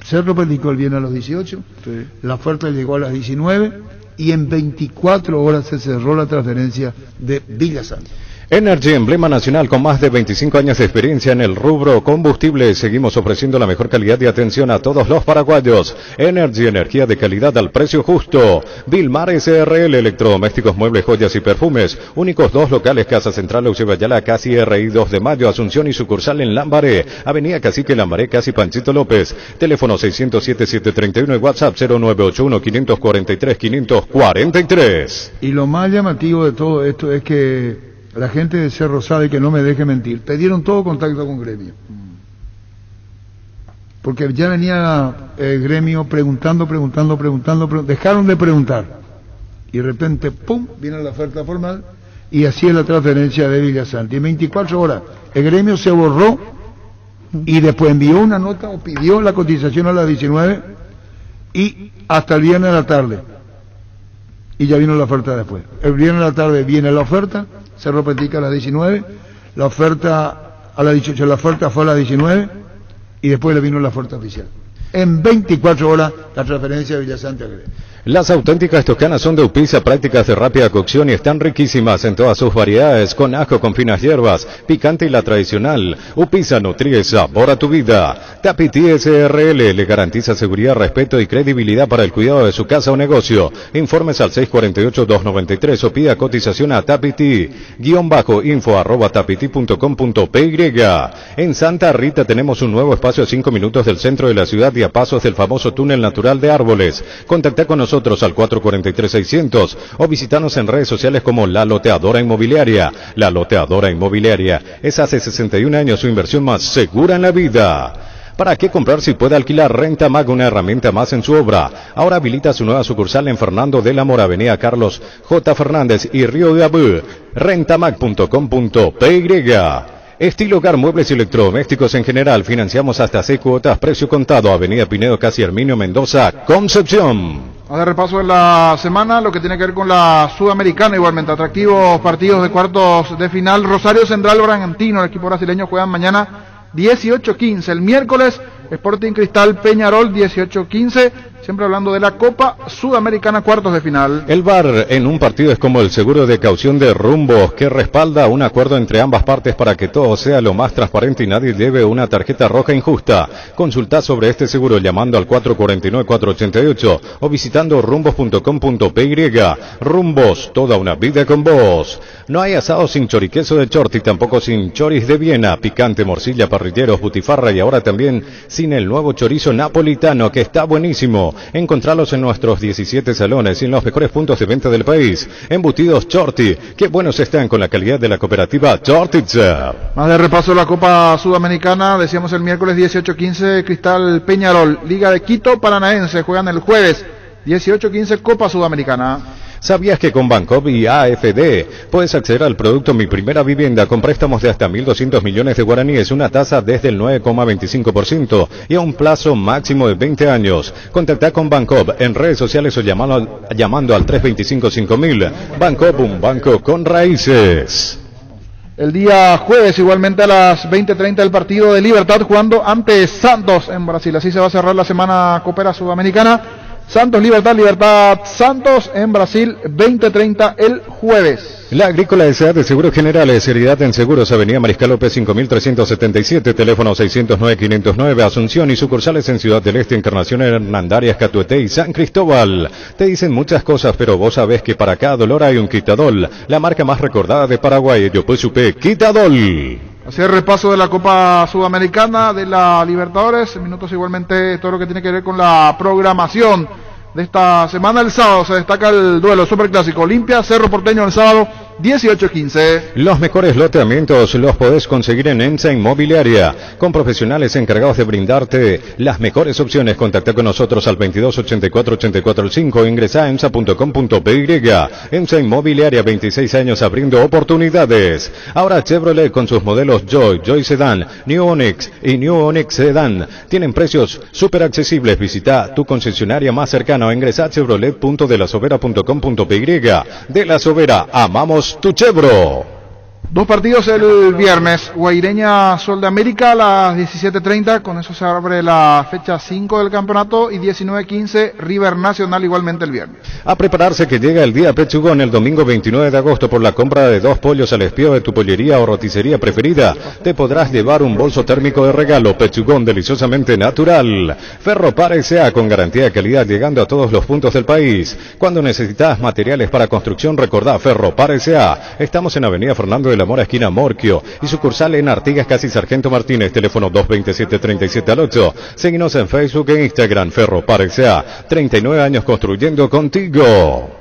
Cerro practicó el viernes a las 18, sí. La oferta llegó a las 19 y en 24 horas se cerró la transferencia de Villasanti. Energy, emblema nacional con más de 25 años de experiencia en el rubro combustible. Seguimos ofreciendo la mejor calidad de atención a todos los paraguayos. Energy, energía de calidad al precio justo. Vilmar SRL, electrodomésticos, muebles, joyas y perfumes. Únicos 2 locales, Casa Central, Eusebio Ayala, casi RI 2 de Mayo, Asunción y sucursal en Lambaré. Avenida Cacique Lambaré, casi Panchito López. Teléfono 607-731 y WhatsApp 0981-543-543. Y lo más llamativo de todo esto es que la gente de Cerro sabe que no me deje mentir. Pidieron todo contacto con gremio. Porque ya venía el gremio preguntando, dejaron de preguntar. Y de repente, ¡pum!, viene la oferta formal y así es la transferencia de Villasanti. En 24 horas el gremio se borró y después envió una nota o pidió la cotización a las 19 y hasta el viernes a la tarde. Y ya vino la oferta después. El viernes a la tarde viene la oferta. Cerro practica a las 19, la oferta a las 18, la oferta fue a las 19 y después le vino la oferta oficial. En 24 horas la transferencia de Villasanti a Gremio. Las auténticas toscanas son de Upisa, prácticas de rápida cocción y están riquísimas en todas sus variedades, con ajo, con finas hierbas, picante y la tradicional. Upisa nutre sabor a tu vida. Tapiti SRL le garantiza seguridad, respeto y credibilidad para el cuidado de su casa o negocio. Informes al 648-293 o pida cotización a tapiti-info@tapiti.com.py. En Santa Rita tenemos un nuevo espacio a 5 minutos del centro de la ciudad y a pasos del famoso túnel natural de árboles. Contacta con nosotros al 443-600 o visitanos en redes sociales como La Loteadora Inmobiliaria. La Loteadora Inmobiliaria es hace 61 años su inversión más segura en la vida. ¿Para qué comprar si puede alquilar? Rentamag, una herramienta más en su obra. Ahora habilita su nueva sucursal en Fernando del Amor, Avenida Carlos J. Fernández y Río de Abu. Rentamag.com.py. Estilo Hogar, muebles y electrodomésticos en general. Financiamos hasta 6 cuotas, precio contado. Avenida Pinedo, casi Herminio Mendoza, Concepción. A dar repaso de la semana, lo que tiene que ver con la Sudamericana, igualmente atractivos partidos de cuartos de final. Rosario Central Bragantino, el equipo brasileño, juegan mañana 18:15. El miércoles, Sporting Cristal Peñarol 18:15. Siempre hablando de la Copa Sudamericana, cuartos de final. El VAR en un partido es como el seguro de caución de Rumbos, que respalda un acuerdo entre ambas partes para que todo sea lo más transparente y nadie lleve una tarjeta roja injusta. Consulta sobre este seguro llamando al 449-488 o visitando rumbos.com.py. Rumbos, toda una vida con vos. No hay asado sin choriqueso de Chorti, tampoco sin choris de Viena, picante, morcilla, parrilleros, butifarra y ahora también sin el nuevo chorizo napolitano, que está buenísimo. Encontralos en nuestros 17 salones y en los mejores puntos de venta del país. Embutidos Chorti, qué buenos están con la calidad de la cooperativa Chortitzer. Más de repaso de la Copa Sudamericana, decíamos el miércoles 18:15, Cristal Peñarol, Liga de Quito Paranaense, juegan el jueves 18:15, Copa Sudamericana. ¿Sabías que con Bancop y AFD puedes acceder al producto Mi Primera Vivienda con préstamos de hasta 1.200 millones de guaraníes, una tasa desde el 9,25% y a un plazo máximo de 20 años? Contacta con Bancop en redes sociales o llamando al 325-5000. Bancop, un banco con raíces. El día jueves, igualmente a las 20:30, el partido de Libertad jugando ante Santos en Brasil. Así se va a cerrar la semana Copera Sudamericana. Santos, Libertad, Libertad, Santos en Brasil, 20:30 el jueves. La Agrícola S.A. de Seguros Generales, Seriedad en Seguros, Avenida Mariscal López 5377, teléfono 609-509, Asunción y sucursales en Ciudad del Este, Encarnación, Hernandarias, Catuete y San Cristóbal. Te dicen muchas cosas, pero vos sabés que para cada dolor hay un Quitadol, la marca más recordada de Paraguay, yo pues supe Quitadol. Así el repaso de la Copa Sudamericana, de la Libertadores, en minutos igualmente todo lo que tiene que ver con la programación de esta semana. El sábado se destaca el duelo superclásico Olimpia Cerro Porteño el sábado 18:15. Los mejores loteamientos los podés conseguir en EMSA Inmobiliaria, con profesionales encargados de brindarte las mejores opciones. Contacta con nosotros al 2284-8405, ingresa a emsa.com.py. EMSA Inmobiliaria, 26 años abriendo oportunidades. Ahora Chevrolet con sus modelos Joy Sedan, New Onix y New Onix Sedan tienen precios súper accesibles. Visita tu concesionaria más cercana o ingresa a chevrolet.delasovera.com.py. De La Sobera, amamos tu Chevro. Dos partidos el viernes, Guaireña Sol de América a las 17:30, con eso se abre la fecha 5 del campeonato, y 19:15 River Nacional igualmente el viernes. A prepararse que llega el día Pechugón el domingo 29 de agosto. Por la compra de 2 pollos al espío de tu pollería o roticería preferida, te podrás llevar un bolso térmico de regalo. Pechugón deliciosamente natural. Ferropar S.A. con garantía de calidad, llegando a todos los puntos del país. Cuando necesitas materiales para construcción, recordá Ferropar S.A. Estamos en Avenida Fernando de la Mora, esquina Morquio, y sucursal en Artigas, casi Sargento Martínez, teléfono 227-3708. Seguinos en Facebook e Instagram, Ferropar S.A. 39 años construyendo contigo.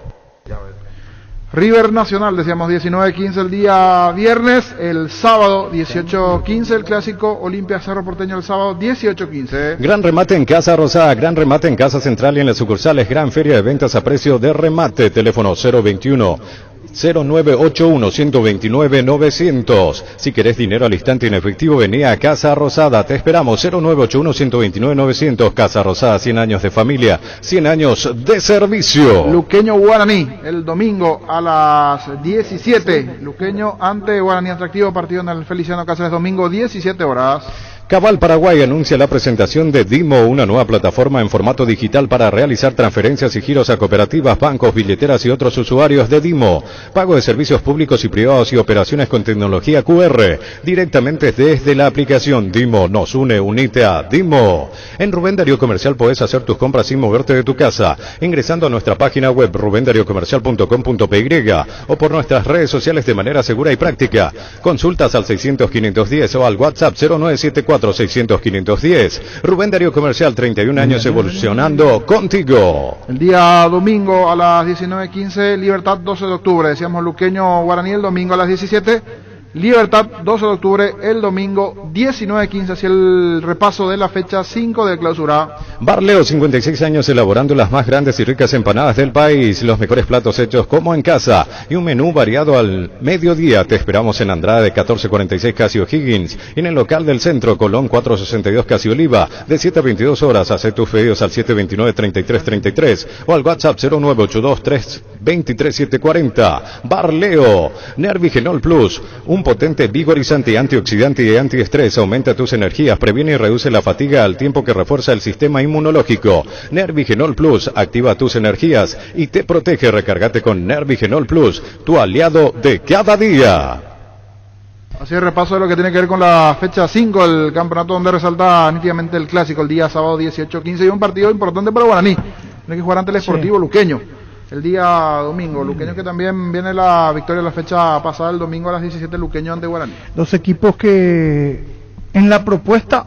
River Nacional, decíamos 19:15 el día viernes. El sábado 18:15 el clásico Olimpia Cerro Porteño el sábado 18:15. Gran remate en Casa Rosada, gran remate en Casa Central y en las sucursales, gran feria de ventas a precio de remate, teléfono 021-0981-129-900. Si querés dinero al instante en efectivo, vení a Casa Rosada. Te esperamos. 0981-129-900. Casa Rosada, 100 años de familia, 100 años de servicio. Luqueño Guaraní, el domingo a las 17. Luqueño ante Guaraní, atractivo partido en el Feliciano Cáceres, domingo 17 horas. Cabal Paraguay anuncia la presentación de Dimo, una nueva plataforma en formato digital para realizar transferencias y giros a cooperativas, bancos, billeteras y otros usuarios de Dimo. Pago de servicios públicos y privados y operaciones con tecnología QR directamente desde la aplicación. Dimo nos une, unite a Dimo. En Rubén Darío Comercial podés hacer tus compras sin moverte de tu casa, ingresando a nuestra página web rubendariocomercial.com.py o por nuestras redes sociales de manera segura y práctica. Consultas al 600-510 o al WhatsApp 0974-600-510. Rubén Darío Comercial, 31 años evolucionando contigo. El día domingo a las 19:15, Libertad 12 de octubre. Decíamos Luqueño Guaraní el domingo a las 17. Libertad 12 de octubre el domingo 19:15, hacia el repaso de la fecha 5 de clausura. Barleo, 56 años elaborando las más grandes y ricas empanadas del país, los mejores platos hechos como en casa y un menú variado al mediodía. Te esperamos en Andrade 1446 Casi O'Higgins y en el local del centro Colón 462 Casi Oliva de 7 a 22 horas. Haz tus pedidos al 729-3333 o al WhatsApp 0982-323-740. Barleo, Nervigenol Plus, un potente vigorizante, antioxidante y antiestrés, aumenta tus energías, previene y reduce la fatiga al tiempo que refuerza el sistema inmunológico. Nervigenol Plus activa tus energías y te protege. Recárgate con Nervigenol Plus, tu aliado de cada día. Así es, repaso de lo que tiene que ver con la fecha 5 del campeonato, donde resalta nítidamente el clásico el día sábado 18:15 y un partido importante para Guaraní. Tiene que jugar ante el Sportivo Luqueño el día domingo. Luqueño, que también viene la victoria la fecha pasada, el domingo a las 17, Luqueño ante Guaraní. Dos equipos que en la propuesta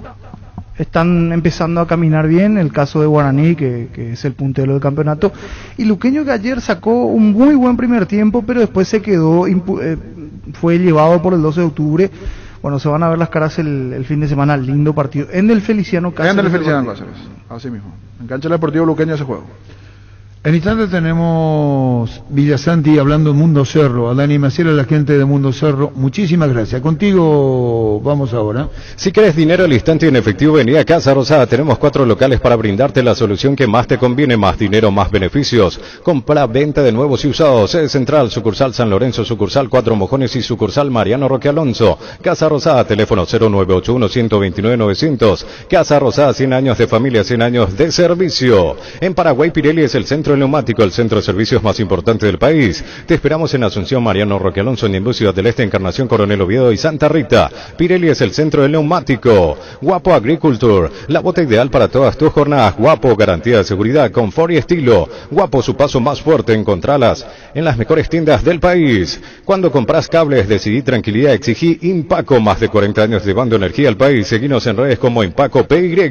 están empezando a caminar bien. El caso de Guaraní, que es el puntero del campeonato, y Luqueño, que ayer sacó un muy buen primer tiempo, pero después se quedó, fue llevado por el 12 de octubre. Bueno, se van a ver las caras el fin de semana. Lindo partido en el Feliciano Cáceres. En el Feliciano Cáceres, así mismo. En cancha del Deportivo Luqueño ese juego. En instante tenemos Villasanti hablando Mundo Cerro, a Dani Maciel, a la gente de Mundo Cerro, muchísimas gracias. Contigo vamos ahora. Si querés dinero al instante y en efectivo, vení a Casa Rosada. Tenemos 4 locales para brindarte la solución que más te conviene, más dinero, más beneficios. Compra, venta de nuevos y usados. Sede Central, sucursal San Lorenzo, sucursal 4 Mojones y sucursal Mariano Roque Alonso. Casa Rosada, teléfono 0981-129-900. Casa Rosada, 100 años de familia, 100 años de servicio. En Paraguay, Pirelli es el centro neumático, el centro de servicios más importante del país. Te esperamos en Asunción, Mariano Roque Alonso, en Nimbus, Ciudad del Este, Encarnación, Coronel Oviedo y Santa Rita. Pirelli es el centro del neumático. Guapo Agriculture, la bota ideal para todas tus jornadas. Guapo, garantía de seguridad, confort y estilo. Guapo, su paso más fuerte, encontralas en las mejores tiendas del país. Cuando compras cables, decidí tranquilidad, exigí Impaco, más de 40 años llevando energía al país. Seguinos en redes como Impaco PY.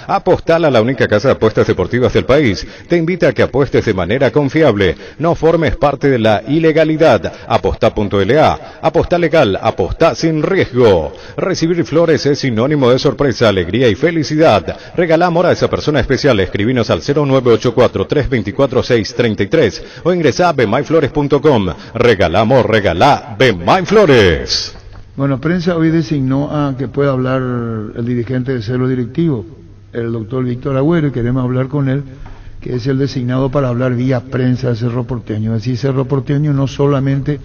Apostala, la única casa de apuestas deportivas del país. Te invita a que apuestes de manera confiable. No formes parte de la ilegalidad. Apostá.la. Apostá legal. Apostá sin riesgo. Recibir flores es sinónimo de sorpresa, alegría y felicidad. Regala amor a esa persona especial. Escribinos al 0984-324-633 o ingresá a bemyflores.com. Regala amor, regala Bemyflores. Bueno, prensa hoy designó a que pueda hablar el dirigente del celo directivo, el doctor Víctor Agüero, y queremos hablar con él, que es el designado para hablar vía prensa de Cerro Porteño. Es decir, Cerro Porteño no solamente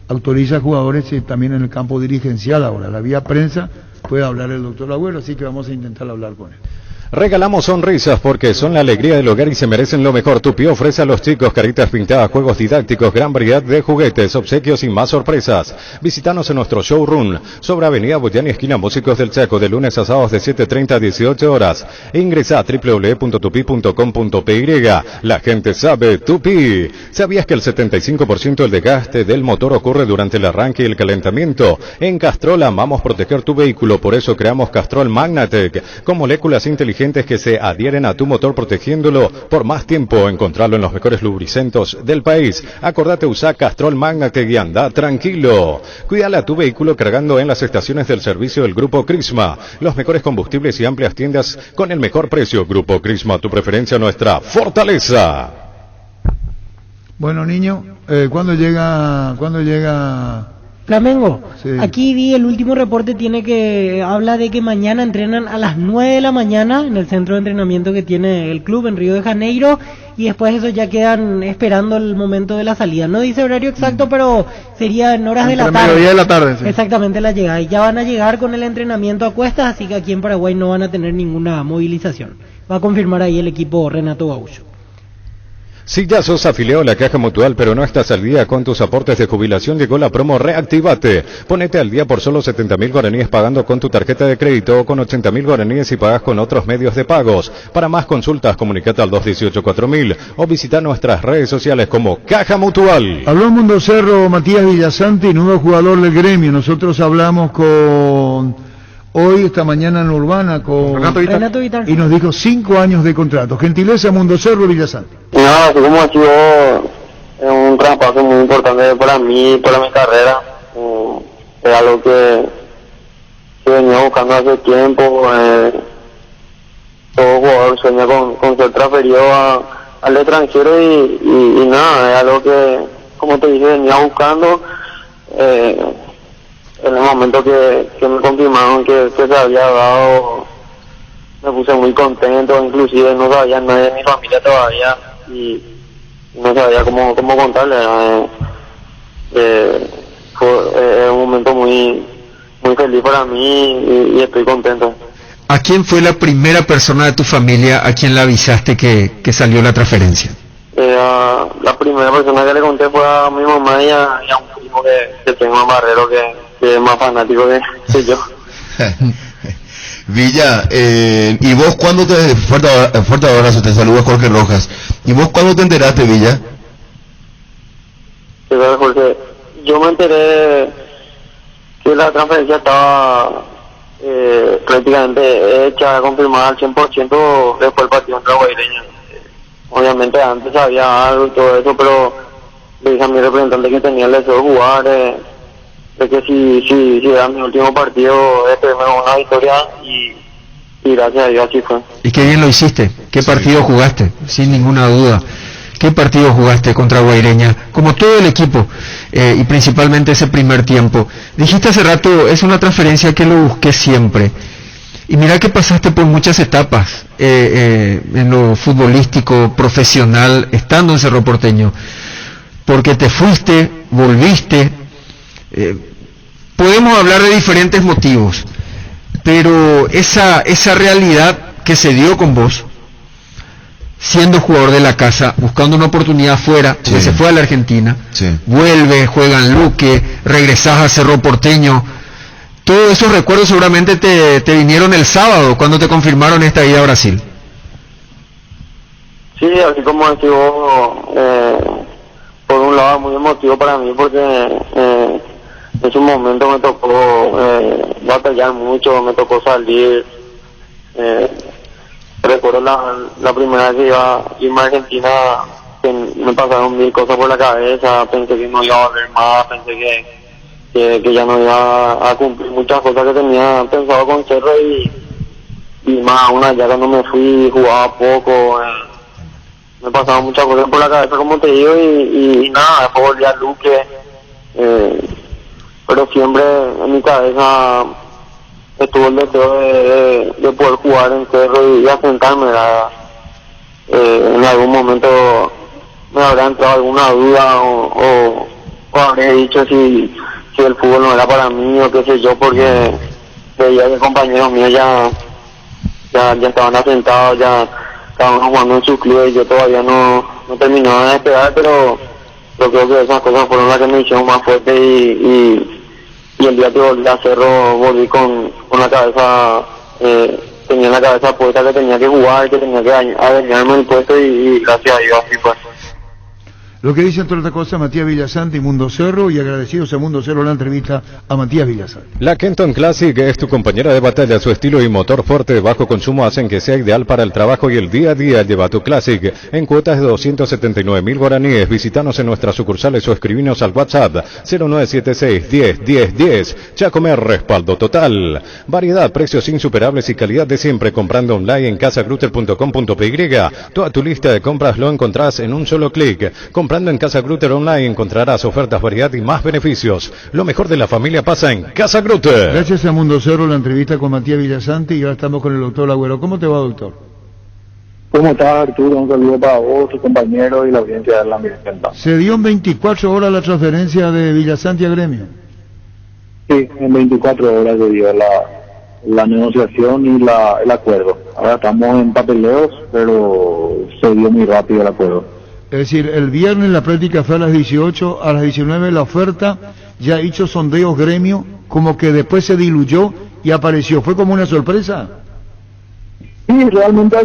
autoriza jugadores, sino también en el campo dirigencial ahora. La vía prensa puede hablar el doctor Agüero, así que vamos a intentar hablar con él. Regalamos sonrisas porque son la alegría del hogar y se merecen lo mejor. Tupi ofrece a los chicos caritas pintadas, juegos didácticos, gran variedad de juguetes, obsequios y más sorpresas. Visítanos en nuestro showroom sobre Avenida Boyani, esquina Músicos del Chaco, de lunes a sábados de 7:30 a 18 horas. E ingresa a www.tupi.com.py. La gente sabe Tupi. ¿Sabías que el 75% del desgaste del motor ocurre durante el arranque y el calentamiento? En Castrol amamos proteger tu vehículo, por eso creamos Castrol Magnatec, con moléculas inteligentes que se adhieren a tu motor protegiéndolo por más tiempo. Encontrarlo en los mejores lubricentos del país. Acordate, usa Castrol Magnatec y anda tranquilo. Cuídale a tu vehículo cargando en las estaciones del servicio del Grupo Crisma. Los mejores combustibles y amplias tiendas con el mejor precio. Grupo Crisma, tu preferencia, nuestra fortaleza. Bueno, niño, ¿cuándo llega Flamengo? Sí. Aquí vi el último reporte, habla de que mañana entrenan a las 9 de la mañana en el centro de entrenamiento que tiene el club en Río de Janeiro, y después eso ya quedan esperando el momento de la salida. No dice horario exacto, pero sería en horas de la tarde. Mediodía de la tarde, sí. Exactamente, la llegada. Y ya van a llegar con el entrenamiento a cuestas, así que aquí en Paraguay no van a tener ninguna movilización. Va a confirmar ahí el equipo Renato Gaullo. Si ya sos afiliado a la Caja Mutual pero no estás al día con tus aportes de jubilación, llegó la promo Reactivate. Ponete al día por solo 70.000 guaraníes pagando con tu tarjeta de crédito o con 80.000 guaraníes si pagas con otros medios de pagos. Para más consultas, comunicate al 218-4000 o visita nuestras redes sociales como Caja Mutual. Habló Mundo Cerro Matías Villasanti, nuevo jugador del gremio. Nosotros hablamos esta mañana en Urbana con Renato Vitar, y nos dijo 5 años de contrato. Gentileza Mundo Cerro Villasanti. No, así como ha sido un traspaso muy importante para mí, para mi carrera. Es algo que venía buscando hace tiempo. Todo jugador sueña con ser transferido al extranjero y nada, es algo que, como te dije, venía buscando. En el momento que me confirmaron que se había dado, me puse muy contento. Inclusive no sabía nadie de mi familia todavía y no sabía cómo contarle. Fue un momento muy feliz para mí y estoy contento. ¿A quién fue la primera persona de tu familia a quien le avisaste que salió la transferencia? La primera persona que le conté fue a mi mamá y a un primo que tengo en Barrero, que es más fanático que yo. Villa, ¿y vos cuándo fuerte abrazo, te saluda Jorge Rojas? ¿Y vos cuándo te enteraste, Villa? Sí, Jorge, yo me enteré que la transferencia estaba prácticamente hecha, confirmada al 100% después del partido contra Guaireña. Obviamente antes había algo y todo eso, pero le dije a mi representante que tenía el deseo de jugar, de que si era mi último partido, esperemos una victoria y gracias a Dios así fue. Y qué bien lo hiciste, qué partido jugaste, sin ninguna duda. qué partido jugaste contra Guaireña, como todo el equipo, y principalmente ese primer tiempo. Dijiste hace rato, es una transferencia que lo busqué siempre. Y mira que pasaste por muchas etapas en lo futbolístico, profesional, estando en Cerro Porteño, porque te fuiste, volviste. Podemos hablar de diferentes motivos, pero esa realidad que se dio con vos, siendo jugador de la casa, buscando una oportunidad fuera, que se fue a la Argentina, vuelve, juega en Luque, regresás a Cerro Porteño. Todos esos recuerdos seguramente te vinieron el sábado cuando te confirmaron esta ida a Brasil. Sí, así como decís vos, por un lado muy emotivo para mí porque en su momento me tocó batallar mucho, me tocó salir. Recuerdo la primera vez que iba a irme a Argentina, que me pasaron 1000 cosas por la cabeza, pensé que no iba a volver más, pensé que ya no iba a cumplir muchas cosas que tenía pensado con Cerro y más aún allá cuando me fui jugaba poco, me pasaban muchas cosas por la cabeza como te digo y nada, después volví a Luque, pero siempre en mi cabeza estuvo el deseo de poder jugar en Cerro y asentarme, en algún momento me habrá entrado alguna duda o habré dicho si el fútbol no era para mí o qué sé yo, porque veía que compañeros míos ya estaban asentados, ya estaban jugando en sus clubes y yo todavía no terminaba de despegar, pero yo creo que esas cosas fueron las que me hicieron más fuerte y el día que volví a Cerro volví con la cabeza, tenía la cabeza puesta que tenía que jugar, que tenía que adueñarme el puesto y gracias a Dios así fue. Lo que dice entre otras cosas Matías Villasante y Mundo Cerro, y agradecidos a Mundo Cerro la entrevista a Matías Villasante. La Kenton Classic es tu compañera de batalla. Su estilo y motor fuerte de bajo consumo hacen que sea ideal para el trabajo y el día a día. Lleva tu Classic en cuotas de 279.000 guaraníes. Visítanos en nuestras sucursales o escribinos al WhatsApp 0976 10 10 10. Chacomer, respaldo total. Variedad, precios insuperables y calidad de siempre. Comprando online en casagrutter.com.py. Toda tu lista de compras lo encontrás en un solo clic. Comprando en Casa Grutter Online encontrarás ofertas, variedad y más beneficios. Lo mejor de la familia pasa en Casa Grutter. Gracias a Mundo Cerro la entrevista con Matías Villasante y ahora estamos con el doctor Agüero. ¿Cómo te va, doctor? ¿Cómo estás, Arturo? Un saludo para vos, tu compañero y la audiencia de la Miranda. ¿Se dio en 24 horas la transferencia de Villasante a Gremio? Sí, en 24 horas se dio la negociación y el acuerdo. Ahora estamos en papeleos, pero se dio muy rápido el acuerdo. Es decir, el viernes la práctica fue a las 18, a las 19 la oferta, ya hizo sondeos Gremio, como que después se diluyó y apareció. ¿Fue como una sorpresa? Sí, realmente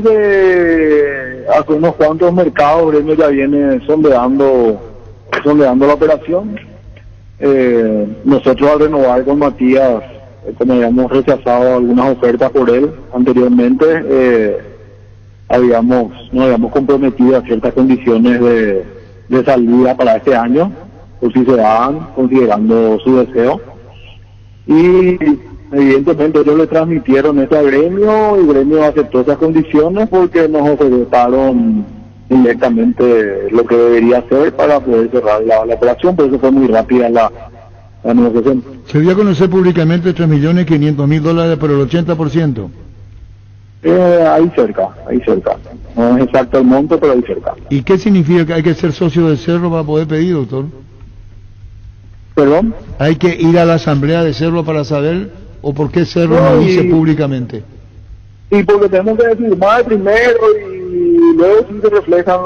hace unos cuantos mercados Gremio ya viene sondeando la operación. Nosotros al renovar con Matías, como habíamos rechazado algunas ofertas por él anteriormente, nos habíamos comprometido a ciertas condiciones de salida para este año, por si se dan, considerando su deseo. Y evidentemente ellos le transmitieron esto a Gremio y Gremio aceptó esas condiciones porque nos ofertaron directamente lo que debería hacer para poder cerrar la operación, por eso fue muy rápida la negociación. Se dio a conocer públicamente $3.500.000 por el 80%. Ahí cerca. No es exacto el monto, pero ahí cerca. ¿Y qué significa que hay que ser socio de Cerro para poder pedir, doctor? ¿Perdón? ¿Hay que ir a la asamblea de Cerro para saber o por qué Cerro no dice públicamente? Y porque tenemos que firmar primero y luego sí se refleja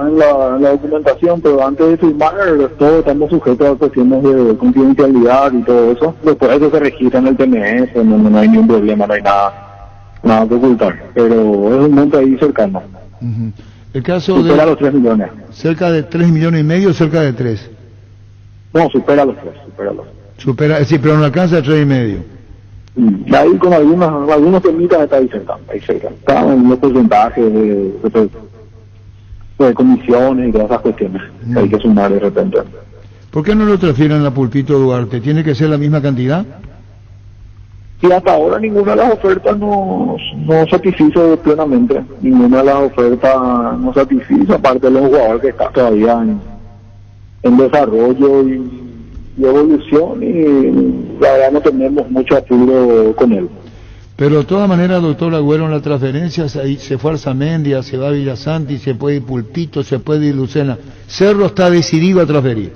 en la documentación, pero antes de firmar todos estamos sujetos a cuestiones de confidencialidad y todo eso. Después eso se registra en el TMS, no hay ningún problema, no hay nada que ocultar, pero es un monto ahí cercano. El caso supera los 3 millones. ¿Cerca de 3,5 millones o cerca de 3? No, supera los 3. Supera, sí, pero no alcanza 3,5. Ahí con algunos temitas está ahí cerca. Está en los porcentajes de comisiones y todas esas cuestiones que hay que sumar de repente. ¿Por qué no lo transfieren a Pulpito Duarte? ¿Tiene que ser la misma cantidad? Y hasta ahora ninguna de las ofertas nos satisfizo plenamente. Ninguna de las ofertas nos satisfizo, aparte de un jugador que está todavía en desarrollo y evolución, y la verdad no tenemos mucho apuro con él. Pero de todas maneras, doctor Agüero, en las transferencias se fue Arzamendia, se va a Villasanti, se puede ir Pulpito, se puede ir Lucena. Cerro está decidido a transferir.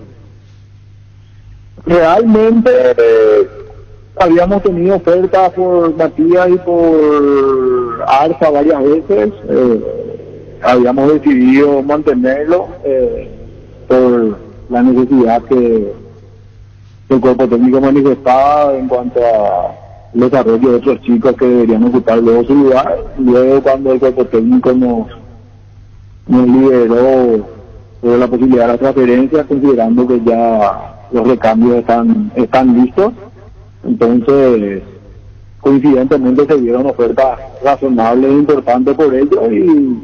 Realmente habíamos tenido ofertas por Matías y por Arza varias veces. Habíamos decidido mantenerlo por la necesidad que el cuerpo técnico manifestaba en cuanto a el desarrollo de otros chicos que deberían ocupar luego su lugar. Luego, cuando el cuerpo técnico nos liberó sobre la posibilidad de la transferencia, considerando que ya los recambios están listos, entonces coincidentemente se dieron ofertas razonables e importantes por ellos y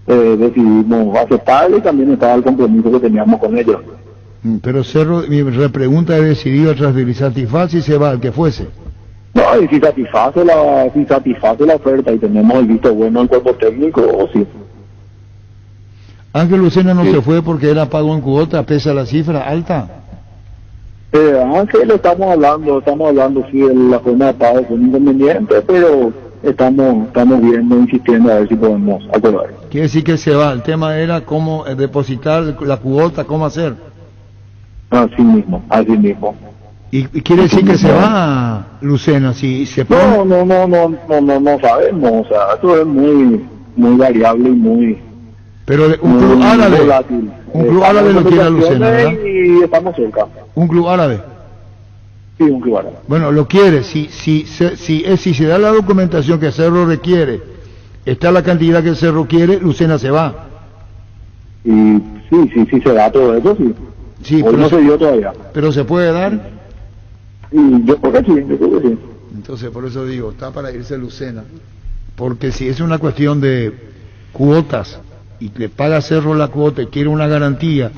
decidimos aceptarle, y también estaba el compromiso que teníamos con ellos. Pero Cerro, mi repregunta, ¿es decidido a transferir? ¿Satisface y se va el que fuese? No, y si satisface la oferta y tenemos el visto bueno del cuerpo técnico, sí. Ángel Lucena no se fue porque era pago en cuota, pese a la cifra alta. Ángel, estamos hablando sí, de la forma de pago fue un inconveniente, pero estamos viendo, insistiendo a ver si podemos acordar. Quiere decir que se va, el tema era cómo depositar la cuota, cómo hacer. Así mismo. ¿Y quiere decir que se va Lucena si se pone? No sabemos, o sea, eso es muy variable y muy... Pero un club árabe, volátil. Un club árabe lo quiere a Lucena, ¿verdad? Y estamos cerca. ¿Un club árabe? Sí, un club árabe. Bueno, lo quiere, si se da la documentación que Cerro requiere, está la cantidad que Cerro quiere, Lucena se va. Y sí se da todo eso, sí. Sí, hoy no se dio todavía. ¿Pero se puede dar? Y yo creo que sí. Entonces, por eso digo, está para irse Lucena. Porque si es una cuestión de cuotas, y le paga Cerro la cuota y quiere una garantía,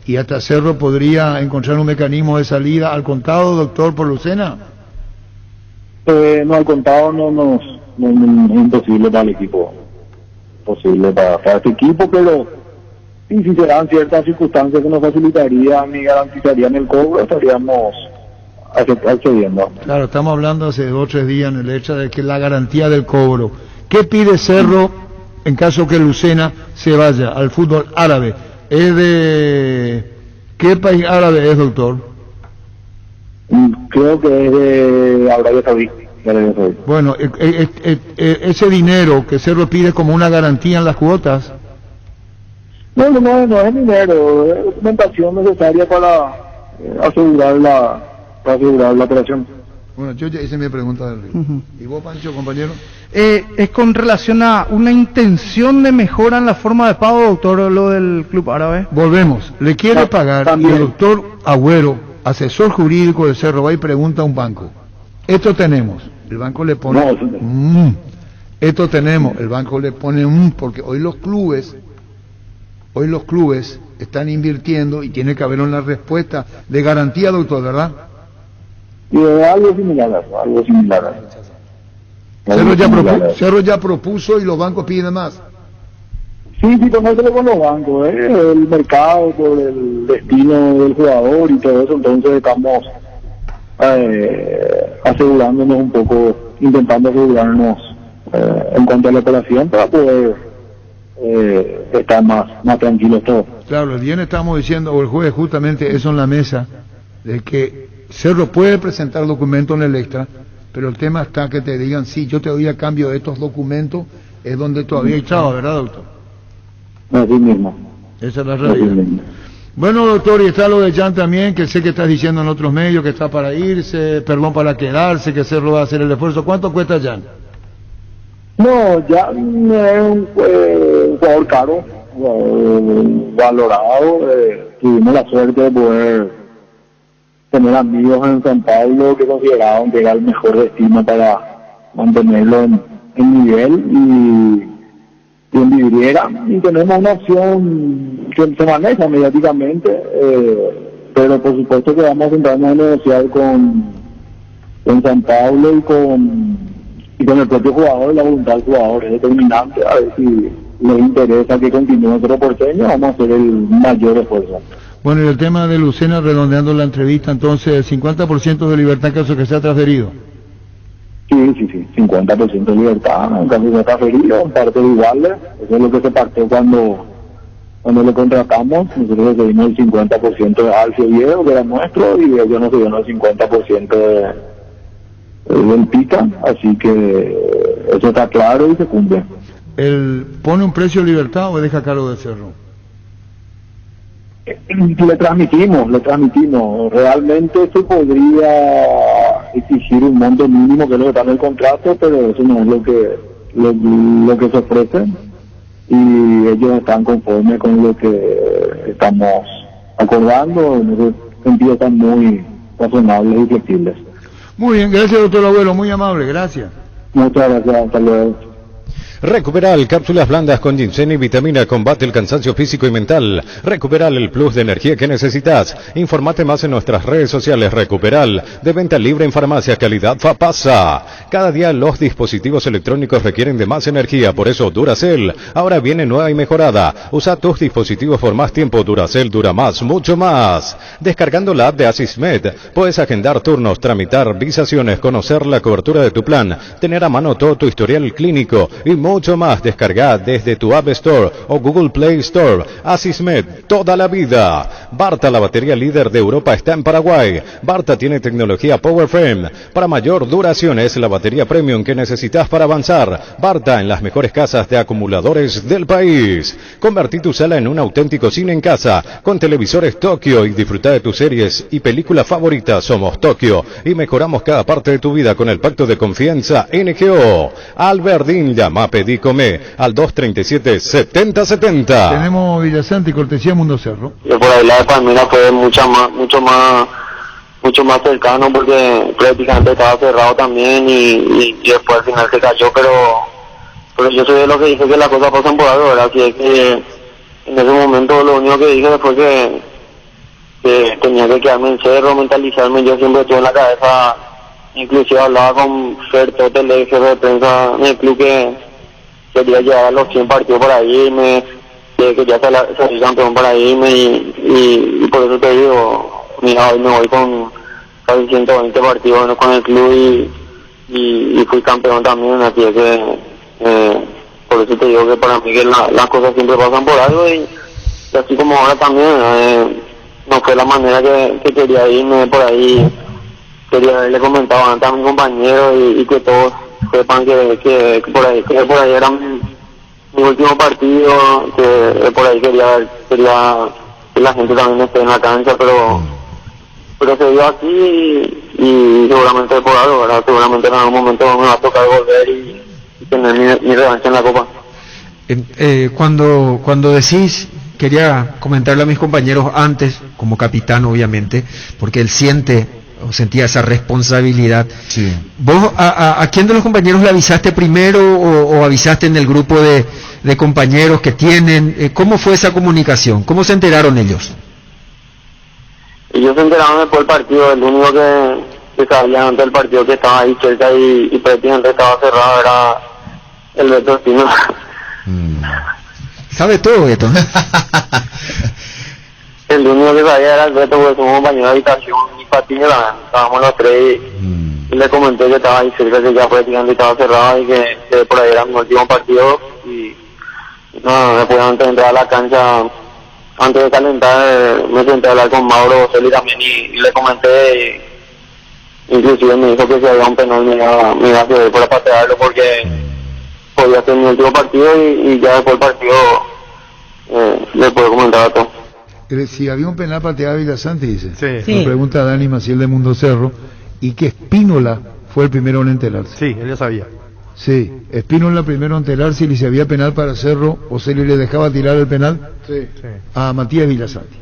y hasta Cerro podría encontrar un mecanismo de salida al contado, doctor, por Lucena. No, al contado no es imposible para el equipo. Posible para este equipo, pero y si se dan ciertas circunstancias que nos facilitarían y garantizarían el cobro, estaríamos accediendo. Claro, estamos hablando hace 2 o 3 días en el hecho de que la garantía del cobro. ¿Qué pide Cerro en caso que Lucena se vaya al fútbol árabe? ¿Es de qué país árabe es, doctor? Creo que es de Arabia Saudí. Bueno, ese dinero que Cerro pide como una garantía en las cuotas. No es dinero, es documentación necesaria para asegurar la operación. Bueno, yo ya hice mi pregunta del río. ¿Y vos, Pancho, compañero? Es con relación a una intención de mejora en la forma de pago, doctor, lo del club árabe. Volvemos, le quiere pagar también. Y el doctor Agüero, asesor jurídico de Cerro, va y pregunta a un banco. Esto tenemos, el banco le pone... esto tenemos, el banco le pone porque hoy los clubes están invirtiendo y tiene que haber una respuesta de garantía, doctor, ¿verdad? Y algo similar. Cerro ya propuso y los bancos piden más. Sí, conocerlo con los bancos, el mercado, por el destino del jugador y todo eso, entonces estamos asegurándonos un poco, intentando asegurarnos en cuanto a la operación para poder estar más tranquilos todos. Claro, el viernes estamos diciendo, o el jueves justamente eso en la mesa, de que Cerro puede presentar documentos en el extra, pero el tema está que te digan, sí, yo te doy a cambio de estos documentos, es donde todavía hay chava, ¿verdad, doctor? Así mismo. Esa es la realidad. Bueno, doctor, y está lo de Jan también, que sé que estás diciendo en otros medios que está para irse, para quedarse, que Cerro va a hacer el esfuerzo. ¿Cuánto cuesta Jan? No, Jan es un jugador caro, valorado. Tuvimos la suerte de poder tener amigos en San Pablo que consideraban que era el mejor destino para mantenerlo en nivel y en vidriera, y tenemos una opción que se maneja mediáticamente, pero por supuesto que vamos a entrar a negociar con San Pablo y con el propio jugador, la voluntad del jugador es determinante. A ver si les interesa que continúe otro porteño, vamos a hacer el mayor esfuerzo. Bueno, y el tema de Lucena, redondeando la entrevista, entonces, el 50% de libertad en caso que sea transferido. Sí, 50% de libertad, en caso sea transferido, en parte iguales, eso es lo que se partió cuando lo contratamos. Nosotros recibimos el 50% de Alfio Viejo, que era nuestro, y ellos nos dieron el 50% del Pica, así que eso está claro y se cumple. ¿Él pone un precio de libertad o deja cargo de Cerro? Le transmitimos. Realmente se podría exigir un monto mínimo que es lo que está en el contrato, pero eso no es lo que se ofrece, y ellos están conformes con lo que estamos acordando. En ese sentido están muy razonables y flexibles. Muy bien, gracias doctor Abuelo, muy amable, gracias. Muchas gracias, hasta luego. Recuperal, cápsulas blandas con ginseng y vitamina, combate el cansancio físico y mental. Recuperal, el plus de energía que necesitas. Informate más en nuestras redes sociales. Recuperal, de venta libre en farmacias, calidad Fapasa. Cada día los dispositivos electrónicos requieren de más energía, por eso Duracell ahora viene nueva y mejorada. Usa tus dispositivos por más tiempo. Duracell dura más, mucho más. Descargando la app de Asismed, puedes agendar turnos, tramitar visaciones, conocer la cobertura de tu plan, tener a mano todo tu historial clínico y mucho más. Descarga desde tu App Store o Google Play Store. Asismed, toda la vida. Barta, la batería líder de Europa, está en Paraguay. Barta tiene tecnología PowerFrame. Para mayor duración es la batería premium que necesitas para avanzar. Barta, en las mejores casas de acumuladores del país. Convertí tu sala en un auténtico cine en casa, con televisores Tokio, y disfruta de tus series y películas favoritas. Somos Tokio y mejoramos cada parte de tu vida con el pacto de confianza NGO. Alberdín, llama, pedí, come al 237-7070. Tenemos Villasanti, cortesía Mundo Cerro. Yo por ahí la de Palmira fue mucho más cercano, porque prácticamente estaba cerrado también, y después al final se cayó, pero yo soy de lo que dije que las cosas pasan por algo, ¿verdad? Así es que en ese momento lo único que dije fue que tenía que quedarme en Cerro, mentalizarme. Yo siempre estuve en la cabeza, inclusive hablaba con Fer Totel, el jefe de prensa en el club, que quería llegar a los 100 partidos para irme, que ya salí campeón para irme, y por eso te digo, mira, hoy me voy con casi 120 partidos con el club, y fui campeón también, así es que por eso te digo que para mí que las cosas siempre pasan por algo, y así como ahora también, no fue la manera que quería irme por ahí. Quería haberle comentado antes a mis compañeros, y que todos sepan que por ahí era mi último partido, que por ahí quería que la gente también esté en la cancha, pero se dio así, y seguramente por algo, ¿verdad? Seguramente en algún momento me va a tocar volver y tener mi revancha en la Copa. Cuando decís, quería comentarle a mis compañeros antes, como capitán obviamente, porque él sentía esa responsabilidad. Sí. ¿Vos a quién de los compañeros le avisaste primero, o avisaste en el grupo de compañeros que tienen? ¿Cómo fue esa comunicación? ¿Cómo se enteraron ellos? Ellos se enteraron después del partido. El único que sabía antes del partido que estaba ahí cerca y prácticamente estaba cerrado era el Beto Espino. ¿Sabe todo esto? El único que sabía era el Beto, porque somos compañeros de habitación, y Patiño también, estábamos los tres, y le comenté que estaba ahí cerca, que ya prácticamente estaba cerrado, y que por ahí era mi último partido, y no, después antes de entrar a la cancha, antes de calentar, me senté a hablar con Mauro Celi también, y le comenté, inclusive me dijo que si había un penal me iba a ceder para patearlo, porque podía ser mi último partido, y ya después del partido le puedo comentar a todo. Si había un penal pateado a Villasanti, dice. Sí. Me pregunta Dani Maciel de Mundo Cerro, y que Espínola fue el primero en enterarse. Sí, él ya sabía. Sí, Espínola primero en enterarse, y si había penal para Cerro, o se le dejaba tirar el penal Sí. a Matías Villasanti.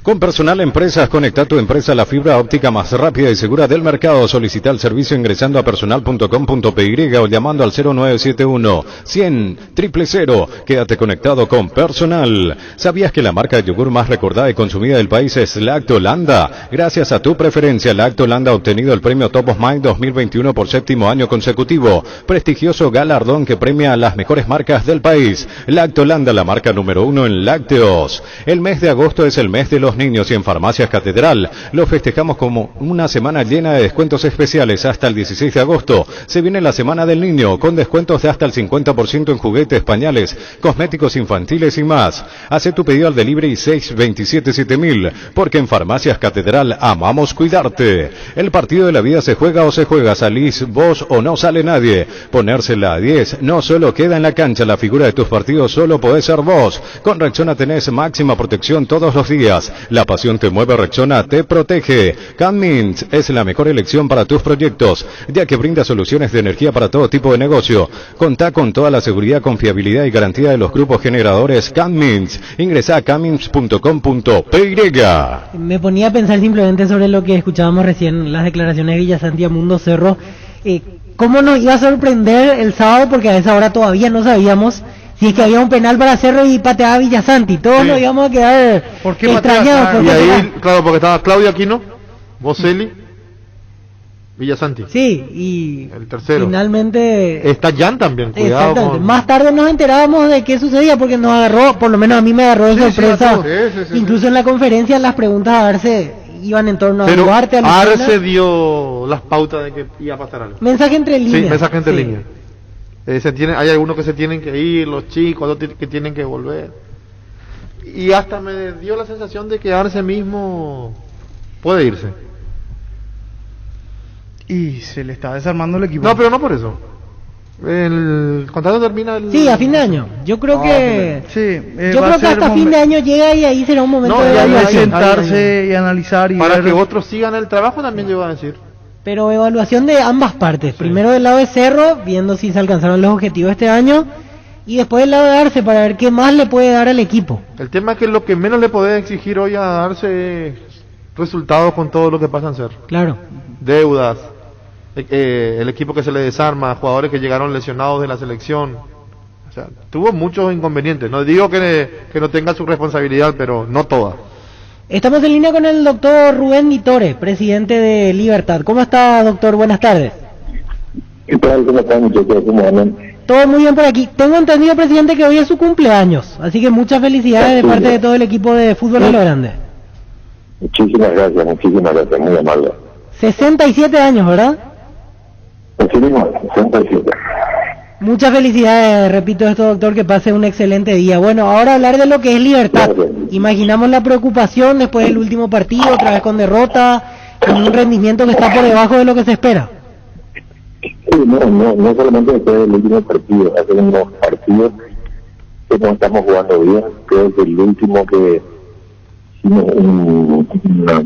Con Personal Empresas, conecta tu empresa a la fibra óptica más rápida y segura del mercado. Solicita el servicio ingresando a personal.com.py o llamando al 0971 100 000. Quédate conectado con Personal. ¿Sabías que la marca de yogur más recordada y consumida del país es Lactolanda? Gracias a tu preferencia, Lactolanda ha obtenido el premio Top of Mind 2021 por 7º año consecutivo. Prestigioso galardón que premia a las mejores marcas del país. Lactolanda, la marca número 1 en lácteos. El mes de agosto es el mes de los niños y en Farmacias Catedral lo festejamos como una semana llena de descuentos especiales hasta el 16 de agosto. Se viene la Semana del Niño con descuentos de hasta el 50% en juguetes, pañales, cosméticos infantiles y más. Hace tu pedido al delivery 627-7000 porque en Farmacias Catedral amamos cuidarte. El partido de la vida se juega o se juega, salís vos o no sale nadie. Ponérsela a 10 no solo queda en la cancha, la figura de tus partidos solo podés ser vos. Con Rexona tenés máxima protección todos los días. La pasión te mueve, Rexona te protege. Cummins es la mejor elección para tus proyectos, ya que brinda soluciones de energía para todo tipo de negocio. Contá con toda la seguridad, confiabilidad y garantía de los grupos generadores Cummins. Ingresa a cummins.com.py. Me ponía a pensar simplemente sobre lo que escuchábamos recién, las declaraciones de Villasanti a Mundo Cerro. ¿Cómo nos iba a sorprender el sábado? Porque a esa hora todavía no sabíamos si es que había un penal para Cerro y pateaba Villasanti. Todos nos íbamos a quedar extrañados. Y ahí, claro, porque estaba Claudio Aquino, Boselli, Villasanti. Sí, y el tercero. Finalmente está Jan también, cuidado con... Más tarde nos enterábamos de qué sucedía porque nos agarró, por lo menos a mí me agarró de sorpresa. Incluso en la conferencia las preguntas a Arce iban en torno a Duarte, a Arce dio las pautas de que iba a pasar algo. Mensaje entre líneas. Sí, mensaje entre líneas. Hay algunos que se tienen que ir, los chicos, otros que tienen que volver. Y hasta me dio la sensación de que Arce mismo puede irse. Y se le está desarmando el equipo. No, pero no por eso. El contrato termina Sí, a fin de año. Yo creo que yo creo que hasta fin de año llega y ahí será un momento de sentarse y analizar y para que otros sigan el trabajo también yo iba a decir. Pero evaluación de ambas partes. Primero del lado de Cerro, viendo si se alcanzaron los objetivos este año, y después del lado de Arce para ver qué más le puede dar al equipo. El tema es que lo que menos le puede exigir hoy a Arce es resultados con todo lo que pasa en Cerro. Claro. Deudas. El equipo que se le desarma, jugadores que llegaron lesionados de la selección, o sea, tuvo muchos inconvenientes. No digo que no tenga su responsabilidad, pero no toda. Estamos en línea con el doctor Rubén Vitore, presidente de Libertad. ¿Cómo está, doctor? Buenas tardes. ¿Qué tal? ¿Cómo están, muchachos? ¿Cómo andan? Todo muy bien por aquí. Tengo entendido, presidente, que hoy es su cumpleaños, así que muchas felicidades de parte de todo el equipo de fútbol de Lo Grande. Muchísimas gracias, muy amable. 67 años, ¿verdad? Muchísimas, 67. Muchas felicidades, repito esto, doctor, que pase un excelente día. Bueno, ahora hablar de lo que es Libertad. Imaginamos la preocupación después del último partido, otra vez con derrota, con un rendimiento que está por debajo de lo que se espera. Sí, no solamente después del último partido, hace unos partidos que no estamos jugando bien. Creo que el último que hicimos una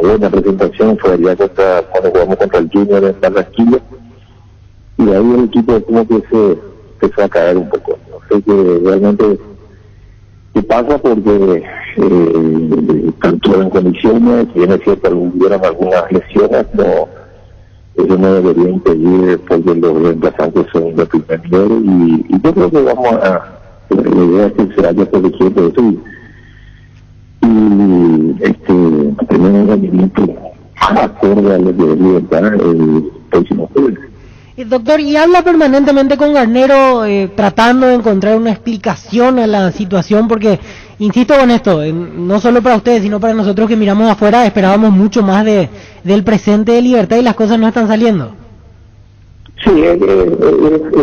buena presentación fue allá cuando jugamos contra el Junior en Barranquilla, y ahí el equipo como que se empezó a caer un poco. No sé qué realmente qué pasa, porque tanto en condiciones, si bien es cierto hubieron algunas lesiones, eso no debería impedir, porque los reemplazantes son de primer nivel, y yo creo que la idea es que se vaya protegiendo eso y tener un rendimiento acorde a lo que debería estar el próximo jueves. Doctor, y habla permanentemente con Garnero tratando de encontrar una explicación a la situación, porque, insisto con esto, no solo para ustedes, sino para nosotros que miramos afuera, esperábamos mucho más del presente de Libertad y las cosas no están saliendo. Sí, es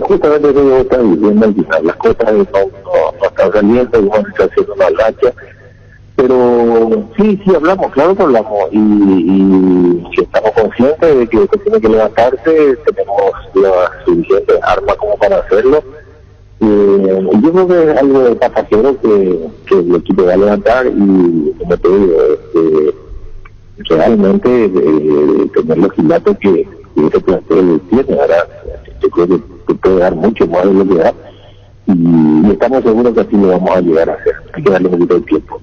justamente lo que yo estaba diciendo al final, las cosas no están saliendo, y uno está haciendo una lacha, pero sí hablamos, claro que hablamos, y si estamos conscientes de que usted tiene que levantarse, tenemos las suficientes armas como para hacerlo. Yo creo que es algo de pasajero que el equipo va a levantar, y como te digo, realmente tener los gilatos que ese plantel tiene, ahora yo creo que puede dar mucho más de lo que da, y estamos seguros que así lo vamos a llegar a hacer. Hay que darle un poquito de tiempo.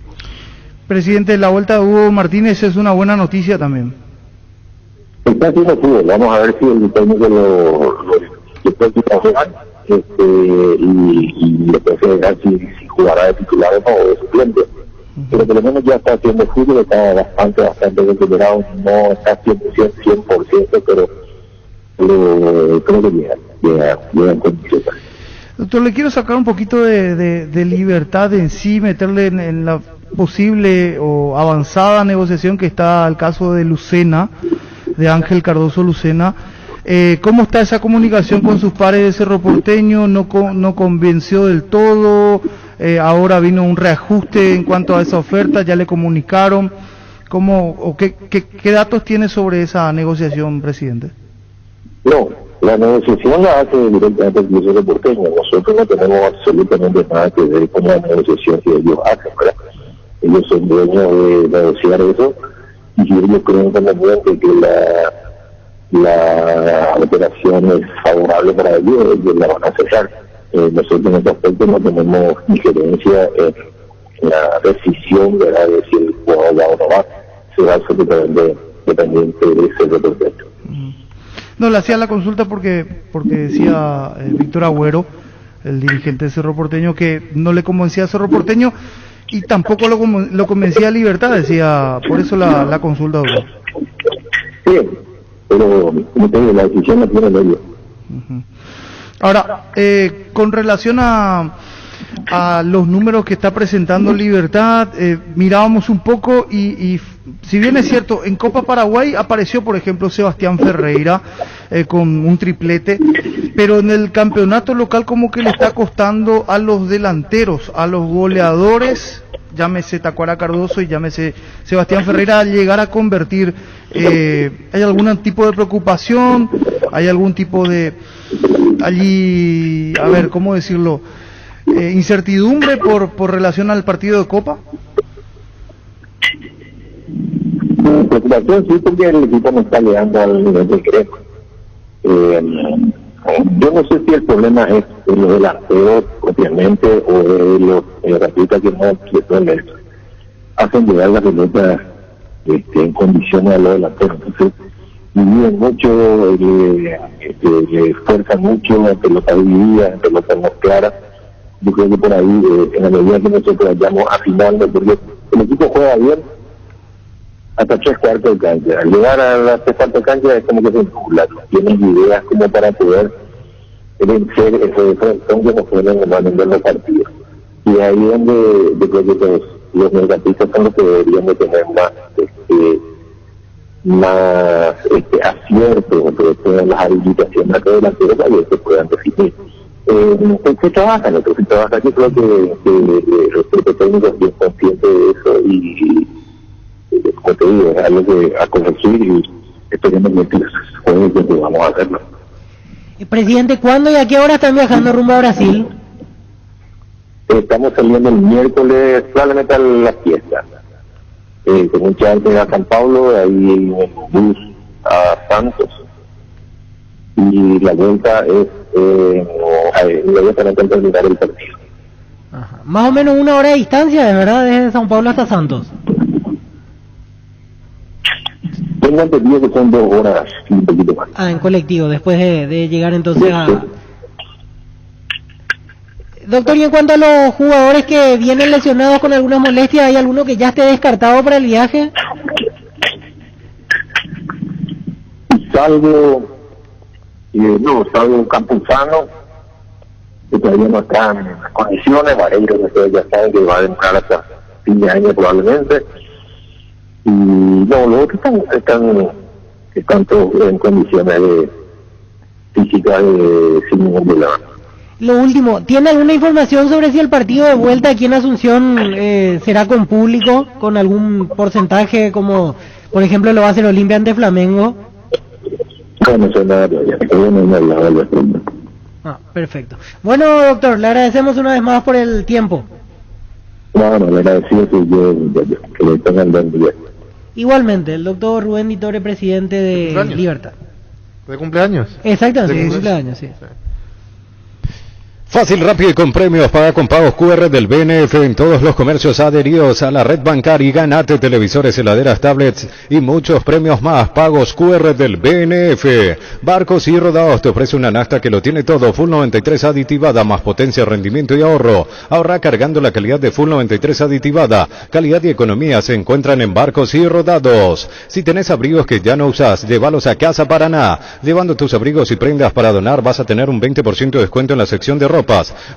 Presidente, la vuelta de Hugo Martínez es una buena noticia también. Está haciendo fútbol, vamos a ver si el técnico lo puede jugar, y después se verá si jugará de titular o no, de suplente. Pero por lo menos ya está haciendo fútbol, está bastante recuperado, no está 100%, pero creo que llega en condiciones. Doctor, le quiero sacar un poquito de libertad en sí, meterle en la posible o avanzada negociación que está al caso de Lucena, de Ángel Cardoso Lucena. ¿Cómo está esa comunicación con sus pares de Cerro Porteño? ¿No convenció del todo? Ahora vino un reajuste en cuanto a esa oferta, ¿ya le comunicaron? ¿Qué datos tiene sobre esa negociación, presidente? No, la negociación la hace directamente el Club Cerro Porteño. Nosotros no tenemos absolutamente nada que ver con la negociación que ellos hacen, ¿verdad? Ellos son dueños de negociar eso, y si ellos creen conveniente que la operación es favorable para ellos la van a cerrar. Nosotros en este aspecto no tenemos injerencia en la decisión, ¿verdad?, de si el jugador va o no va. Será absolutamente dependiente de ese representante. No, le hacía la consulta porque decía Víctor Agüero, el dirigente de Cerro Porteño, que no le convencía a Cerro Porteño y tampoco lo convencía a Libertad, decía, por eso la consulta. Agüero. Sí, pero como te digo, la decisión la tiene ellos. Ahora, con relación a los números que está presentando Libertad, mirábamos un poco y si bien es cierto, en Copa Paraguay apareció, por ejemplo, Sebastián Ferreira con un triplete, pero en el campeonato local como que le está costando a los delanteros, a los goleadores, llámese Tacuara Cardoso y llámese Sebastián Ferreira, llegar a convertir. ¿Hay algún tipo de preocupación? ¿Hay algún tipo de allí, a ver, cómo decirlo, incertidumbre por relación al partido de Copa? Preocupación sí, porque el equipo no está llegando al nivel del Greco. Yo no sé si el problema es de los delanteros propiamente o de los gratuitas que no hacen llegar la pelota en condiciones a los delanteros. Entonces dividen mucho, le esfuerzan mucho en pelota dividida, en pelota no clara. Yo creo que por ahí, en la medida que nosotros vayamos afinando, porque el equipo juega bien hasta 3/4 de cancha. Al llegar a la 3/4 de cancha es como que se nubla, tienen ideas como para poder vencer ese frentón que nos pueden normalmente en los partidos. Y ahí donde yo creo que los mediocampistas son los que deberían de tener más acierto, sobre las habilitaciones de delanteros para que se puedan definir. Se trabaja, yo creo que el técnico es bien consciente de eso y como te digo, es algo que a corregir y esperemos que jueves que vamos a hacerlo. Presidente, ¿cuándo y a qué hora están viajando rumbo a Brasil? Estamos saliendo el miércoles, probablemente a la fiesta. Con un charter a San Pablo, ahí en el bus a Santos. Y la vuelta es inmediatamente al terminar el partido. Ajá. Más o menos 1 hora de distancia, de verdad, desde San Pablo hasta Santos. Tengo entendido que son 2 horas y un poquito más. En colectivo, después de llegar entonces a... Doctor, y en cuanto a los jugadores que vienen lesionados con algunas molestias, ¿hay alguno que ya esté descartado para el viaje? Salvo Campuzano, que todavía no está en condiciones. Vareiro, que ustedes ya saben que va a demorar hasta fin de año probablemente. Y no, los otros están todos en condiciones físicas sin ningún problema. Lo último, ¿tiene alguna información sobre si el partido de vuelta aquí en Asunción será con público, con algún porcentaje, como por ejemplo lo va a hacer Olimpia ante Flamengo? No sé nada todavía, perfecto. Bueno, doctor, le agradecemos una vez más por el tiempo. No, le agradecido que le tengan buen día. Igualmente, el doctor Rubén Di Torre, presidente de Libertad. ¿De cumpleaños? Exactamente, de cumpleaños, sí. Fácil, rápido y con premios. Paga con pagos QR del BNF en todos los comercios adheridos a la red bancaria y ganate televisores, heladeras, tablets y muchos premios más. Pagos QR del BNF. Barcos y Rodados te ofrece una nafta que lo tiene todo. Full 93 aditivada, más potencia, rendimiento y ahorro. Ahorra cargando la calidad de Full 93 aditivada. Calidad y economía se encuentran en Barcos y Rodados. Si tenés abrigos que ya no usás, llévalos a Casa Paraná. Llevando tus abrigos y prendas para donar vas a tener un 20% de descuento en la sección de ropa.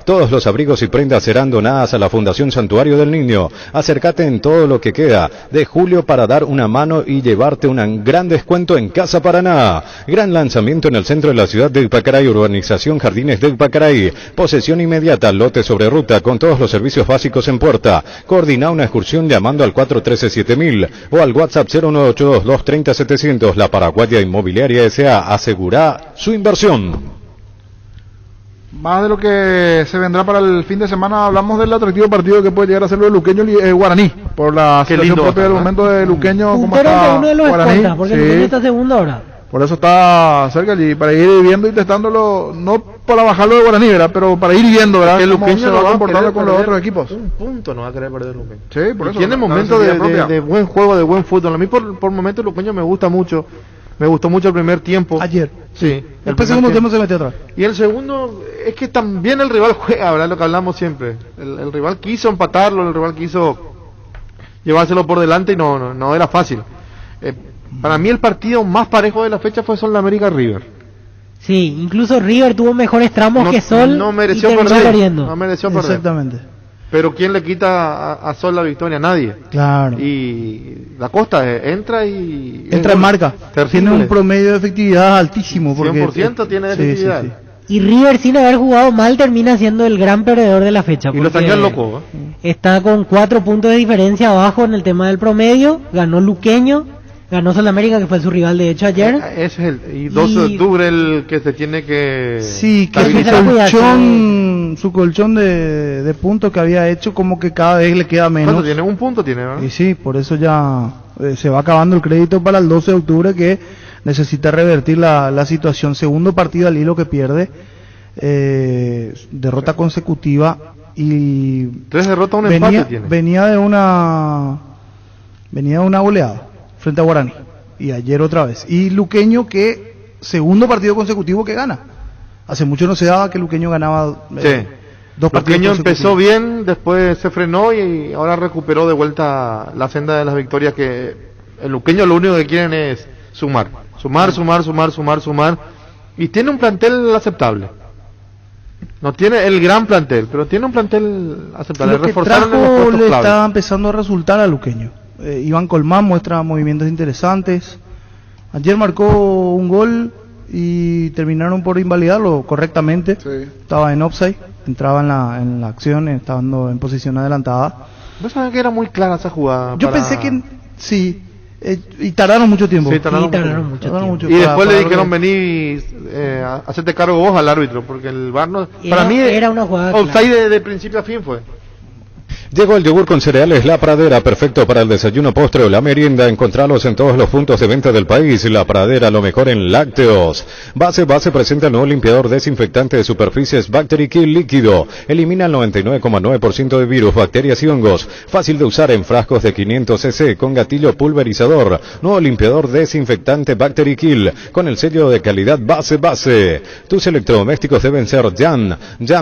Todos los abrigos y prendas serán donadas a la Fundación Santuario del Niño. Acércate en todo lo que queda de julio para dar una mano y llevarte un gran descuento en Casa Paraná. Gran lanzamiento en el centro de la ciudad de Ipacaraí, urbanización Jardines de Ipacaraí. Posesión inmediata, lote sobre ruta con todos los servicios básicos en puerta. Coordina una excursión llamando al 413-7000 o al WhatsApp 0982-230-700. La Paraguaya Inmobiliaria S.A. asegura su inversión. Más de lo que se vendrá para el fin de semana, hablamos del atractivo partido que puede llegar a ser lo de Luqueño Guaraní, por la situación propia del momento de Luqueño, como está uno de los Guaraní, escoltas, porque Luqueño está segundo ahora. Por eso está cerca y para ir viendo y testándolo, no para bajarlo de Guaraní, ¿verdad? Pero para ir viendo, ¿verdad? El Cómo Luqueño se va comportando con los otros equipos. Un punto no va a querer perder Luqueño. Sí, por eso. Tiene momentos de buen juego, de buen fútbol. A mí por momentos Luqueño me gusta mucho. Me gustó mucho el primer tiempo. Ayer. Sí. Después segundo tiempo se metió atrás. Y el segundo, es que también el rival juega, ¿verdad? Lo que hablamos siempre. El rival quiso empatarlo, el rival quiso llevárselo por delante y no era fácil. Para mí el partido más parejo de la fecha fue Sol América River. Sí, incluso River tuvo mejores tramos que Sol. No mereció y perder. perdiendo. No mereció perder. Exactamente. Pero ¿quién le quita a Sol la victoria? Nadie. Claro. Y la Costa entra y... Entra en marca. Tiene un promedio de efectividad altísimo. Porque, 100% tiene de efectividad. Sí. Y River, sin haber jugado mal, termina siendo el gran perdedor de la fecha. Y lo sacan loco, ¿eh? Está con 4 puntos de diferencia abajo en el tema del promedio. Ganó Luqueño. Ganó Sol América, que fue su rival de hecho ayer. Ese es y 12 de octubre el que se tiene que... Sí, que su colchón de puntos que había hecho como que cada vez le queda menos. ¿Cuánto tiene? Un punto tiene, ¿verdad? Y sí, por eso ya se va acabando el crédito para el 12 de octubre que necesita revertir la situación. Segundo partido al hilo que pierde, derrota consecutiva y... 3 derrotas, un empate tiene. Venía de una goleada frente a Guaraní y ayer otra vez, y Luqueño que segundo partido consecutivo que gana. Hace mucho no se daba que Luqueño ganaba dos partidos Luqueño empezó bien, después se frenó y ahora recuperó de vuelta la senda de las victorias. Que el Luqueño lo único que quieren es sumar y tiene un plantel aceptable. No tiene el gran plantel, pero tiene un plantel aceptable. Lo que reforzaron trajo en los puestos le clave. está empezando a resultar a Luqueño. Iván Colmán muestra movimientos interesantes. Ayer marcó un gol y terminaron por invalidarlo correctamente. Sí. Estaba en offside, entraba en la acción, estando en posición adelantada. ¿Vos sabés que era muy clara esa jugada? Yo pensé que sí, y tardaron mucho tiempo. Sí, tardaron mucho. Y después le dijeron vení, hacerte cargo vos al árbitro, porque el VAR no... Para mí era una jugada offside de principio a fin fue. Llegó el yogur con cereales La Pradera, perfecto para el desayuno, postre o la merienda. Encontralos en todos los puntos de venta del país. La Pradera, lo mejor en lácteos. Base presenta el nuevo limpiador desinfectante de superficies Bactery Kill líquido. Elimina el 99,9% de virus, bacterias y hongos. Fácil de usar en frascos de 500 cc con gatillo pulverizador. Nuevo limpiador desinfectante Bactery Kill con el sello de calidad Base. Tus electrodomésticos deben ser Jam,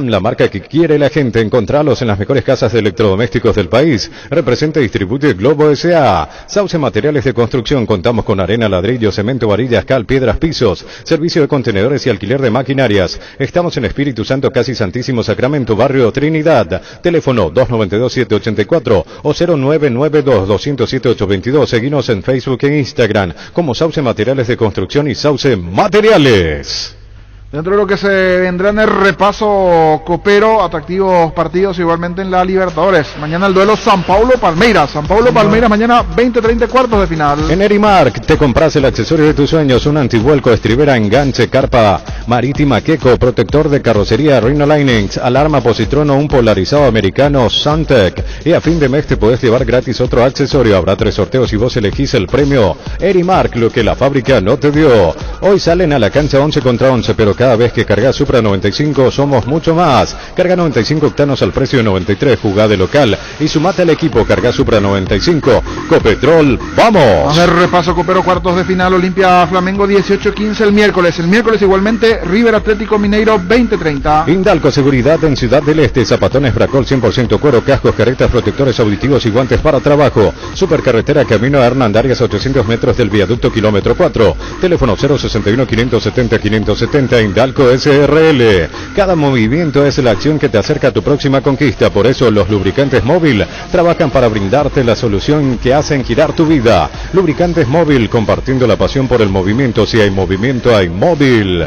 la marca que quiere la gente. Encontralos en las mejores casas de electrodomésticos del país. Representa y distribuye Globo S.A. Sauce Materiales de Construcción. Contamos con arena, ladrillo, cemento, varillas, cal, piedras, pisos. Servicio de contenedores y alquiler de maquinarias. Estamos en Espíritu Santo, casi Santísimo Sacramento, barrio Trinidad. Teléfono 292-784 o 0992-207-822. Seguinos en Facebook e Instagram como Sauce Materiales de Construcción y Sauce Materiales. Dentro de lo que se vendrá en el repaso copero, atractivos partidos igualmente en la Libertadores. Mañana el duelo San Paulo-Palmeiras. Palmeiras mañana 20-30 cuartos de final. En Erimark te compras el accesorio de tus sueños, un antivuelco, estribera, enganche, carpa Marítima Queco, protector de carrocería Rhino Linings, alarma positrono, un polarizado americano Suntec. Y a fin de mes te podés llevar gratis otro accesorio. Habrá 3 sorteos y vos elegís el premio Erimark, lo que la fábrica no te dio. Hoy salen a la cancha 11 contra 11, pero cada vez que cargas Supra 95 somos mucho más. Carga 95 octanos al precio de 93, jugá de local y sumate al equipo. Carga Supra 95. Copetrol, ¡vamos! A ver, repaso Copero, cuartos de final, Olimpia Flamengo 18-15 el miércoles. El miércoles igualmente River Atlético Mineiro 20-30. Indalco Seguridad en Ciudad del Este, zapatones Bracol 100% cuero, cascos, caretas, protectores auditivos y guantes para trabajo. Supercarretera camino a Hernandarias, 800 metros del viaducto kilómetro 4. Teléfono 061 570 570. Indalco SRL. Cada movimiento es la acción que te acerca a tu próxima conquista. Por eso los lubricantes Móvil trabajan para brindarte la solución que hacen girar tu vida. Lubricantes Móvil, compartiendo la pasión por el movimiento. Si hay movimiento, hay Móvil.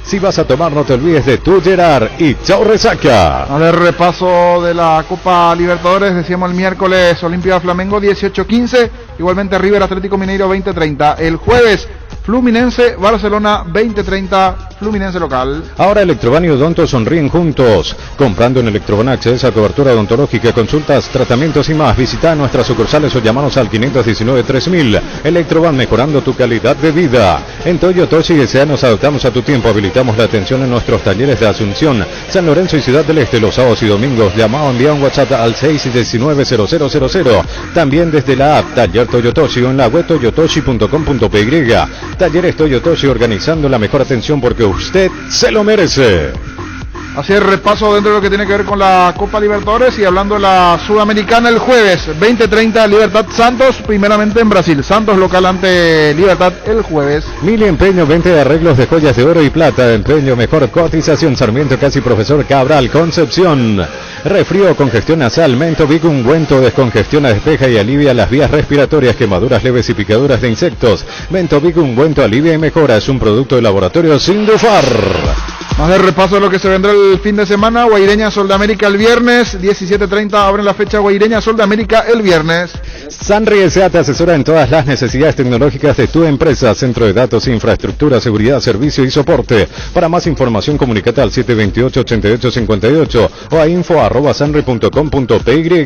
Si vas a tomar, no te olvides de tu Gerard y chau resaca. A ver, repaso de la Copa Libertadores. Decíamos el miércoles Olimpia Flamengo 18-15. Igualmente River Atlético Mineiro 20-30. El jueves Fluminense Barcelona 20-30. Fluminense local. Ahora Electroban y Odonto sonríen juntos. Comprando en Electroban accedes a cobertura odontológica, consultas, tratamientos y más. Visita nuestras sucursales o llamanos al 519-3000. Electroban, mejorando tu calidad de vida. En Toyo Toshi y S.A. nos adaptamos a tu tiempo. Habilitamos la atención en nuestros talleres de Asunción, San Lorenzo y Ciudad del Este los sábados y domingos. Llama o envía un WhatsApp al 619-0000. También desde la app Taller Toyotoshi o en la web toyotoshi.com.py. Talleres Toyotoshi, organizando la mejor atención porque usted se lo merece. Así es, repaso dentro de lo que tiene que ver con la Copa Libertadores y hablando de la Sudamericana el jueves 20-30 Libertad Santos, primeramente en Brasil. Santos local ante Libertad el jueves. Mili Empeño, 20 arreglos de joyas de oro y plata. Empeño, mejor cotización. Sarmiento Casi Profesor Cabral, Concepción. Resfrío, congestión nasal. Mentovic, ungüento, descongestiona, despeja y alivia las vías respiratorias, quemaduras leves y picaduras de insectos. Mentovic, ungüento, alivia y mejora. Es un producto de laboratorio Sindufar. Más de repaso de lo que se vendrá el fin de semana. Guaireña Sol de América el viernes 17:30. Abren la fecha Guaireña Sol de América el viernes. Sanri S.A. te asesora en todas las necesidades tecnológicas de tu empresa. Centro de datos, infraestructura, seguridad, servicio y soporte. Para más información comunicate al 728-8858 o a info@sanri.com.py.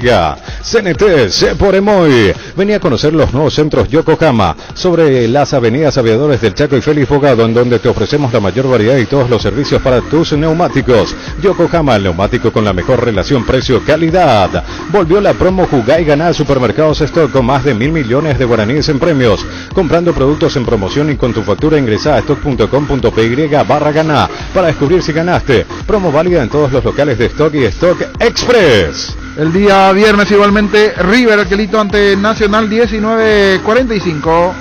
CNT, C por Emoy. Venía a conocer los nuevos centros Yokohama sobre las avenidas Aviadores del Chaco y Félix Bogado, en donde te ofrecemos la mayor variedad y todos los servicios para tus neumáticos. Yokohama, el neumático con la mejor relación precio-calidad. Volvió la promo Jugá y Ganá Supermercados Stock con más de 1.000 millones de guaraníes en premios. Comprando productos en promoción y con tu factura ingresa a stock.com.py/ganá para descubrir si ganaste. Promo válida en todos los locales de Stock y Stock Express. El día viernes igualmente River Aquelito ante Nacional 19:45.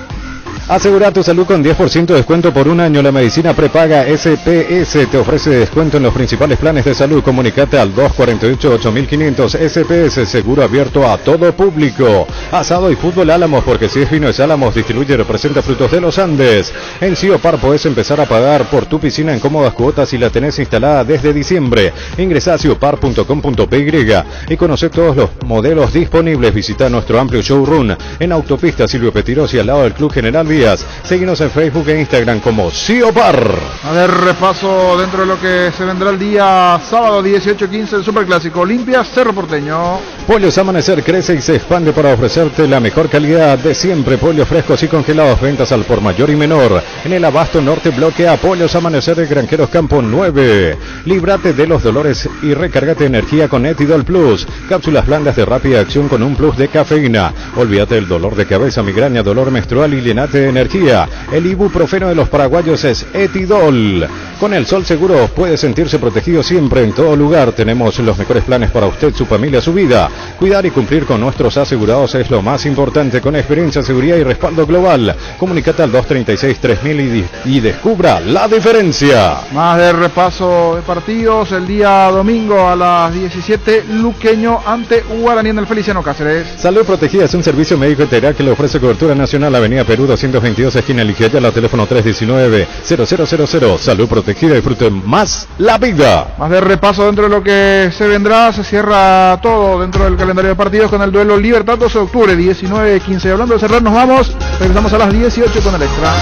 Asegura tu salud con 10% de descuento por un año. La medicina prepaga SPS te ofrece descuento en los principales planes de salud. Comunicate al 248-8500. SPS, seguro abierto a todo público. Asado y fútbol Álamos, porque si es vino es Álamos. Distribuye y representa Frutos de los Andes. En Ciopar podés empezar a pagar por tu piscina en cómodas cuotas y la tenés instalada desde diciembre. Ingresá a ciopar.com.py y conoce todos los modelos disponibles. Visita nuestro amplio showroom en Autopista Silvio Petirosi al lado del Club General Vías. Síguenos en Facebook e Instagram como Ciopar. A ver, repaso dentro de lo que se vendrá el día sábado 18:15 el Superclásico Olimpia Cerro Porteño. Pollos Amanecer crece y se expande para ofrecerte la mejor calidad de siempre. Pollos frescos y congelados, ventas al por mayor y menor. En el Abasto Norte Bloque A, Pollos Amanecer de Granjeros Campo 9. Líbrate de los dolores y recárgate energía con Etidol Plus. Cápsulas blandas de rápida acción con un plus de cafeína. Olvídate del dolor de cabeza, migraña, dolor menstrual y llenate de energía. El ibuprofeno de los paraguayos es Etidol. Con el Sol Seguro puede sentirse protegido siempre, en todo lugar. Tenemos los mejores planes para usted, su familia, su vida. Cuidar y cumplir con nuestros asegurados es lo más importante. Con experiencia, seguridad y respaldo global. Comunicate al 236-3000 y descubra la diferencia. Más de repaso de partidos. El día domingo a las 17, Luqueño ante Guaraní en el Feliciano Cáceres. Salud Protegida es un servicio médico integral que le ofrece cobertura nacional. Avenida Perú 222, esquina Ligiayala, teléfono 319-0000. Salud Protegida, disfruten más la vida. Más de repaso dentro de lo que se vendrá. Se cierra todo dentro del calendario de partidos con el duelo Libertad 12 de octubre 19:15. Hablando de cerrar, nos vamos. Regresamos a las 18 con el extra.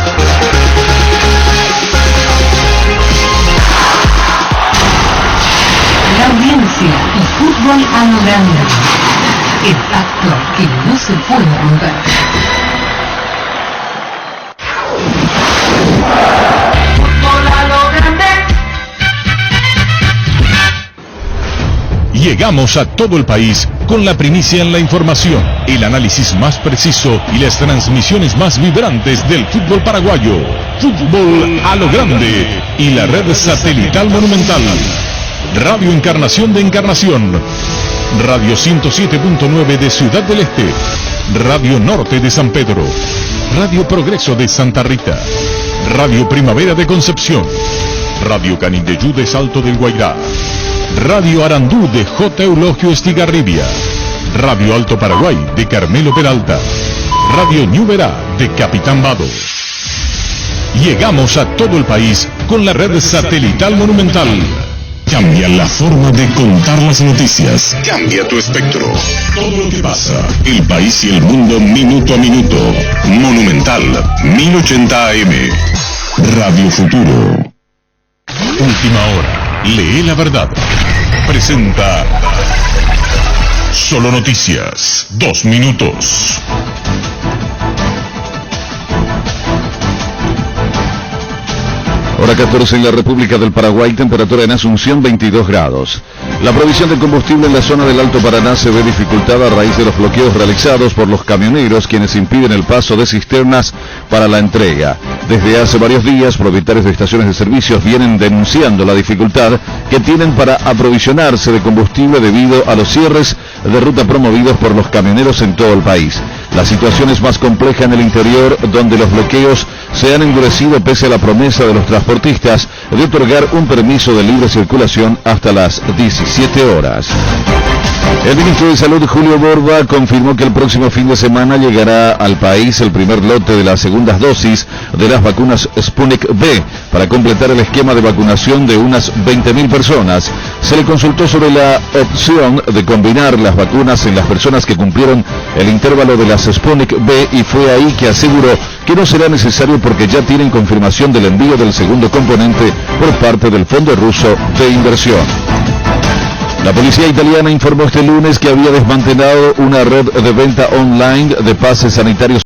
noticia y fútbol a lo grande. El pacto que no se puede romper. Fútbol a lo grande. Llegamos a todo el país con la primicia en la información, el análisis más preciso y las transmisiones más vibrantes del fútbol paraguayo. Fútbol a lo grande y la red satelital monumental. Radio Encarnación de Encarnación, Radio 107.9 de Ciudad del Este, Radio Norte de San Pedro, Radio Progreso de Santa Rita, Radio Primavera de Concepción, Radio Canindeyú de Salto del Guairá, Radio Arandú de J. Eulogio Estigarribia, Radio Alto Paraguay de Carmelo Peralta, Radio Ñuberá de Capitán Vado. Llegamos a todo el país con la red satelital monumental. Cambia la forma de contar las noticias. Cambia tu espectro. Todo lo que pasa, el país y el mundo minuto a minuto. Monumental 1080 AM. Radio Futuro. Última hora. Lee la verdad. Presenta Solo Noticias. 2 minutos. Hora 14 en la República del Paraguay, temperatura en Asunción 22 grados. La provisión de combustible en la zona del Alto Paraná se ve dificultada a raíz de los bloqueos realizados por los camioneros, quienes impiden el paso de cisternas para la entrega. Desde hace varios días, propietarios de estaciones de servicios vienen denunciando la dificultad que tienen para aprovisionarse de combustible debido a los cierres de ruta promovidos por los camioneros en todo el país. La situación es más compleja en el interior, donde los bloqueos se han endurecido pese a la promesa de los transportistas de otorgar un permiso de libre circulación hasta las 17 horas. El ministro de Salud, Julio Borba, confirmó que el próximo fin de semana llegará al país el primer lote de las segundas dosis de las vacunas Sputnik V para completar el esquema de vacunación de unas 20.000 personas. Se le consultó sobre la opción de combinar las vacunas en las personas que cumplieron el intervalo de las Sputnik V y fue ahí que aseguró que no será necesario porque ya tienen confirmación del envío del segundo componente por parte del Fondo Ruso de Inversión. La policía italiana informó este lunes que había desmantelado una red de venta online de pases sanitarios